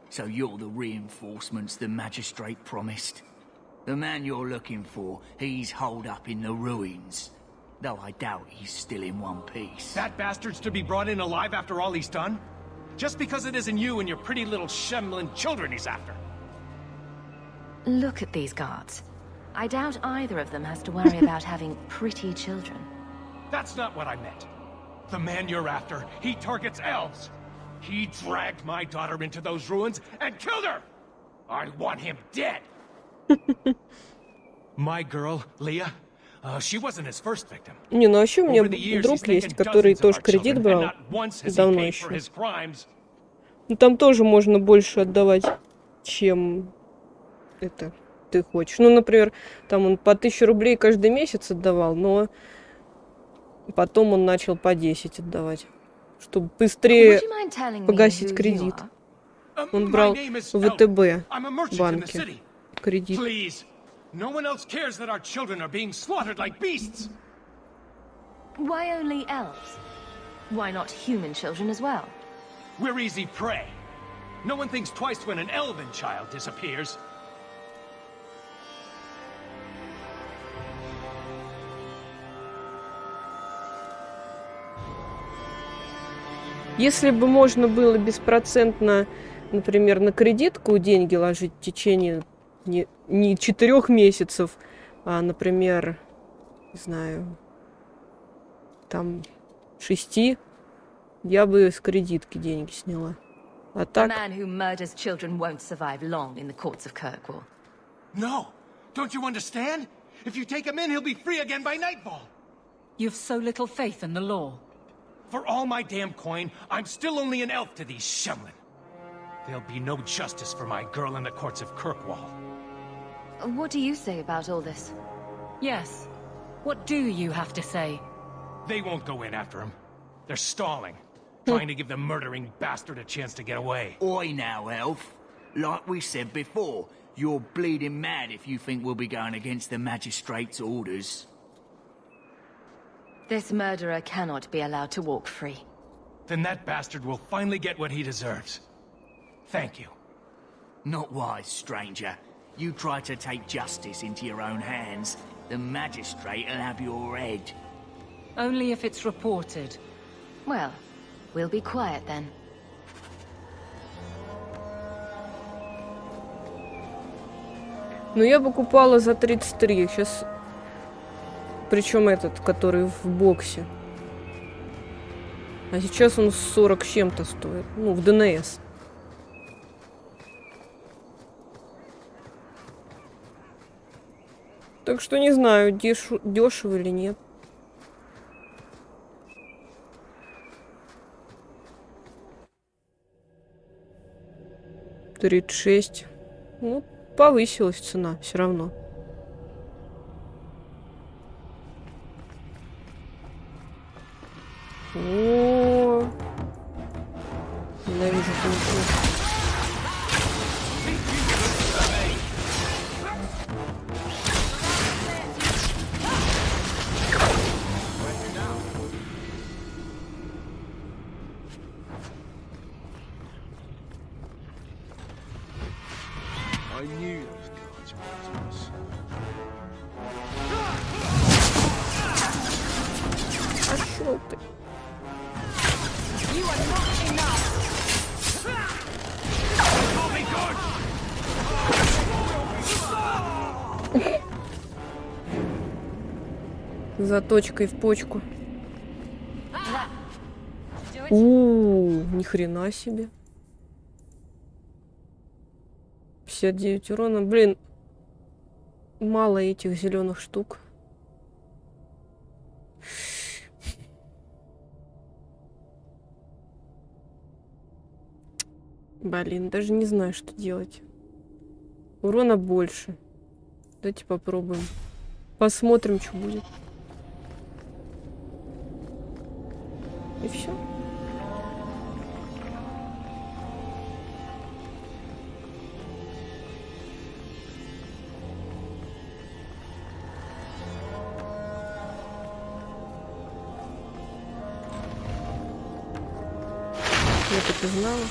so you're the reinforcements the magistrate promised. The man you're looking for, he's holed up in the ruins. Though I doubt he's still in one piece. That bastard's to be brought in alive after all he's done? Just because it isn't you and your pretty little shemlin children he's after. Look at these guards. I doubt either of them has to worry about having pretty children. That's not what I meant. The man you're after, he targets elves. He dragged my daughter into those ruins and killed her! I want him dead! My girl, Leah, she wasn't his first victim. Не, ну а еще у меня друг есть, который тоже кредит брал. Давно еще. Ну там тоже можно больше отдавать, чем это ты хочешь. Ну, например, там он по 1000 рублей каждый месяц отдавал, но потом он начал по 10 отдавать, чтобы быстрее погасить кредит. Он брал в ВТБ банке кредит. No one else cares that our children are being slaughtered like beasts. Why only elves? Why not human children as well? We're easy prey. No one thinks twice when an elven child disappears. Если бы можно было беспроцентно, например, на кредитку деньги ложить в течение не 4 месяцев, а, например, не знаю, там 6, я бы с кредитки деньги сняла. А так... A man who murders children won't survive long in the courts of Kirkvall. No! Don't you understand? If you take him in, he'll be free again by nightfall. You've so little faith in the law. For all my damn coin, I'm still only an elf to these shemlin. There'll be no justice for my girl in the courts of Kirkvall. What do you say about all this? Yes. What do you have to say? They won't go in after him. They're stalling. Trying to give the murdering bastard a chance to get away. Oi now, elf. Like we said before, you're bleeding mad if you think we'll be going against the magistrate's orders. This murderer cannot be allowed to walk free. Then that bastard will finally get what he deserves. Thank you. Not wise, stranger. You try to take justice into your own hands, the magistrate'll have your head. Only if it's reported. Well, we'll be quiet then. Ну, я покупала за 33. Сейчас... Причем этот, который в боксе. А сейчас он 40 с чем-то стоит. Ну, в ДНС. Так что не знаю, дешево или нет. $36. Ну, повысилась цена все равно. О, ненавижу это. I knew those guards were to us. Пошел ты. You are not enough. Заточкой в почку. Ни хрена себе. 59 урона. Блин, мало этих зеленых штук. Блин, даже не знаю, что делать. Урона больше. Давайте попробуем. Посмотрим, что будет. И все. Я так и знала.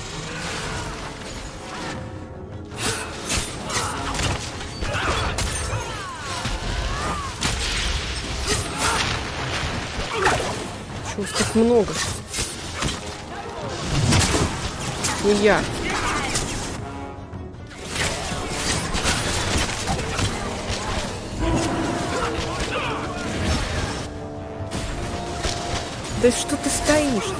Чего ж так много? Не я. Да что ты стоишь?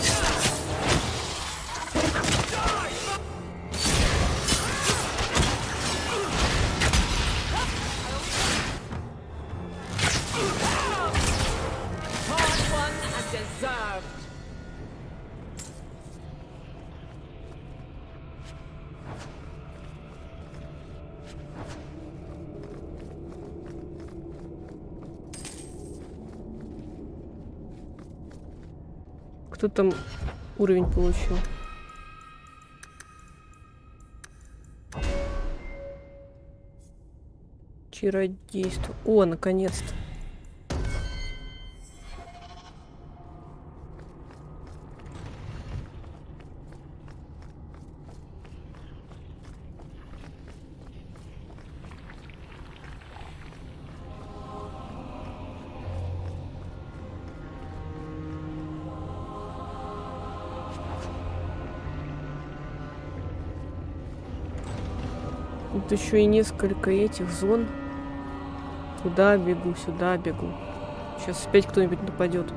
Кто там уровень получил? Чародейство. О, наконец-то. Тут еще и несколько этих зон. Туда бегу, сюда бегу. Сейчас опять кто-нибудь нападет.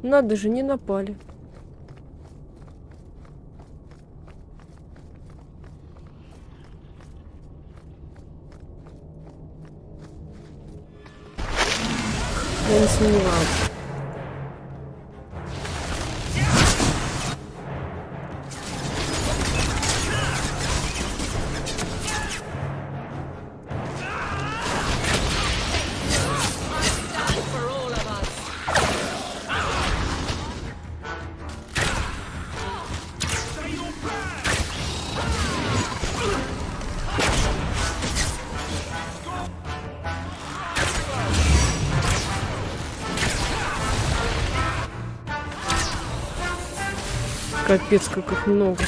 Надо же, не напали. Я не сомневалась. Капец, как их много.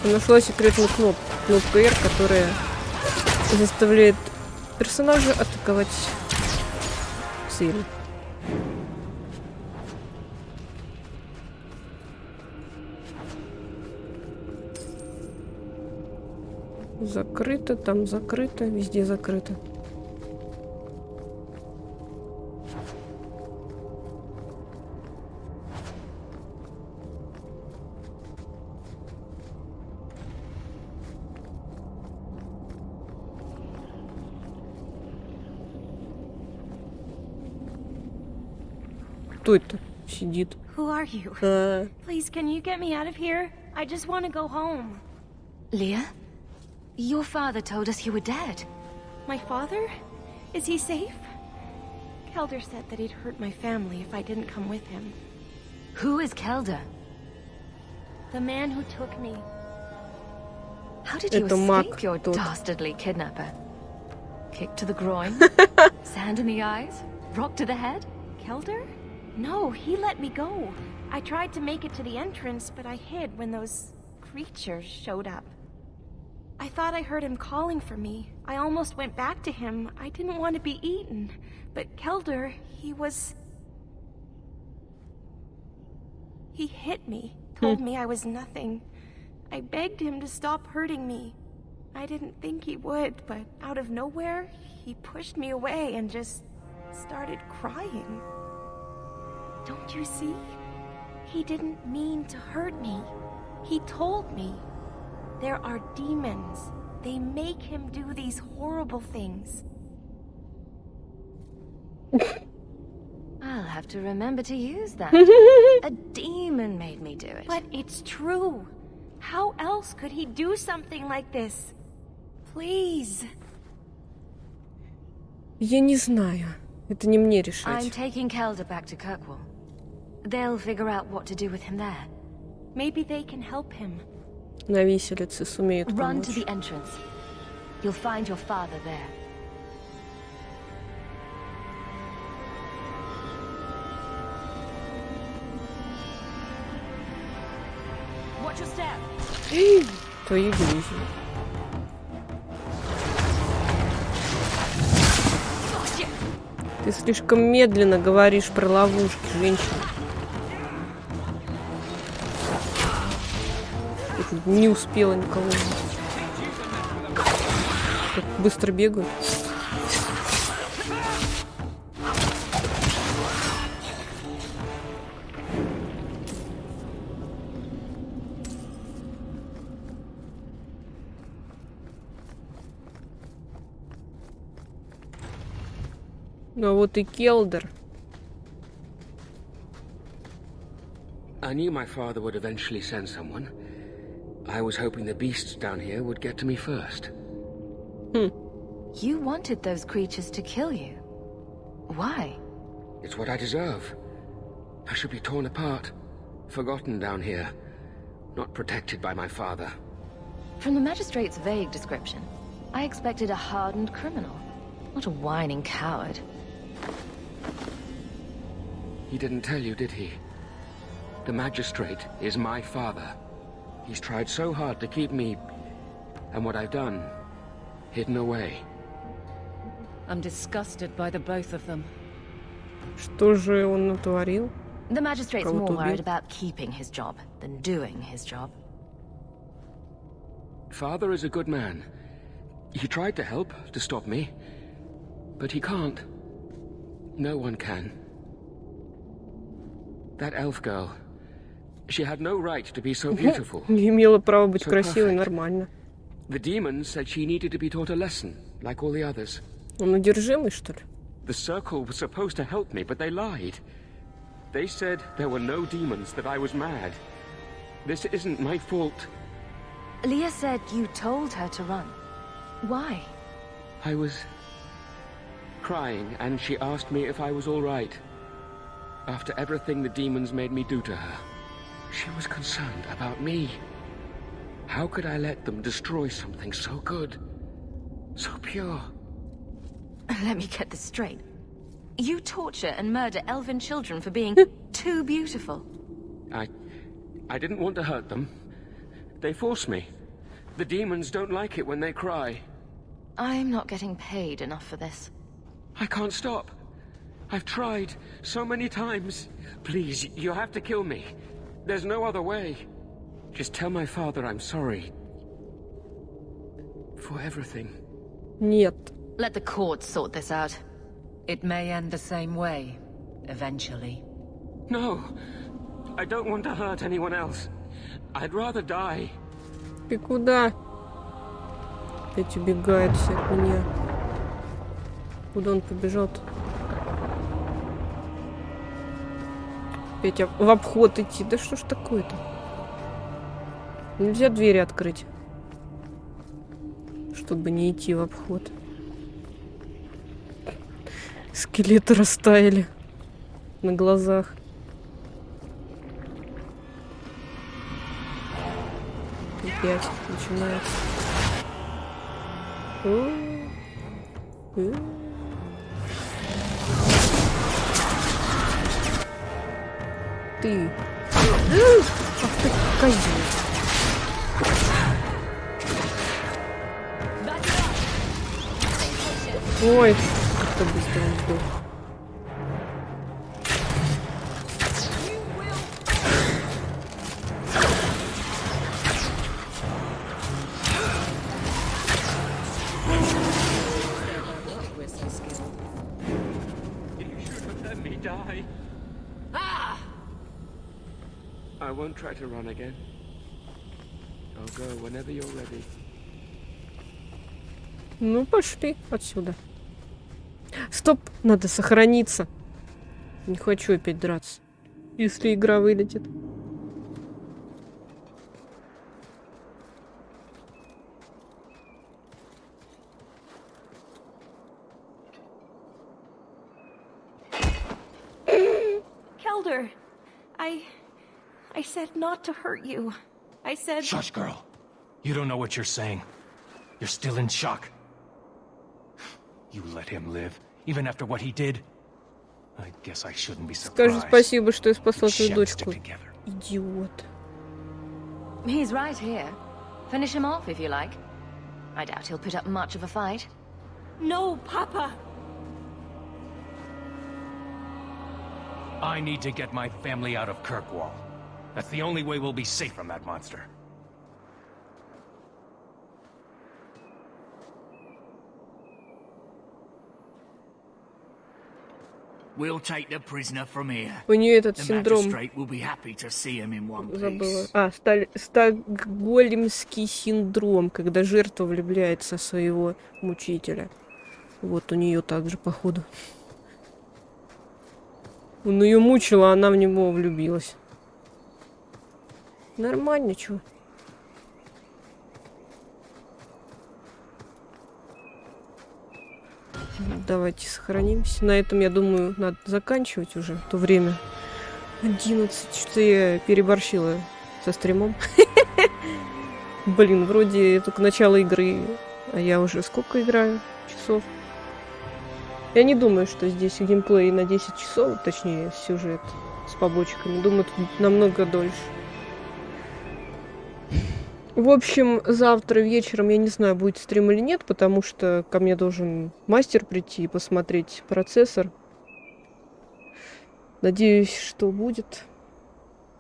Я нашла секретную кнопку R, которая заставляет персонажа атаковать цель. Закрыто, там закрыто, везде закрыто. Кто это сидит? Who are you? Please, can you get me out of here? I just want to go home. Leah? Your father told us you were dead. My father? Is he safe? Kelder said that he'd hurt my family if I didn't come with him. Who is Kelder? The man who took me. How did you escape your dastardly kidnapper? Kick to the groin? Sand in the eyes? Rock to the head? Kelder? No, he let me go. I tried to make it to the entrance, but I hid when those creatures showed up. I thought I heard him calling for me. I almost went back to him. I didn't want to be eaten. But Kelder, he hit me, told me I was nothing. I begged him to stop hurting me. I didn't think he would, but out of nowhere, he pushed me away and just started crying. Don't you see? He didn't mean to hurt me. He told me. There are demons. They make him do these horrible things. Ah, have to remember to use that. A demon made me do it. But it's true. How else could he do something like this? Please. Я не знаю. Это не мне I'm решать. taking Kelda back to Kirkvall. They'll figure out what to do with him there. Maybe they can help him. На виселице сумеют Run to помочь. the entrance. You'll find your father there. Watch your step. Твои грязи. Ты слишком медленно говоришь про ловушки, женщина. Я тут не успела никого убить. Так быстро бегаю. Ну а вот и Келдер. I knew my father would eventually send someone. I was hoping the beasts down here would get to me first. You wanted those creatures to kill you. Why? It's what I deserve. I should be torn apart, forgotten down here, not protected by my father. From the magistrate's vague description, I expected a hardened criminal, not a whining coward. He didn't tell you, did he? The magistrate is my father. He's tried so hard to keep me, and what I've done, hidden away. I'm disgusted by the both of them. Что же он натворил? The magistrate's more Кого-то убил? worried about keeping his job than doing his job. Father is a good man. He tried to help, to stop me. But he can't. No one can. That elf girl. She had no right to be so beautiful. Не имела права быть So красивой, perfect. нормально. The demons said she needed to be taught a lesson, like all the others. Он одержимый, что ли? The circle was supposed to help me, but they lied. They said there were no demons, that I was mad. This isn't my fault. Leah said you told her to run. Why? I was crying, and she asked me if I was all right. After everything the demons made me do to her, she was concerned about me. How could I let them destroy something so good, so pure? Let me get this straight. You torture and murder elven children for being too beautiful. I didn't want to hurt them. They forced me. The demons don't like it when they cry. I'm not getting paid enough for this. I can't stop. I've tried so many times. Please, you have to kill me. There's no other way. Just tell my father I'm sorry. For everything. Нет. Let the courts sort this out. It may end the same way, eventually. No. I don't want to hurt anyone else. I'd rather die. Ты куда? Опять убегает все от меня. Куда он побежал-то? Опять в обход идти. Да что ж такое-то? Нельзя двери открыть, чтобы не идти в обход. Скелеты растаяли на глазах. Опять начинается. Ты. Ах ты, козел. Ой, как-то быстро он сдох. I won't try to run again. I'll go whenever you're ready. Ну, пошли отсюда. Стоп, надо сохраниться. Не хочу опять драться, если игра вылетит. Kelder, I said not to hurt you. I said... Shush, girl. You don't know what you're saying. You're still in shock. You let him live, even after what he did. I guess I shouldn't be surprised. Скажи спасибо, что я спасла твою дочку. Идиот. He's right here. Finish him off if you like. I doubt he'll put up much of a fight. No, Papa! I need to get my family out of Kirkwoll. That's the only way we'll be safe from that monster. We'll take the prisoner from here. У нее этот The синдром... magistrate will be happy to see him in one Забыла. piece. Стокгольмский синдром, когда жертва влюбляется в своего мучителя. Вот у нее также, походу. Он ее мучил, а она в него влюбилась. Нормально, чё? Давайте сохранимся. На этом, я думаю, надо заканчивать уже. То время 11. Что-то я переборщила со стримом. Блин, вроде только начало игры. А я уже сколько играю? Часов? Я не думаю, что здесь геймплей на 10 часов, точнее, сюжет с побочками. Думаю, тут намного дольше. В общем, завтра вечером, я не знаю, будет стрим или нет, потому что ко мне должен мастер прийти и посмотреть процессор. Надеюсь, что будет.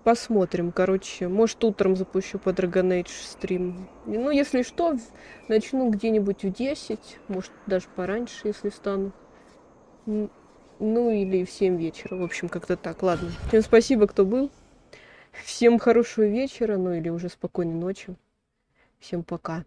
Посмотрим, короче. Может, утром запущу по Драгон Эйдж стрим. Ну, если что, начну где-нибудь в 10. Может, даже пораньше, если встану. Ну, или в 7 вечера. В общем, как-то так. Ладно. Всем спасибо, кто был. Всем хорошего вечера, ну или уже спокойной ночи. Всем пока.